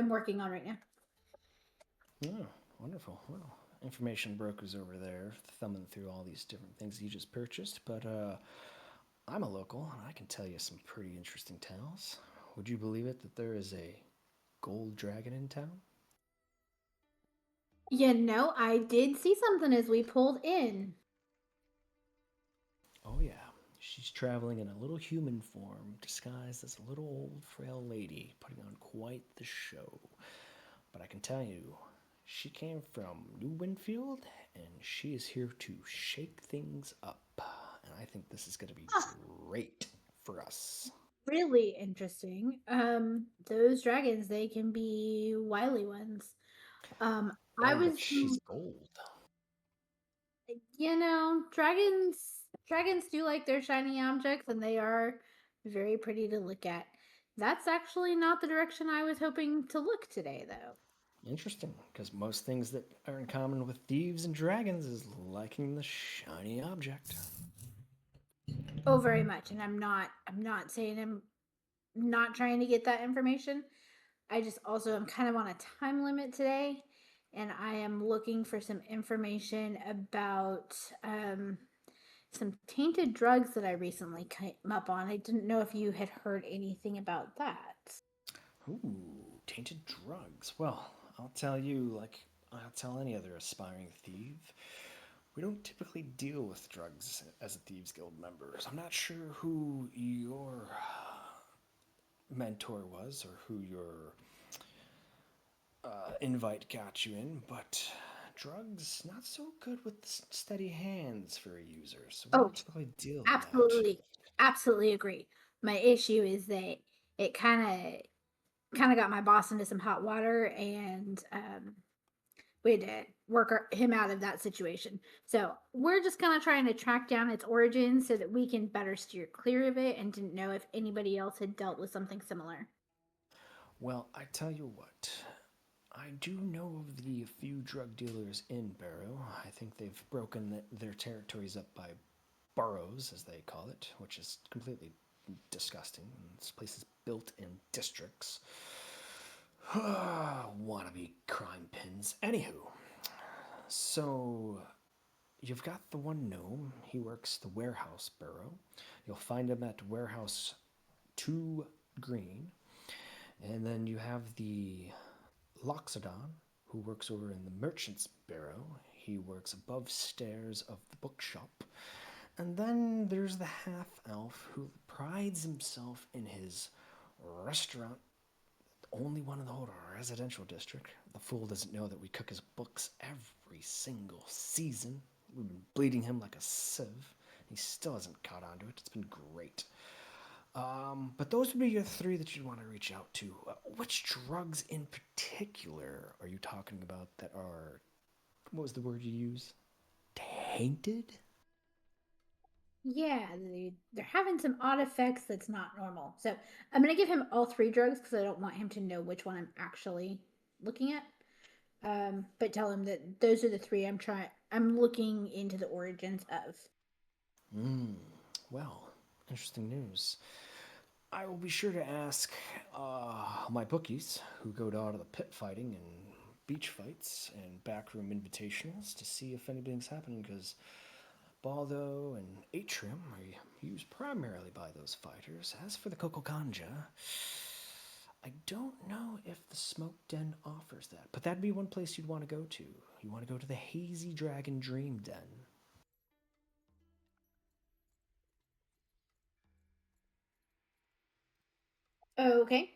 working on right now. Oh, wonderful. Well, information brokers over there thumbing through all these different things you just purchased, but I'm a local and I can tell you some pretty interesting tales. Would you believe it that there is a gold dragon in town? You know, I did see something as we pulled in. Oh yeah, she's traveling in a little human form, disguised as a little old frail lady, putting on quite the show. But I can tell you, she came from New Winfield, and she is here to shake things up. And I think this is going to be great for us. Really interesting. Those dragons, they can be wily ones. But she's gold. You know, dragons Dragons do like their shiny objects, and they are very pretty to look at. That's actually not the direction I was hoping to look today, though. Interesting, because most things that are in common with thieves and dragons is liking the shiny object. Oh, very much. And I'm not saying I'm not trying to get that information. I just also am kind of on a time limit today, and I am looking for some information about some tainted drugs that I recently came up on. I didn't know if you had heard anything about that. Ooh, tainted drugs. Well, I'll tell you, like I'll tell any other aspiring thief, we don't typically deal with drugs as a Thieves Guild members. I'm not sure who your mentor was or who your invite got you in, but drugs not so good with steady hands for a user, so we Oh, don't typically deal in that. absolutely agree. My issue is that it kind of got my boss into some hot water, and we had to work him out of that situation. So we're just kind of trying to track down its origins so that we can better steer clear of it, and didn't know if anybody else had dealt with something similar. Well, I tell you what, I do know of the few drug dealers in Barrow. I think they've broken their territories up by boroughs, as they call it, which is completely disgusting. This place is built in districts. Wannabe crime pins. Anywho, so you've got the one gnome. He works the warehouse Barrow. You'll find him at warehouse 2 Green. And then you have the Loxodon, who works over in the Merchant's Barrow. He works above stairs of the bookshop. And then there's the half-elf who prides himself in his restaurant, only one in the whole residential district. The fool doesn't know that we cook his books every single season. We've been bleeding him like a sieve. He still hasn't caught on to it. It's been great. But those would be your 3 that you'd want to reach out to. Which drugs in particular are you talking about that are, what was the word you use? Tainted? Yeah, they're having some odd effects that's not normal. So I'm gonna give him all 3 drugs because I don't want him to know which one I'm actually looking at. But tell him that those are the 3 I'm looking into the origins of. Well, interesting news. I will be sure to ask my bookies who go to all of the pit fighting and beach fights and backroom invitationals to see if anything's happening, because Baldo and Atrium are used primarily by those fighters. As for the Kokokanja, I don't know if the Smoke Den offers that, but that'd be one place you'd want to go to. You want to go to the Hazy Dragon Dream Den. Okay.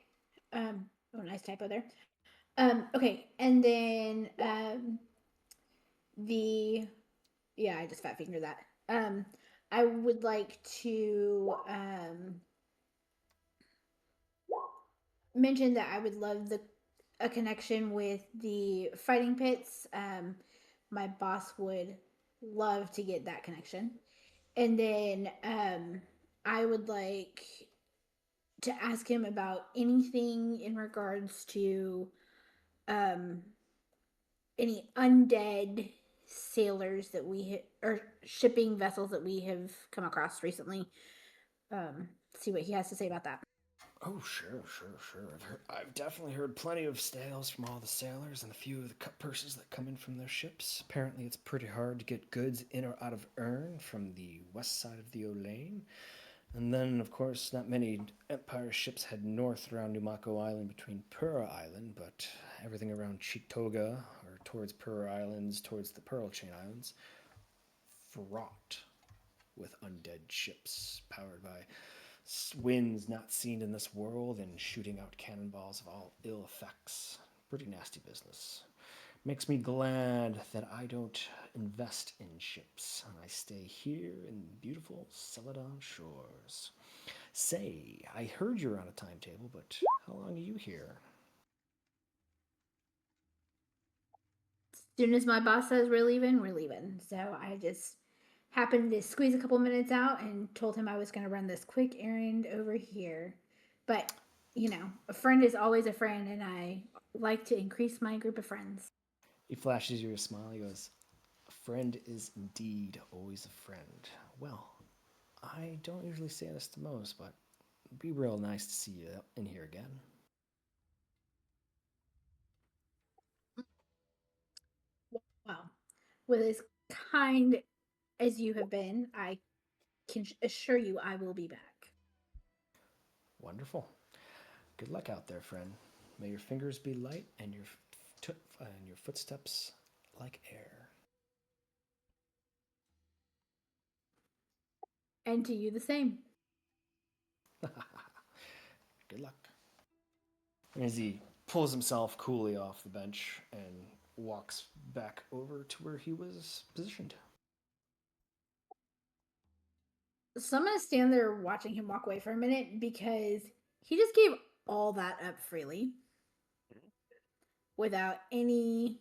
Oh, nice typo there. Okay, and then the yeah, I just fat fingered that. I would like to mention that I would love a connection with the fighting pits. My boss would love to get that connection, and then I would like to ask him about anything in regards to any undead sailors that or shipping vessels that we have come across recently. See what he has to say about that. Oh, sure. I've definitely heard plenty of tales from all the sailors and a few of the cut purses that come in from their ships. Apparently, it's pretty hard to get goods in or out of Earn from the west side of the Olane. And then, of course, not many Empire ships head north around Numako Island between Pura Island, but everything around Chitoga or towards Pura Islands, towards the Pearl Chain Islands, fraught with undead ships powered by winds not seen in this world and shooting out cannonballs of all ill effects. Pretty nasty business. Makes me glad that I don't invest in ships and I stay here in beautiful Celadon shores. Say, I heard you're on a timetable, but how long are you here? As soon as my boss says we're leaving, we're leaving. So I just happened to squeeze a couple minutes out and told him I was going to run this quick errand over here. But, you know, a friend is always a friend, and I like to increase my group of friends. He flashes you a smile. He goes, "A friend is indeed always a friend." Well, I don't usually say this to most, but it'd be real nice to see you in here again. Well, with as kind as you have been, I can assure you I will be back. Wonderful. Good luck out there, friend. May your fingers be light and your footsteps like air. And to you the same. Good luck. And as he pulls himself coolly off the bench and walks back over to where he was positioned. So I'm going to stand there watching him walk away for a minute because he just gave all that up freely without anything.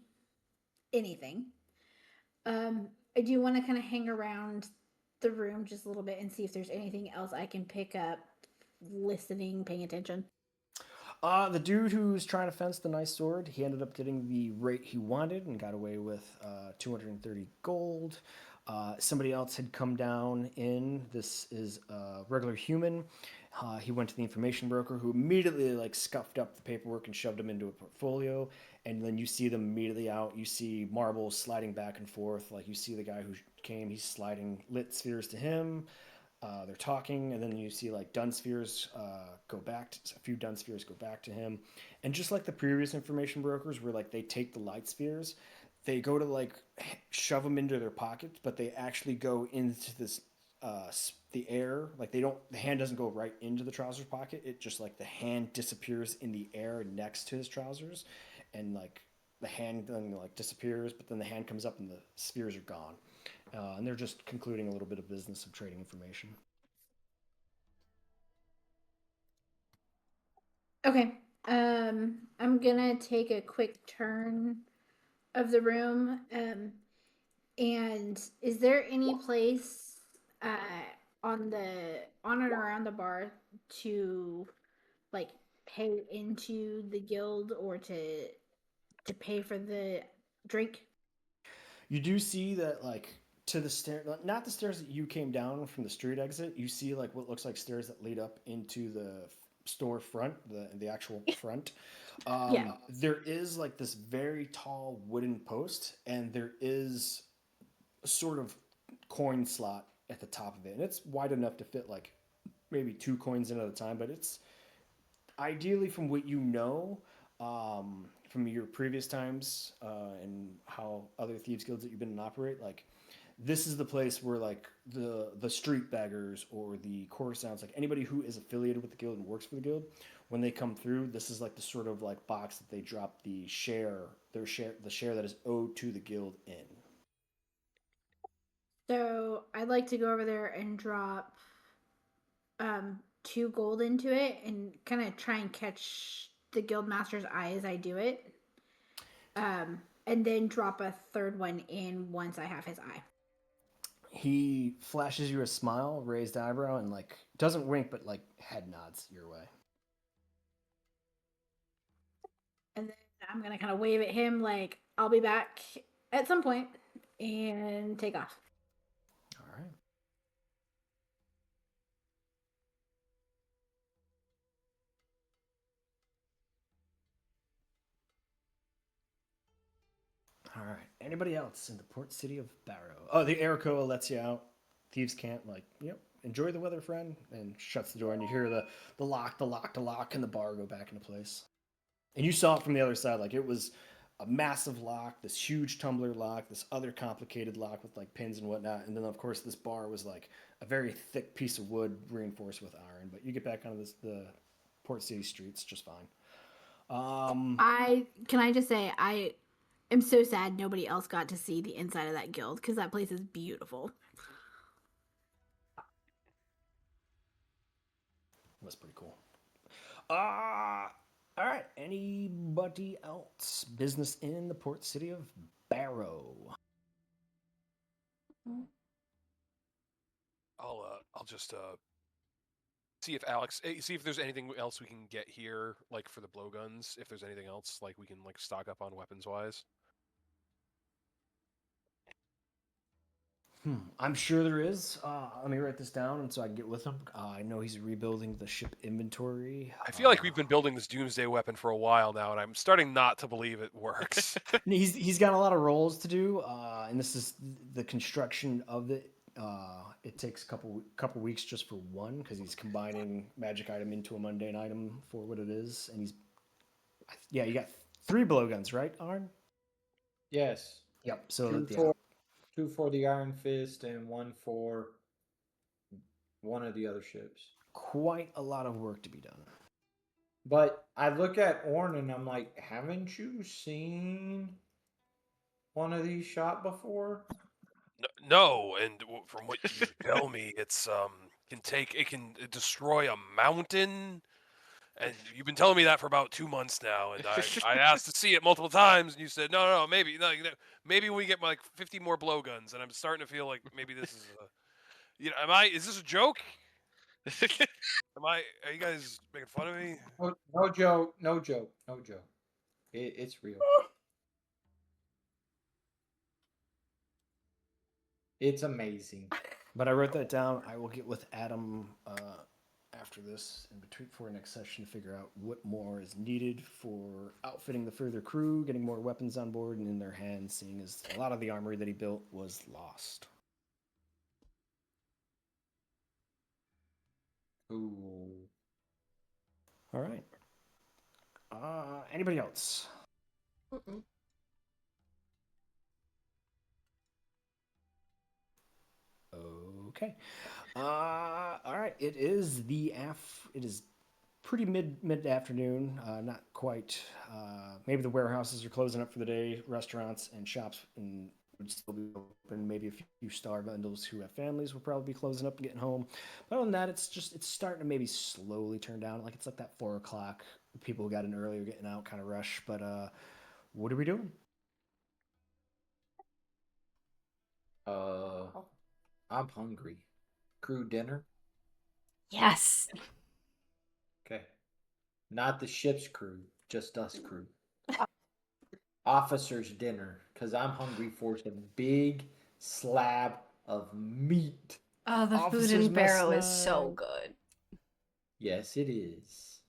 I do want to kind of hang around the room just a little bit and see if there's anything else I can pick up, listening, paying attention. The dude who's trying to fence the nice sword, he ended up getting the rate he wanted and got away with 230 gold. Somebody else had come down in. This is a regular human. He went to the information broker, who immediately like scuffed up the paperwork and shoved them into a portfolio. And then you see them immediately out. You see marbles sliding back and forth. Like you see the guy who came, he's sliding lit spheres to him. They're talking, and then you see like dun spheres go back. A few dun spheres go back to him, and just like the previous information brokers, where like they take the light spheres, they go to like shove them into their pockets, but they actually go into this the air. Like they don't, the hand doesn't go right into the trousers pocket. It just like the hand disappears in the air next to his trousers, and like the hand then like disappears, but then the hand comes up and the spheres are gone. And they're just concluding a little bit of business of trading information. Okay. I'm gonna take a quick turn of the room. And is there any place on and around the bar to like pay into the guild or to pay for the drink? You do see that like to the stair, not the stairs that you came down from the street exit. You see like what looks like stairs that lead up into the store front, the actual front. Yeah. There is like this very tall wooden post, and there is a sort of coin slot at the top of it, and it's wide enough to fit like maybe 2 coins in at a time. But it's ideally, from what you know, from your previous times and how other thieves guilds that you've been in operate, like this is the place where like the street baggers or the courtesans, like anybody who is affiliated with the guild and works for the guild, when they come through, this is like the sort of like box that they drop the share that is owed to the guild in. So I'd like to go over there and drop 2 gold into it and kind of try and catch the guild master's eye as I do it. And then drop a third one in once I have his eye. He flashes you a smile, raised eyebrow, and like doesn't wink, but like head nods your way. And then I'm gonna kind of wave at him like I'll be back at some point and take off. All right. All right. Anybody else in the port city of Barrow? Oh, the Aircoa lets you out. Thieves can't like, yep, enjoy the weather, friend, and shuts the door, and you hear the lock, and the bar go back into place. And you saw it from the other side, like it was a massive lock, this huge tumbler lock, this other complicated lock with like pins and whatnot, and then of course this bar was like a very thick piece of wood reinforced with iron. But you get back onto the port city streets just fine. I just say I am so sad nobody else got to see the inside of that guild because that place is beautiful. That's pretty cool. All right. Anybody else? Business in the port city of Barrow. I'll just see if Alex see if there's anything else we can get here, like for the blowguns. If there's anything else like we can like stock up on weapons wise. I'm sure there is. Let me write this down, and so I can get with him. I know he's rebuilding the ship inventory. I feel like we've been building this doomsday weapon for a while now, and I'm starting not to believe it works. He's got a lot of roles to do, and this is the construction of it. It takes a couple weeks just for one because he's combining magic item into a mundane item for what it is, and you got 3 blowguns, right, Arn? Yes. Yep. So two for the Iron Fist and one for one of the other ships. quite a lot of work to be done. But I look at Orn and I'm like, haven't you seen one of these shot before? No, and from what you tell me, it's it can destroy a mountain. And you've been telling me that for about 2 months now, and I asked to see it multiple times, and you said no, maybe we get like 50 more blowguns, and I'm starting to feel like maybe this is is this a joke? Are you guys making fun of me? No joke. It's real. It's amazing. But I wrote that down. I will get with Adam after this and before next session to figure out what more is needed for outfitting the further crew, getting more weapons on board and in their hands, seeing as a lot of the armory that he built was lost. Ooh. All right. Anybody else? Mm-mm. Okay. All right. It is pretty mid afternoon. Not quite. Maybe the warehouses are closing up for the day. Restaurants and shops would still be open. Maybe a few star bundles who have families will probably be closing up and getting home. But other than that, it's starting to maybe slowly turn down. Like it's like that 4 o'clock. People who got in earlier getting out kind of rush. But what are we doing? I'm hungry. Crew dinner? Yes. Okay. Not the ship's crew, just us crew. Officers' dinner, because I'm hungry for some big slab of meat. Oh, the food Officers' in mess Barrow is so night. good. Yes, it is.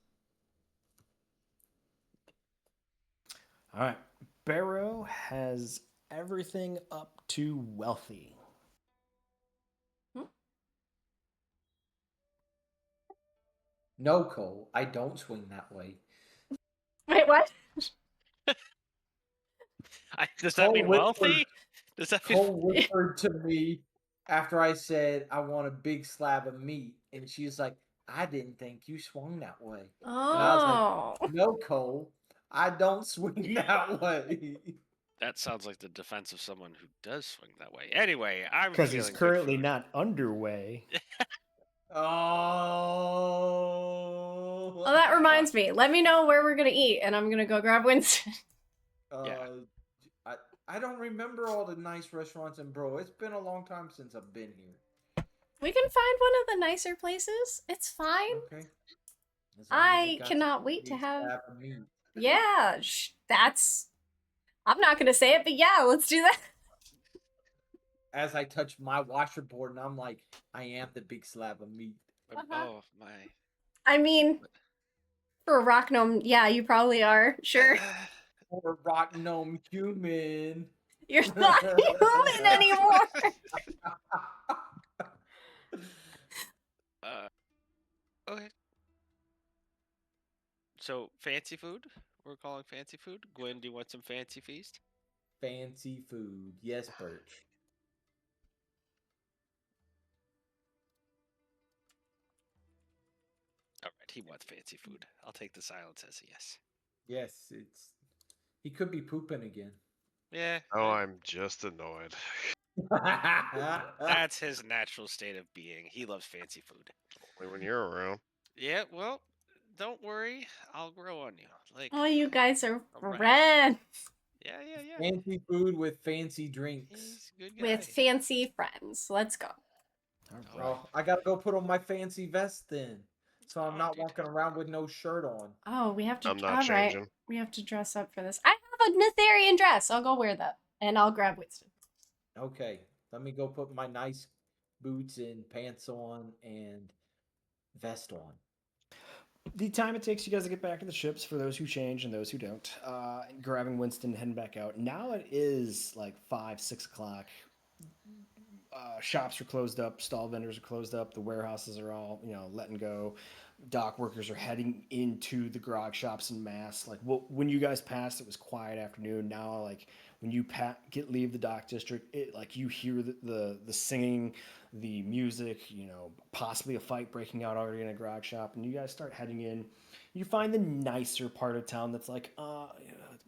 All right. Barrow has everything up to wealthy. No, Cole, I don't swing that way. Wait, what? Does that mean wealthy? Does that mean... Cole whispered to me after I said I want a big slab of meat, and she's like, I didn't think you swung that way. Oh. And I was like, no, Cole, I don't swing that way. That sounds like the defense of someone who does swing that way. Anyway, I'm Because feeling he's good currently food. not underway. Oh. Well, that reminds me. Let me know where we're gonna eat, and I'm gonna go grab Winston. Yeah. I don't remember all the nice restaurants in Bro. It's been a long time since I've been here. We can find one of the nicer places. It's fine. Okay. I cannot wait to have. Yeah, that's. I'm not gonna say it, but yeah, let's do that. As I touch my washerboard, and I'm like, I am the big slab of meat. Oh my. I mean, for a rock gnome, yeah, you probably are. Sure. For a rock gnome human. You're not human anymore. Okay. So fancy food? We're calling fancy food. Gwen, do you want some fancy feast? Fancy food, yes, Birch. All right, he wants fancy food. I'll take the silence as a yes. Yes, he could be pooping again. Yeah. Oh, I'm just annoyed. That's his natural state of being. He loves fancy food. Only when you're around. Yeah, well, don't worry. I'll grow on you. Like, Oh, you guys are Alright. friends. yeah. Fancy food with fancy drinks. He's a good guy. With fancy friends. Let's go. All right. Oh, I gotta go put on my fancy vest then, so I'm Oh, not dude. walking around with no shirt on. Oh, we have to. I'm not All right, changing. we have to dress up for this. I have a Nathairian dress. I'll go wear that, and I'll grab Winston. Okay, let me go put my nice boots and pants on and vest on. The time it takes you guys to get back to the ships, for those who change and those who don't, grabbing Winston, heading back out. Now it is like 5, 6 o'clock. Shops are closed up, stall vendors are closed up, the warehouses are all letting go. Dock workers are heading into the grog shops en masse. Like when you guys passed, it was quiet afternoon. Now, like when you leave the dock district, it like you hear the singing, the music. Possibly a fight breaking out already in a grog shop, and you guys start heading in. You find the nicer part of town that's like,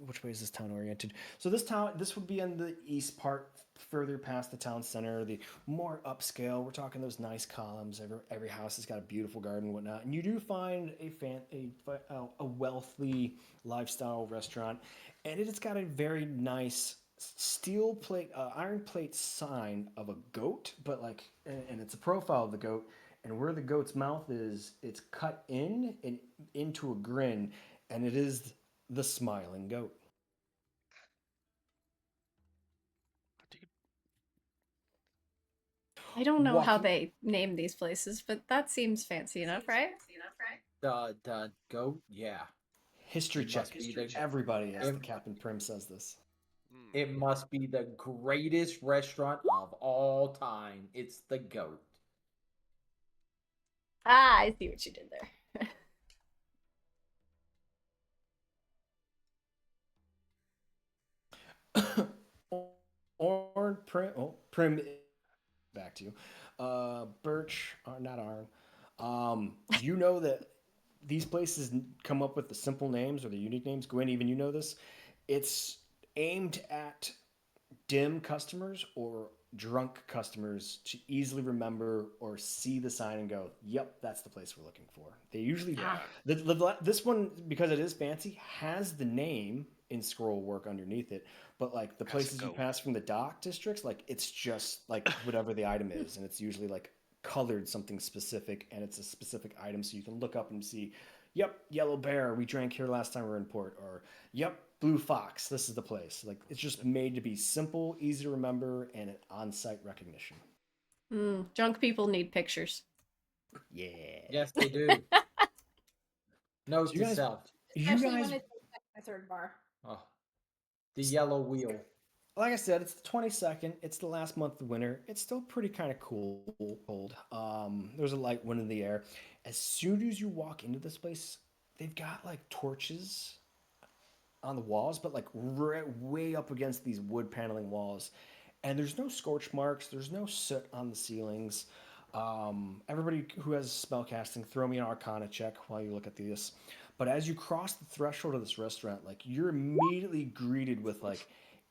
which way is this town oriented? So this would be in the east part, further past the town center, the more upscale. We're talking those nice columns. Every house has got a beautiful garden and whatnot. And you do find a wealthy lifestyle restaurant, and it's got a very nice steel plate, iron plate sign of a goat, but and it's a profile of the goat. And where the goat's mouth is, it's cut in and into a grin, and it is the smiling goat. Dude, I don't know how Walking- they name these places, but that seems fancy enough, right? The goat, yeah. History It check. must be the- Everybody, as the Ev- Captain Prim says this. It must be the greatest restaurant of all time. It's the goat. Ah, I see what you did there. Prim, back to you. Birch, not Arn. You know that these places come up with the simple names or the unique names. Gwen, even you know this. It's aimed at dim customers or drunk customers to easily remember or see the sign and go, "Yep, that's the place we're looking for." They usually this one, because it is fancy, has the name in scroll work underneath it, but like the places you pass from the dock districts, like it's just like whatever the item is, and it's usually like colored something specific, and it's a specific item, so you can look up and see, "Yep, Yellow Bear, we drank here last time we were in port," or "Yep, Blue Fox, this is the place." Like it's just made to be simple, easy to remember, and an on-site recognition. Drunk people need pictures. Yeah. Yes, they do. Note So you to guys- self. Especially when it's a third bar. Oh, the yellow wheel. Like I said, it's the 22nd. It's the last month of winter. It's still pretty kind of cold. There's a light wind in the air. As soon as you walk into this place, they've got like torches on the walls, but like way up against these wood paneling walls. And there's no scorch marks. There's no soot on the ceilings. Everybody who has spell casting, throw me an Arcana check while you look at this. But as you cross the threshold of this restaurant, like you're immediately greeted with like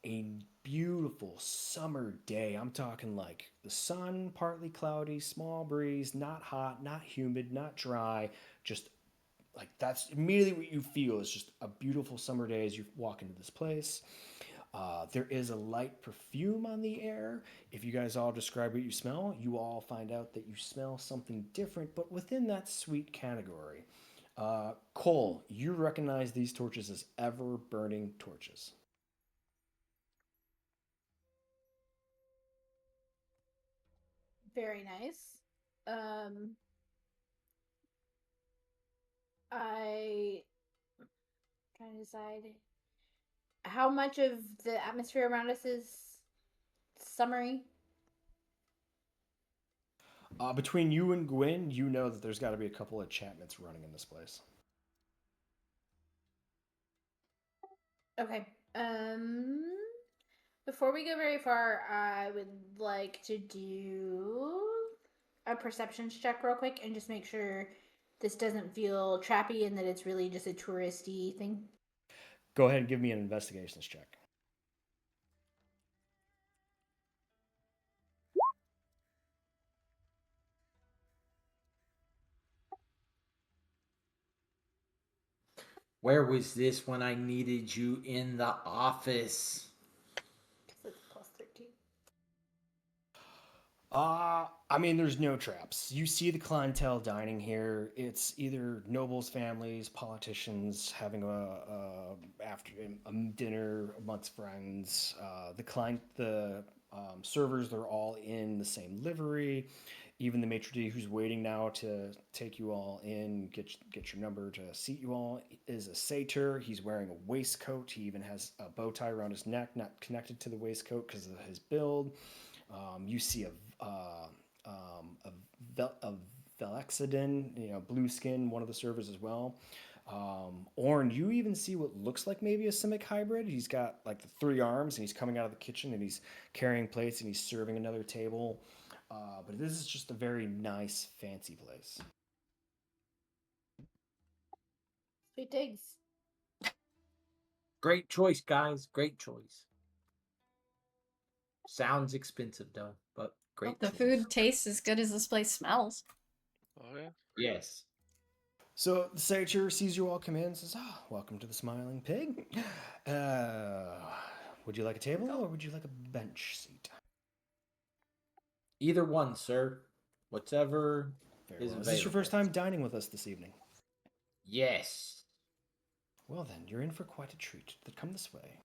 a beautiful summer day. I'm talking like the sun, partly cloudy, small breeze, not hot, not humid, not dry, just like that's immediately what you feel is just a beautiful summer day as you walk into this place. There is a light perfume on the air. If you guys all describe what you smell, you all find out that you smell something different, but within that sweet category. Cole, you recognize these torches as ever burning torches. Very nice. I trying to decide how much of the atmosphere around us is summery. Between you and Gwen, you know that there's got to be a couple of enchantments running in this place. Okay. Before we go very far, I would like to do a perceptions check real quick and just make sure this doesn't feel trappy and that it's really just a touristy thing. Go ahead and give me an investigations check. Where was this when I needed you in the office? Because it's plus 13. I mean, there's no traps. You see the clientele dining here. It's either nobles, families, politicians having after a dinner amongst friends. The servers, they're all in the same livery. Even the maitre d' who's waiting now to take you all in, get your number to seat you all, is a satyr. He's wearing a waistcoat. He even has a bow tie around his neck, not connected to the waistcoat because of his build. You see a Velexidin, blue skin, one of the servers as well. Orn, you even see what looks like maybe a Simic hybrid. He's got like the 3 arms and he's coming out of the kitchen and he's carrying plates and he's serving another table. But this is just a very nice, fancy place. Sweet digs. Great choice, guys. Great choice. Sounds expensive though, but great. Hope the choice. food tastes as good as this place smells. Oh yeah. Yes. So the satyr sees you all come in and says, welcome to the Smiling Pig. Would you like a table or would you like a bench seat? Either one, sir. Whatever Very is well. Is this your available. first time dining with us this evening? Yes. Well then, you're in for quite a treat. Come this way.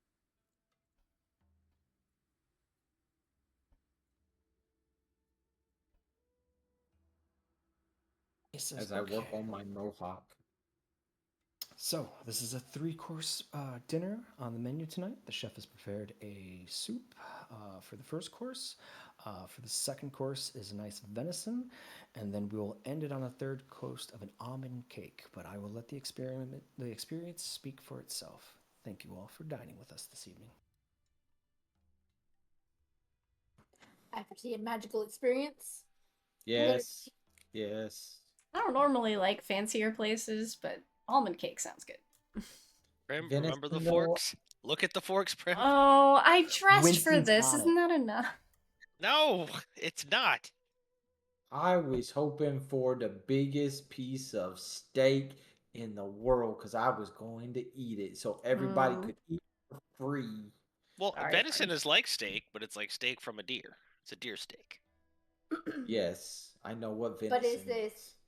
As I work on my mohawk. So, this is a 3-course dinner on the menu tonight. The chef has prepared a soup for the first course. For the second course is a nice venison, and then we will end it on a third course of an almond cake. But I will let the experience speak for itself. Thank you all for dining with us this evening. After seeing a magical experience. Yes. Yes. I don't normally like fancier places, but almond cake sounds good. Prim, Venison remember the roll. forks? Look at the forks, Prim. Oh, I dressed for Winston's this. on Isn't it. that enough? No, it's not. I was hoping for the biggest piece of steak in the world because I was going to eat it so everybody could eat for free. Well, Sorry, venison Prim. is like steak, but it's like steak from a deer. It's a deer steak. Yes, I know what venison But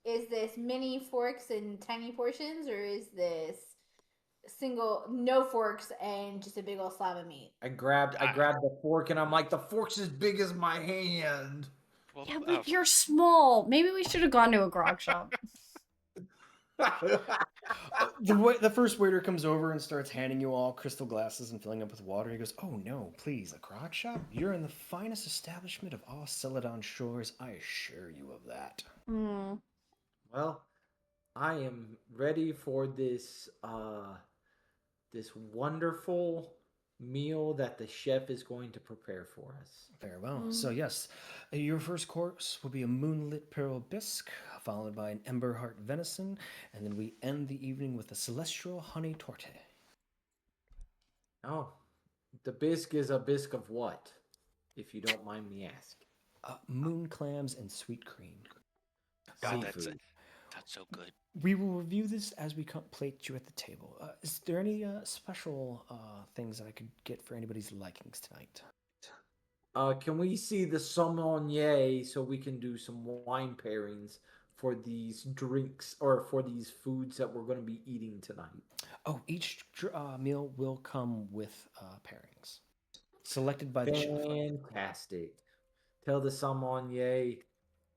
is this mini forks and tiny portions, or is this single no forks and just a big old slab of meat? I grabbed the fork and I'm like, the fork's as big as my hand. Well, Yeah, but you're small. Maybe we should have gone to a grog shop. The first waiter comes over and starts handing you all crystal glasses and filling up with water. He goes, "Oh no, please, a grog shop? You're in the finest establishment of all Celadon shores. I assure you of that." Well, I am ready for this this wonderful meal that the chef is going to prepare for us. Very well. So yes, your first course will be a moonlit pearl bisque, followed by an ember heart venison, and then we end the evening with a celestial honey torte. Oh, the bisque is a bisque of what? If you don't mind me asking. Moon clams and sweet cream. God, Seafood. that's so good. We will review this as we plate you at the table. Is there any special things I could get for anybody's likings tonight? Can we see the sommelier so we can do some wine pairings for these drinks or for these foods that we're going to be eating tonight? Oh, each meal will come with pairings selected by the chef. Fantastic. Tell the sommelier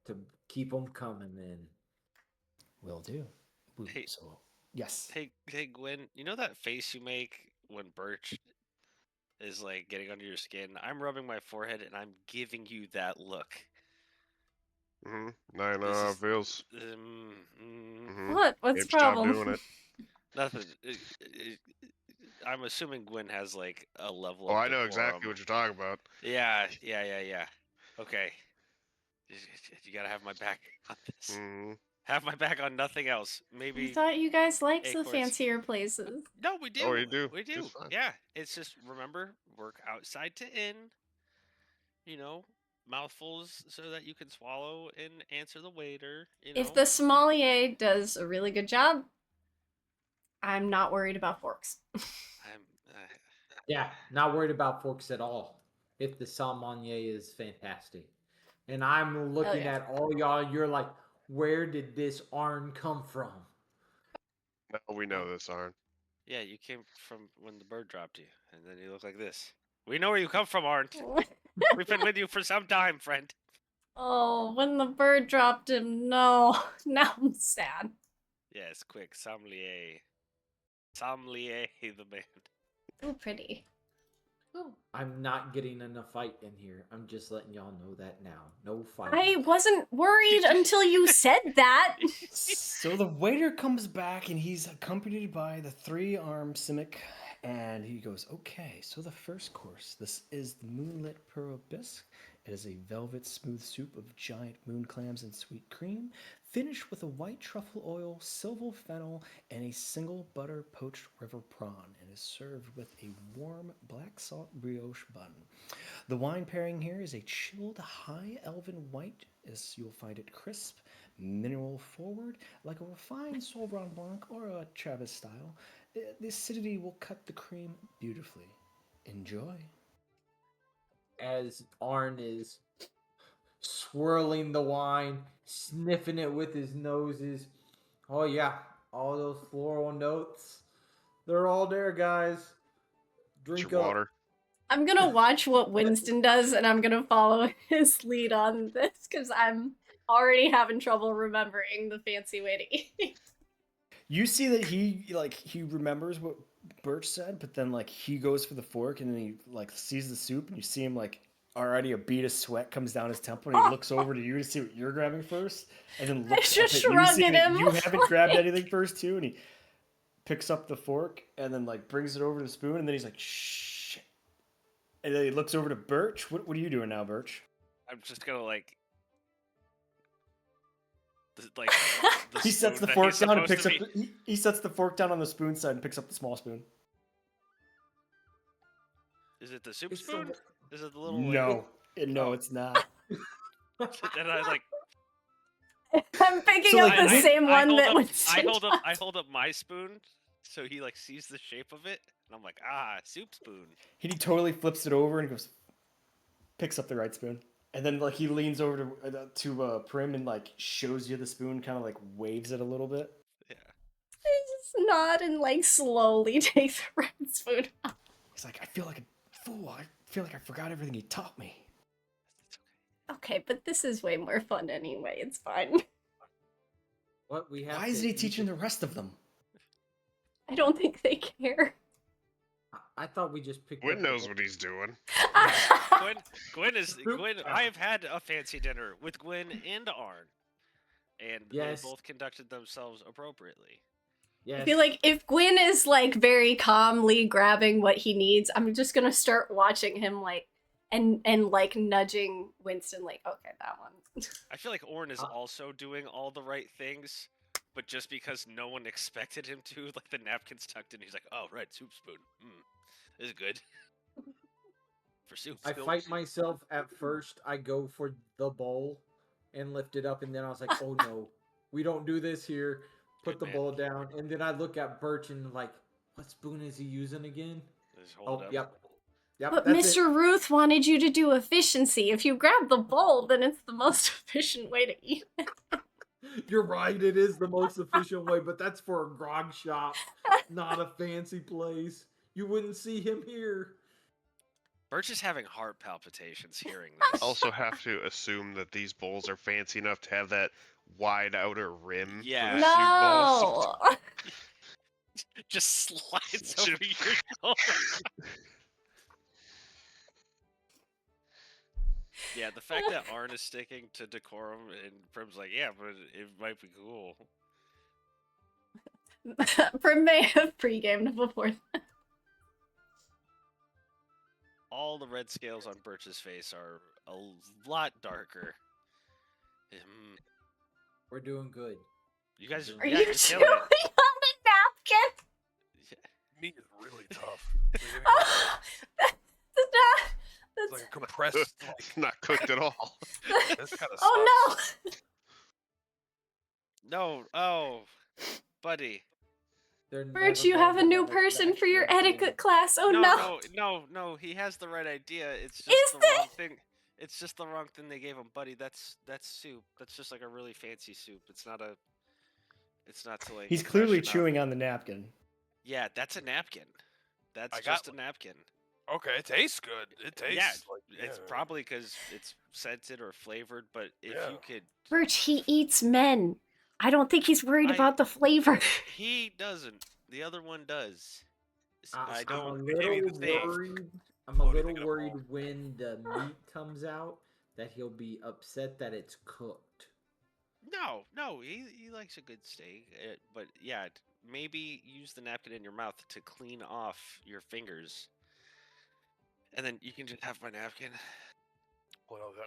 to keep them coming then. Will do. Hey. So, yes. Hey, Gwen, you know that face you make when Birch is like getting under your skin? I'm rubbing my forehead and I'm giving you that look. I This know how it is- feels. What? What's Gabe's the problem? job doing it. Nothing. I'm assuming Gwen has like a level Oh, of I know exactly decorum. what you're talking about. Yeah. Okay. You gotta have my back on this. Have my back on nothing else. Maybe. I thought you guys liked the acorns. fancier places. No, we do. Oh, you do? We do. Just fine. Yeah. It's just remember, work outside to in. Mouthfuls so that you can swallow and answer the waiter. If the sommelier does a really good job, I'm not worried about forks. Yeah, not worried about forks at all. If the sommelier is fantastic. And I'm looking yeah. at all y'all. You're like, where did this Arn come from? Now we know this, Arn. Yeah, you came from when the bird dropped you, and then you look like this. We know where you come from, Arndt. We've been with you for some time, friend. Oh, when the bird dropped him, no. Now I'm sad. Yes, quick, sommelier. Sommelier the man. So pretty. Ooh. I'm not getting in a fight in here. I'm just letting y'all know that now. No fight. I wasn't worried until you said that. So the waiter comes back and he's accompanied by the 3-armed Simic, and he goes, okay, so the first course, this is the moonlit pearl bisque. It is a velvet smooth soup of giant moon clams and sweet cream, finished with a white truffle oil, silver fennel, and a single butter poached river prawn, and is served with a warm black salt brioche bun. The wine pairing here is a chilled high elven white, as you'll find it crisp, mineral forward, like a refined Sauvignon Blanc or a Travis style. The acidity will cut the cream beautifully. Enjoy. As Arn is swirling the wine, sniffing it with his noses. Oh yeah, all those floral notes. They're all there, guys. Drink Your up. water. I'm gonna watch what Winston does, and I'm gonna follow his lead on this, because I'm already having trouble remembering the fancy way to eat. You see that he remembers what Birch said, but then he goes for the fork and then he sees the soup and you see him already a bead of sweat comes down his temple and he looks over to you to see what you're grabbing first, and then looks just up at you, shrug seeing at that him. you haven't grabbed anything first too, and he picks up the fork and then brings it over to the spoon, and then he's like, shh. And then he looks over to Birch. What are you doing now, Birch? I'm just gonna He sets the fork down and picks up. He sets the fork down on the spoon side and picks up the small spoon. Is it the soup It's spoon? Is it the little? No, no, it's not. And I I'm picking up the same one that Winston I hold up my spoon, so he sees the shape of it, and I'm like, soup spoon. He totally flips it over and goes, picks up the right spoon, and then he leans over to Prim and shows you the spoon, kind of waves it a little bit. Yeah. I just nod and slowly take the right spoon out. He's like, I feel like a fool. I feel like I forgot everything he taught me. Okay, but this is way more fun anyway. It's fine. What we have? Why isn't he teaching the rest of them? I don't think they care. I thought we just picked. Gwen knows what he's doing. Gwen. I have had a fancy dinner with Gwen and Arn, and Yes. they both conducted themselves appropriately. Yes. I feel like if Gwyn is very calmly grabbing what he needs, I'm just gonna start watching him and nudging Winston okay, that one. I feel like Orn is also doing all the right things, but just because no one expected him to, the napkin's tucked in, he's like, oh right, soup spoon. This is good. For soup. I fight myself at first. I go for the bowl and lift it up, and then I was like, oh no, we don't do this here. Put Good the man. bowl down, and then I look at Birch and what spoon is he using again? Just hold it up. Yep. But That's Mr. Ruth wanted you to do efficiency. If you grab the bowl, then it's the most efficient way to eat. You're right. It is the most efficient way, but that's for a grog shop, not a fancy place. You wouldn't see him here. Birch is having heart palpitations hearing this. Also have to assume that these bowls are fancy enough to have that wide outer rim. Yeah. For the soup bowls. No! Just slides over your shoulder. Yeah, the fact that Arn is sticking to decorum and Prim's like, yeah, but it might be cool. Prim may have pre-gamed before that. All the red scales on Birch's face are a lot darker. We're doing good. You guys Are yeah, you you're chewing killing on it. a napkin? Meat is really tough. That's It's like a compressed. It's not cooked at all. This kind of oh No, oh, buddy. They're no! Birch, you have a new person for your etiquette class. Oh no! No, he has the right idea. It's just Is the there? wrong thing. It's just the wrong thing they gave him, buddy. That's soup. That's just like a really fancy soup. It's not a. It's not to like. He's clearly freshen up. chewing on the napkin. Yeah, that's a napkin. That's I got just a napkin. Okay, it tastes good. It tastes Yeah, like it's probably because it's scented or flavored. But if Yeah. you could, Birch, he eats men. I don't think he's worried I- about the flavor. he doesn't. The other one does. I I'm don't. a give me little the thing. worried. I'm a Oh, do you little think it'll worried fall? when the meat comes out that he'll be upset that it's cooked. No, he likes a good steak. But yeah, maybe use the napkin in your mouth to clean off your fingers, and then you can just have my napkin.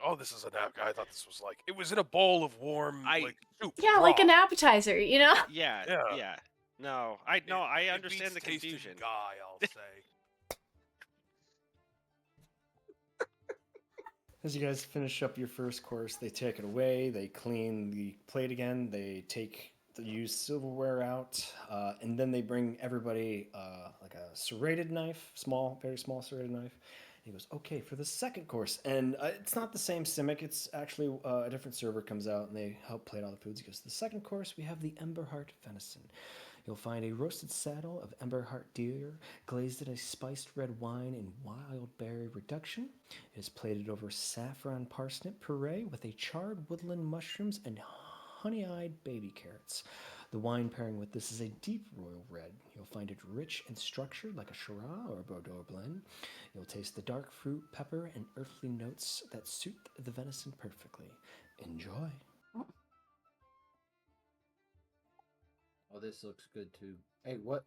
Oh, this is a napkin. I thought this was like it was in a bowl of warm like soup. Yeah, like an broth. appetizer, you know? Yeah, Yeah. yeah. No, I It understand the beats tasting confusion. guy, I'll say. As you guys finish up your first course, they take it away, they clean the plate again, they take the used silverware out, and then they bring everybody like a serrated knife, very small serrated knife. He goes, okay, for the second course. And it's not the same Simic, it's actually a different server comes out and they help plate all the foods. He goes, the second course, we have the Emberheart venison. You'll find a roasted saddle of Emberheart deer, glazed in a spiced red wine in wild berry reduction. It is plated over saffron parsnip puree with a charred woodland mushrooms and honey-eyed baby carrots. The wine pairing with this is a deep royal red. You'll find it rich and structured like a Shiraz or a Bordeaux blend. You'll taste the dark fruit, pepper, and earthly notes that suit the venison perfectly. Enjoy. Oh, this looks good too. Hey, what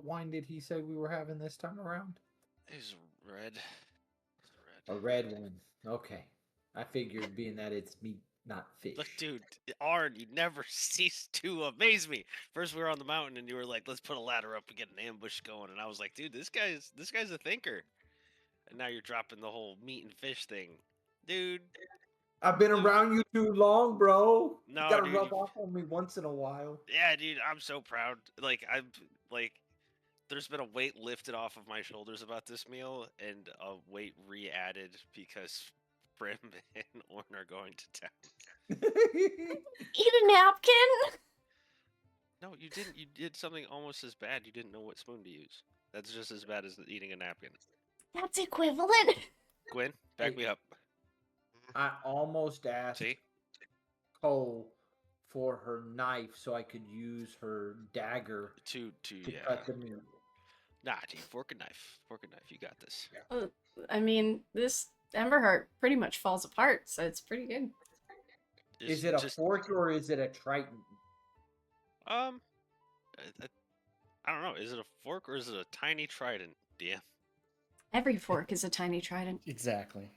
wine did he say we were having this time around? It's red. A red one. Okay. I figured being that it's meat, not fish. Look, dude, Arn, you never cease to amaze me. First, we were on the mountain, and you were like, "Let's put a ladder up and get an ambush going." And I was like, "Dude, this guy's a thinker." And now you're dropping the whole meat and fish thing, dude. I've been around you too long, bro. No, you gotta dude, rub off on me once in a while. Yeah, dude, I'm so proud. I'm like, there's been a weight lifted off of my shoulders about this meal, and a weight re-added because Prim and Orn are going to town. Eat a napkin? No, you didn't. You did something almost as bad. You didn't know what spoon to use. That's just as bad as eating a napkin. That's equivalent. Gwen, back me up. I almost asked See? Cole for her knife so I could use her dagger To yeah. cut the meat. Nah, dude, fork and knife. Fork and knife. You got this. I mean, this Emberheart pretty much falls apart, so it's pretty good. Is it a fork or is it a trident? I don't know. Is it a fork or is it a tiny trident, DM? Every fork is a tiny trident. Exactly.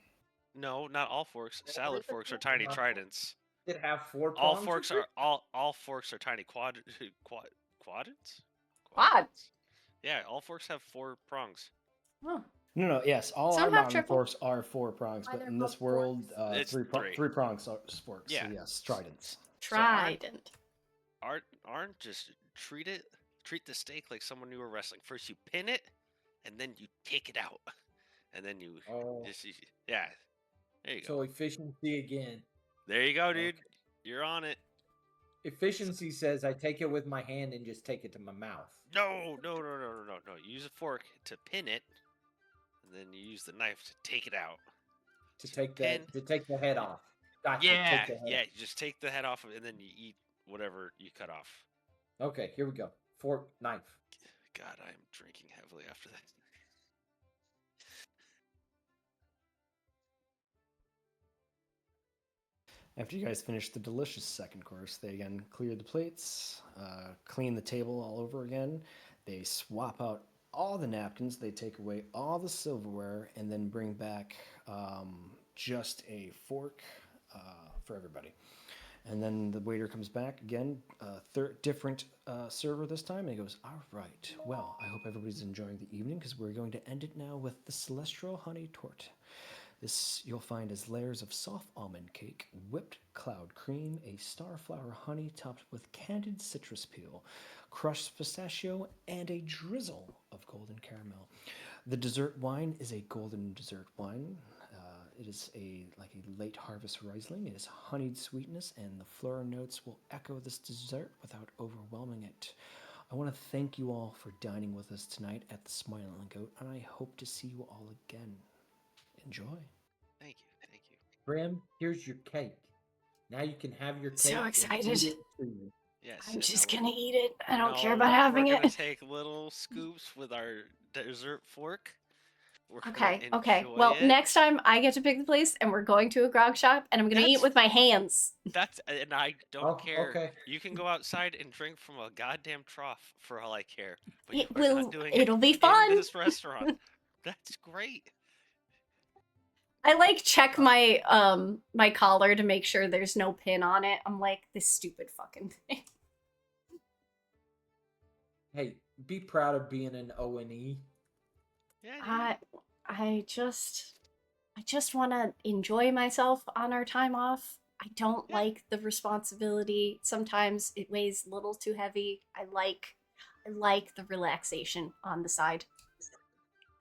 No, not all forks. Salad forks are tiny tridents. Did it have four All prongs forks with are it? all forks are tiny quadrants. Quads. Yeah, all forks have 4 prongs. Oh. No, yes, all Some our have mountain triple. forks are 4 prongs, Why but they're in this called world, forks? It's 3 3. prongs are forks. Yeah. So yes, tridents. Trident. Aren't just treat the steak like someone you were wrestling. First you pin it, and then you take it out, and then you Oh, yeah. There you so go. efficiency again. There you go, dude. Okay. You're on it. Efficiency says I take it with my hand and just take it to my mouth. No. You use a fork to pin it, and then you use the knife to take it out. To So take pin. the head off. Gotcha. Yeah, Take the head. yeah. You just take the head off, and then you eat whatever you cut off. Okay, here we go. Fork, knife. God, I am drinking heavily after that. After you guys finish the delicious second course, they again clear the plates, clean the table all over again. They swap out all the napkins, they take away all the silverware, and then bring back just a fork for everybody. And then the waiter comes back again, different server this time, and he goes, all right, well, I hope everybody's enjoying the evening because we're going to end it now with the Celestial Honey Torte. This you'll find as layers of soft almond cake, whipped cloud cream, a starflower honey topped with candied citrus peel, crushed pistachio, and a drizzle of golden caramel. The dessert wine is a golden dessert wine. It is like a late harvest Riesling. It is honeyed sweetness, and the floral notes will echo this dessert without overwhelming it. I want to thank you all for dining with us tonight at the Smiling Goat, and I hope to see you all again. Enjoy. Thank you. Thank you. Brim, here's your cake. Now you can have your cake. So and excited. eat it too. Yes. I'm and just now gonna eat it. I don't care no, about having we're it. gonna take little scoops with our dessert fork. We're Okay, gonna okay. enjoy Well, it. next time I get to pick the place and we're going to a grog shop and I'm gonna eat That's- it with my hands. And I don't Oh, care. okay. You can go outside and drink from a goddamn trough for all I care. But It you are will not doing it'll it be in fun. this restaurant. That's great. I like check my collar to make sure there's no pin on it. I'm like, this stupid fucking thing. Hey, be proud of being an O&E. Yeah. I just want to enjoy myself on our time off. I don't Yeah. like the responsibility. Sometimes it weighs a little too heavy. I like the relaxation on the side.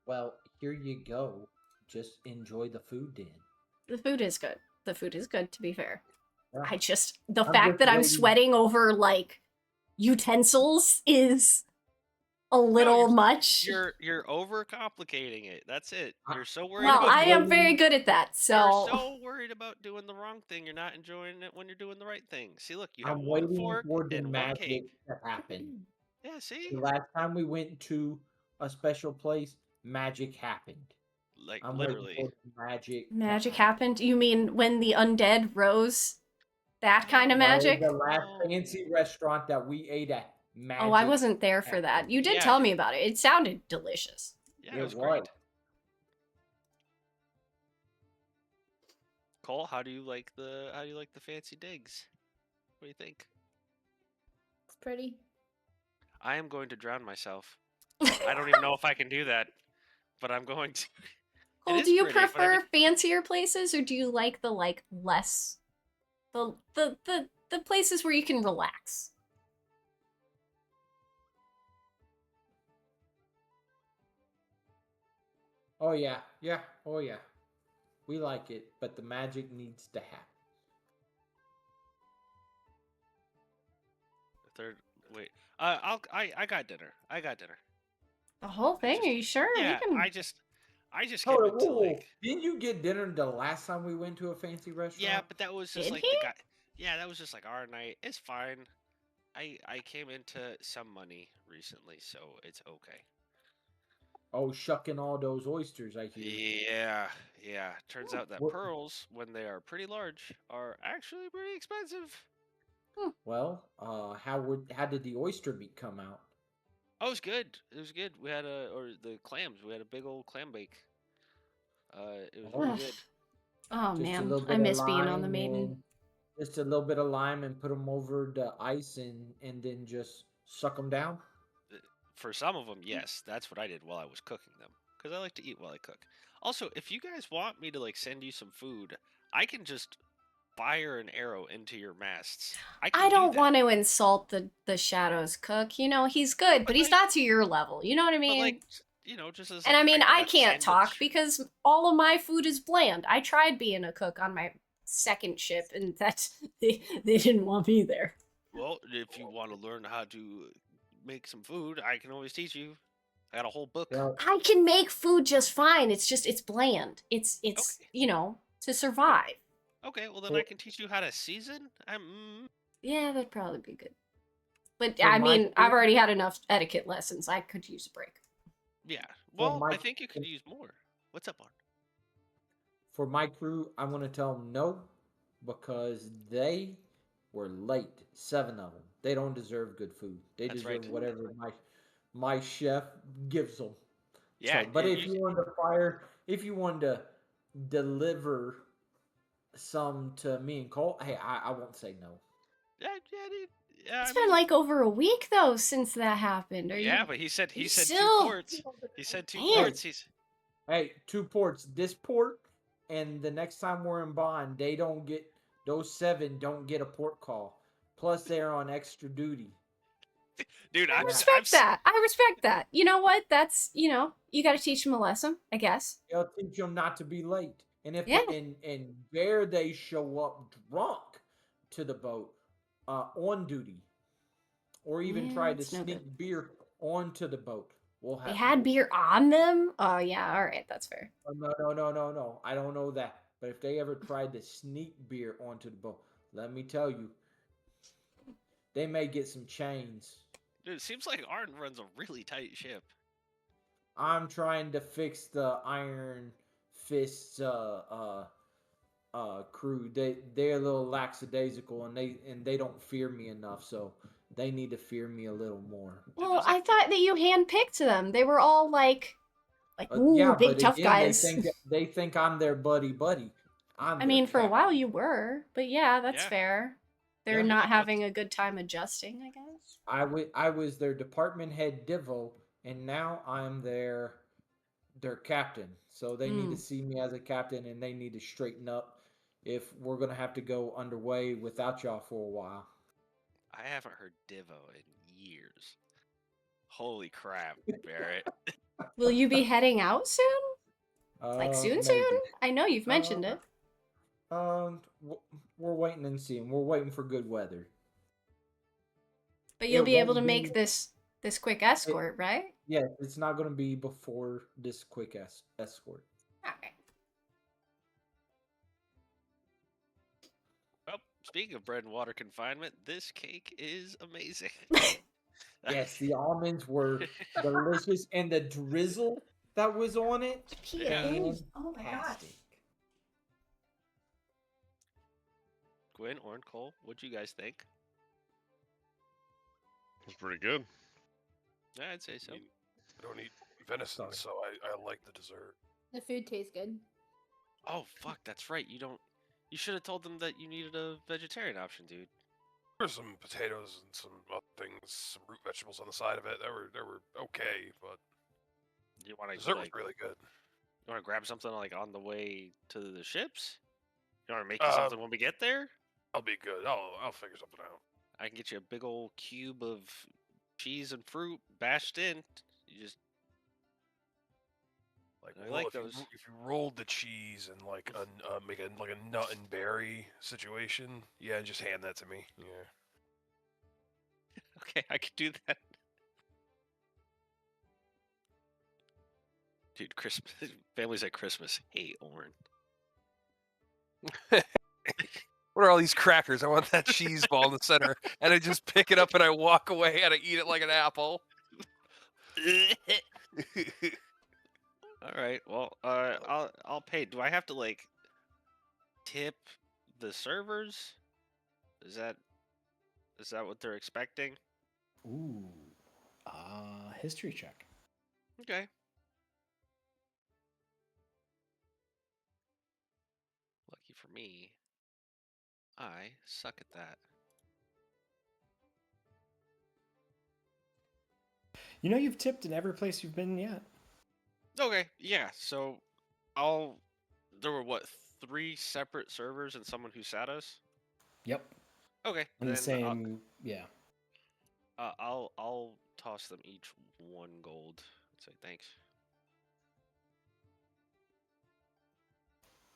Well, here you go. Just enjoy the food then. The food is good. The food is good, to be fair. Yeah. I just the I'm fact just that I'm waiting. sweating over like utensils is a little much. You're overcomplicating it. That's it. You're so worried Well, about I am doing- very good at that. You're So so worried about doing the wrong thing. You're not enjoying it when you're doing the right thing. See, look, you have I'm one waiting fork for the and one magic cake. to happen. Yeah, see? The last time we went to a special place, magic happened. Like I'm literally. waiting for the magic. to magic happen. happened. You mean when the undead rose? That kind of No, magic? The last No. fancy restaurant that we ate at. Magic Oh, I wasn't there for that. happened. You did Yeah. tell me about it. It sounded delicious. Yeah, it was great. Cole, how do you like the fancy digs? What do you think? It's pretty. I am going to drown myself. I don't even know if I can do that, but I'm going to. It Cole, is do you pretty, but I prefer mean- fancier places or do you like the like less the places where you can relax? Oh yeah, yeah, oh yeah. We like it, but the magic needs to happen. Third, wait. I got dinner. I got dinner. The whole thing? just- Are you sure? Yeah, We can... I just Hold came on, into whoa, whoa. like. Didn't you get dinner the last time we went to a fancy restaurant? Yeah, but that was just Did like he? the guy. Yeah, that was just like our night. It's fine. I came into some money recently, so it's okay. Oh, shucking all those oysters, I hear. Yeah. Turns out that What- pearls, when they are pretty large, are actually pretty expensive. Well, how did the oyster meat come out? Oh, it was good. It was good. We had the clams. We had a big old clam bake. It was really Ugh. good. Oh Just a man, little bit I of miss being on the lime Maiden. and- Just a little bit of lime and put them over the ice and then just suck them down. For some of them, yes, that's what I did while I was cooking them, because I like to eat while I cook. Also, if you guys want me to like send you some food, I can just fire an arrow into your masts. I don't want to insult the Shadows cook. You know, he's good, but he's like- not to your level. You know what I But mean? like, just as. And I like, mean, got I a can't talk sandwich. because all of my food is bland. I tried being a cook on my second ship, and that they didn't want me there. Well, if you want to learn how to make some food, I can always teach you. I got a whole book. Yeah. I can make food just fine. It's just it's bland. It's Okay. you know, to survive. Okay, well then Well- I can teach you how to season. Yeah, that'd probably be good. But For I my mean, I've food- already had enough etiquette lessons. I could use a break. Yeah. Well, Well, my- I think you could use more. What's up, Arn? For my crew, I'm going to tell them no because they were late. 7 of them. They don't deserve good food. They That's deserve right. whatever my chef gives them. Yeah. So, but if you wanted to deliver some to me and Cole, hey, I won't say no. Yeah, dude. Yeah, It's I been mean- like over a week though since that happened. Are Yeah, you? but he said you two still- ports. He said two Man. ports. He's Hey, 2 ports. This port, and the next time we're in Bond, those 7 don't get a port call. Plus, they're on extra duty. dude. I I'm respect that. I respect that. You know what? That's you got to teach him a lesson, I guess. They'll teach them not to be late. And if Yeah. and there they show up drunk to the boat, on duty, or even Yeah, try to that's no good. sneak beer onto the boat, we'll They have had rules. beer on them? Oh, yeah, all right, that's fair. Oh, no. I don't know that. But if they ever tried to sneak beer onto the boat, let me tell you, they may get some chains. Dude, it seems like Arn runs a really tight ship. I'm trying to fix the Iron Fists crew. They're a little lackadaisical, and they don't fear me enough, so they need to fear me a little more. Dude, Well, there's I like thought that you handpicked them. They were all like, ooh, Yeah, big but tough again, guys. they think I'm their buddy. I'm I their mean, for a captain. while you were, but yeah, that's Yeah. fair. They're Yeah. not Really having a good time adjusting, I guess. I was their department head Divo, and now I'm their captain. So they need to Mm. see me as a captain, and they need to straighten up if we're gonna have to go underway without y'all for a while. I haven't heard Divo in years. Holy crap, Barrett. Will you be heading out soon? Like soon? Maybe. I know you've mentioned Uh, it. we're waiting and seeing. We're waiting for good weather. But you'll It be able to won't make be. this quick It, escort, right? yeah, it's not gonna be before this quick escort. Okay. Well, speaking of bread and water confinement, this cake is amazing. Yes, the almonds were delicious, and the drizzle that was on it, Yeah. Oh my gosh. fantastic. Gwen, Orn, Cole, what'd you guys think? It's pretty good. Yeah, I'd say so. I mean, I don't eat venison, Sorry. so I like the dessert. The food tastes good. Oh fuck, that's right. You should have told them that you needed a vegetarian option, dude. There's some potatoes and some other things, some root vegetables on the side of it. They were okay, but You want to dessert was like, really good. you want to grab something like on the way to the ships? You want to make you something when we get there? I'll be good. I'll figure something out. I can get you a big old cube of cheese and fruit bashed in. You just I like those. If you rolled the cheese and like make a like a nut and berry situation, yeah, just hand that to me. Yeah. Okay, I could do that. Dude, Christmas families at Christmas hate Orn. What are all these crackers? I want that cheese ball in the center, and I just pick it up and I walk away and I eat it like an apple. All right. Well, I'll pay. Do I have to like tip the servers? Is that what they're expecting? Ooh. History check. Okay. Lucky for me, I suck at that. You know you've tipped in every place you've been yet. Okay, yeah. So there were what, 3 separate servers and someone who sat us? Yep. Okay. In then the same, yeah. I'll toss them each 1 gold. Say thanks.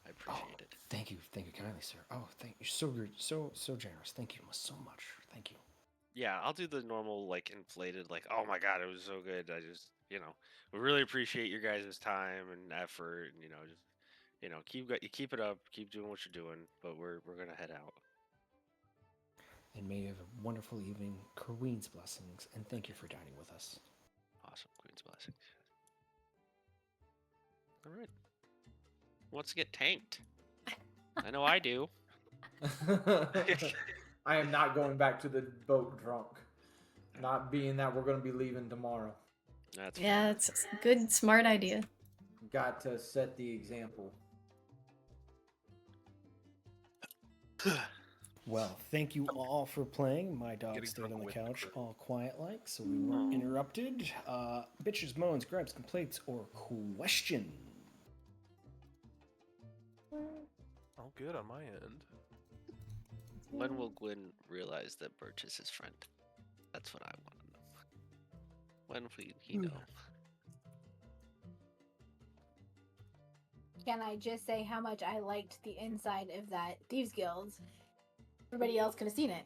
I appreciate it. Thank you kindly, sir. Oh, thank you, so generous. Thank you so much. Thank you. Yeah, I'll do the normal like inflated, like, oh my god, it was so good. I just, we really appreciate your guys' time and effort, and just, keep it up, keep doing what you're doing. But we're gonna head out. And may you have a wonderful evening. Queen's blessings, and thank you for dining with us. Awesome, Queen's blessings. All right. Who wants to get tanked? I know I do. I am not going back to the boat drunk. Not being that we're going to be leaving tomorrow. That's Yeah, fair. it's a good, smart idea. Got to set the example. Well, thank you all for playing. My dog Getting stayed drunk on the with couch liquor. all quiet like, so we weren't interrupted. Bitches, moans, gripes, complaints, or questions? All good on my end. When will Gwyn realize that Birch is his friend? That's what I want to know. When will he know? can I just say how much I liked the inside of that Thieves Guild? Everybody else could have seen it.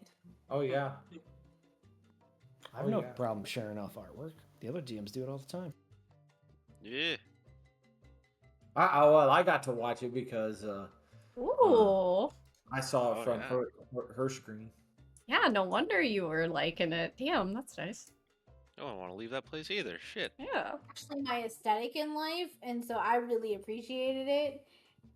Oh yeah. I have Oh, no yeah. problem sharing off artwork. The other DMs do it all the time. Yeah. Well, I got to watch it because Ooh. I saw it Oh, from yeah. her screen. Yeah, no wonder you were liking it. Damn, that's nice. I don't want to leave that place either. Shit. Yeah. Actually, my aesthetic in life, and so I really appreciated it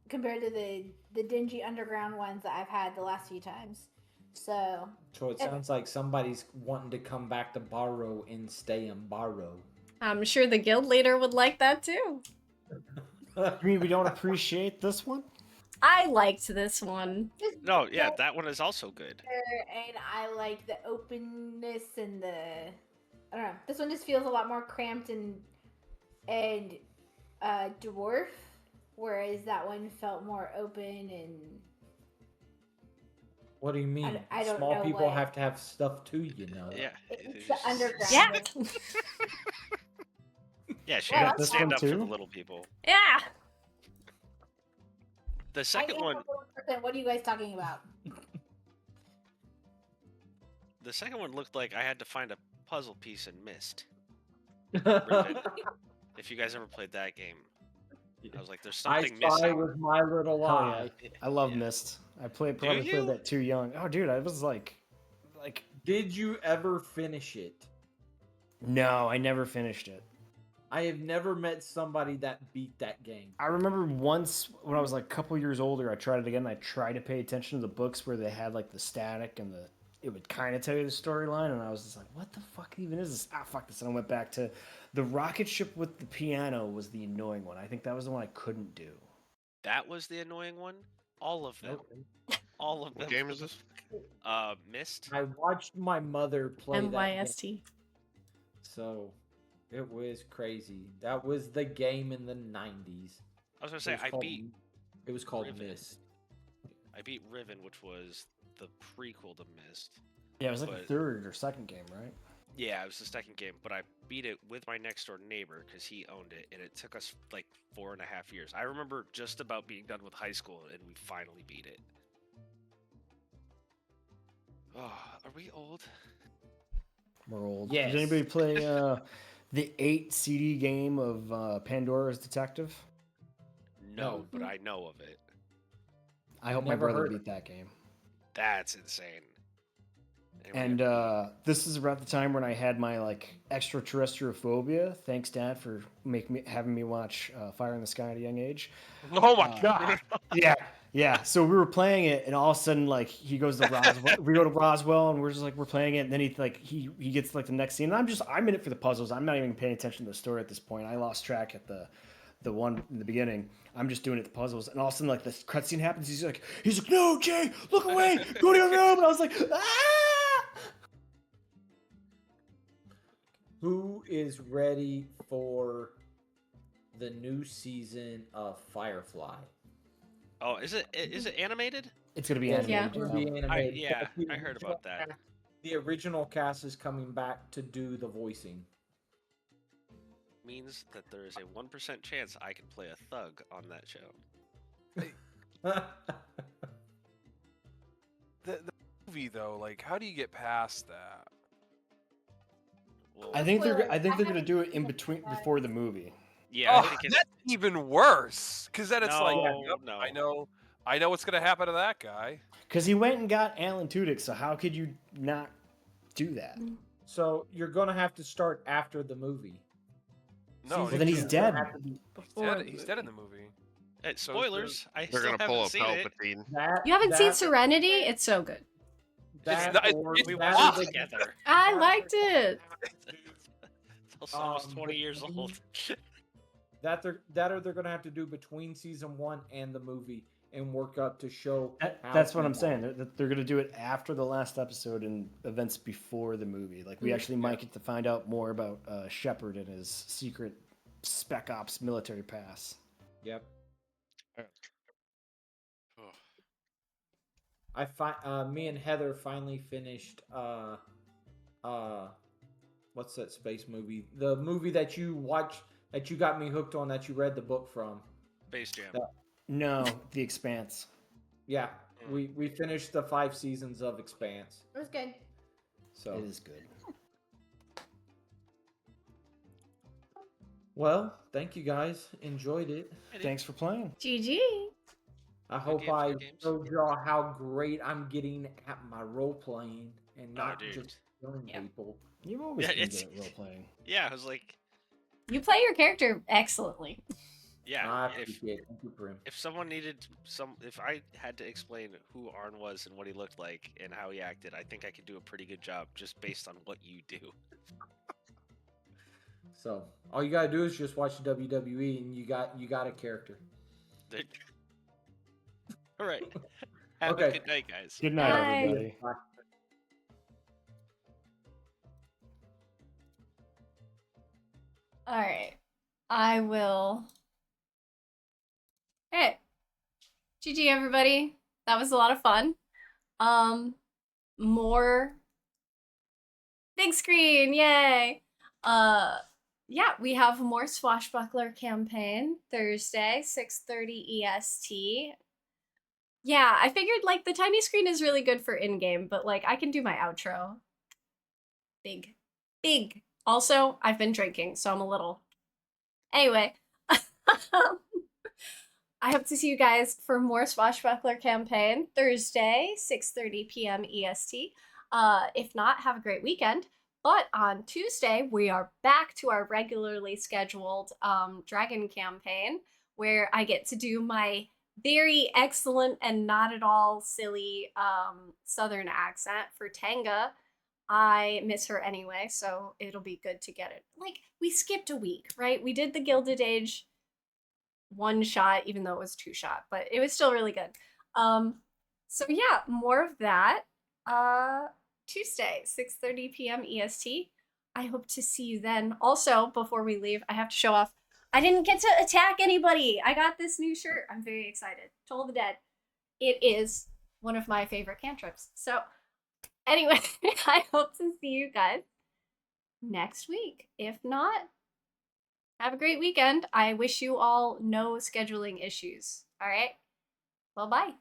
compared to the dingy underground ones that I've had the last few times. So So it sounds like somebody's wanting to come back to Barrow and stay in Barrow. I'm sure the guild leader would like that too. You mean we don't appreciate this one? I liked this one. No, yeah, that one is also good. and I like the openness and the I don't know. This one just feels a lot more cramped and dwarf, whereas that one felt more open and What do you mean? I don't Small know people what- have to have stuff too, you know. Yeah. it's the underground. Yeah. Yeah, she Yeah, had to this stand one up for the too? little people. Yeah. The I second am one, 100%. What are you guys talking about? the second one looked like I had to find a puzzle piece in Myst. Riven. If you guys ever played that game, I was like, "There's I something saw it missing." with my little Hell eye. yeah. I love Yeah. Myst. I probably you? played that too young. Oh, dude, I was like, Did you ever finish it? no, I never finished it. I have never met somebody that beat that game. I remember once when I was like a couple years older, I tried it again. I tried to pay attention to the books where they had like the static and it would kind of tell you the storyline, and I was just like, what the fuck even is this? Ah, fuck this. And I went back to the rocket ship with the piano was the annoying one. I think that was the one I couldn't do. That was the annoying one. All of them. All of them. What game is this? Myst. I watched my mother play that game, MYST. so it was crazy. That was the game in the 90s. I was gonna say It was called Riven. Myst. I beat Riven, which was the prequel to Myst. Yeah, it was like the But- third or second game, right? Yeah, it was the second game, but I beat it with my next door neighbor because he owned it, and it took us like 4.5 years. I remember just about being done with high school, and we finally beat it. Oh, are we old? We're old. Yes. Did anybody play the 8 CD game of Pandora's Detective? No, but I know of it. I hope Never my brother heard beat that game. That's insane. Anyway, And this is about the time when I had my like extraterrestrial phobia. Thanks, Dad, for having me watch Fire in the Sky at a young age. Oh my god! Yeah. So we were playing it, and all of a sudden, like he goes to Roswell. We go to Roswell, and we're just like we're playing it. And then he gets like the next scene. And I'm in it for the puzzles. I'm not even paying attention to the story at this point. I lost track at the one in the beginning. I'm just doing it the puzzles, and all of a sudden, like this cutscene happens. He's like, no, Jay, look away, go to your room. And I was like, ah! Who is ready for the new season of Firefly? oh, is it animated? It's gonna be Yes, animated. it's gonna now. be animated. yeah, But the I heard original about that. cast- The original cast is coming back to do the voicing. Means that there is a 1% chance I can play a thug on that show. The movie though, like, how do you get past that? Well, I think they're Spoilers. I gonna haven't do it seen in it between yet. before the movie. yeah, I Oh, think it's that's even worse. Because then it's like, No, yep, no. I know what's gonna happen to that guy. Because he went and got Alan Tudyk, so how could you not do that? So you're gonna have to start after the movie. No, Well, then he's two dead. will have to be- He's dead in the movie. spoilers. I They're still gonna pull haven't up seen it. Palpatine. That, You haven't seen that- Serenity? It's so good. that not- or it's We that watched or it the- together. I liked it. It's almost 20 but years old. That or they're gonna have to do between season 1 and the movie and work up to show. how That's what I'm people- saying. They're gonna do it after the last episode and events before the movie. Like we actually might get to find out more about Shepard and his secret Spec Ops military pass. Yep. Oh. Me and Heather finally finished what's that space movie? The movie that you watched that you got me hooked on that you read the book from. Space Jam. No, The Expanse. Yeah, we finished the 5 seasons of Expanse. It was good. So It is good. well, thank you guys. Enjoyed it. Thanks for playing. GG. I hope games, I good games. showed y'all how great I'm getting at my role playing and not dude. just killing Yeah. people. You've always Yeah, been it's- good at role playing. Yeah, I was like, You play your character excellently. yeah. I If appreciate it. Thank you, Prim. if someone needed if I had to explain who Arn was and what he looked like and how he acted, I think I could do a pretty good job just based on what you do. So all you gotta do is just watch WWE and you got a character. All right. Have Okay. a good night, guys. Good night, Bye. everybody. Bye. All right. I will. Hey. GG, everybody. That was a lot of fun. More big screen. Yay. Yeah, we have more Swashbuckler campaign Thursday, 6:30 EST. Yeah, I figured like the tiny screen is really good for in-game, but like I can do my outro. Big. Big. Also, I've been drinking, so I'm a little. Anyway, I hope to see you guys for more Swashbuckler campaign Thursday, 6:30 p.m. EST. If not, have a great weekend. But on Tuesday, we are back to our regularly scheduled Dragon campaign, where I get to do my very excellent and not at all silly Southern accent for Tanga. I miss her anyway, so it'll be good to get it. Like, we skipped a week, right? We did the Gilded Age one shot, even though it was 2-shot, but it was still really good. So yeah, more of that. Tuesday, 6:30 p.m. EST. I hope to see you then. Also, before we leave, I have to show off. I didn't get to attack anybody. I got this new shirt. I'm very excited. Toll the Dead. It is one of my favorite cantrips. So anyway, I hope to see you guys next week. If not, have a great weekend. I wish you all no scheduling issues. All right? Well, bye.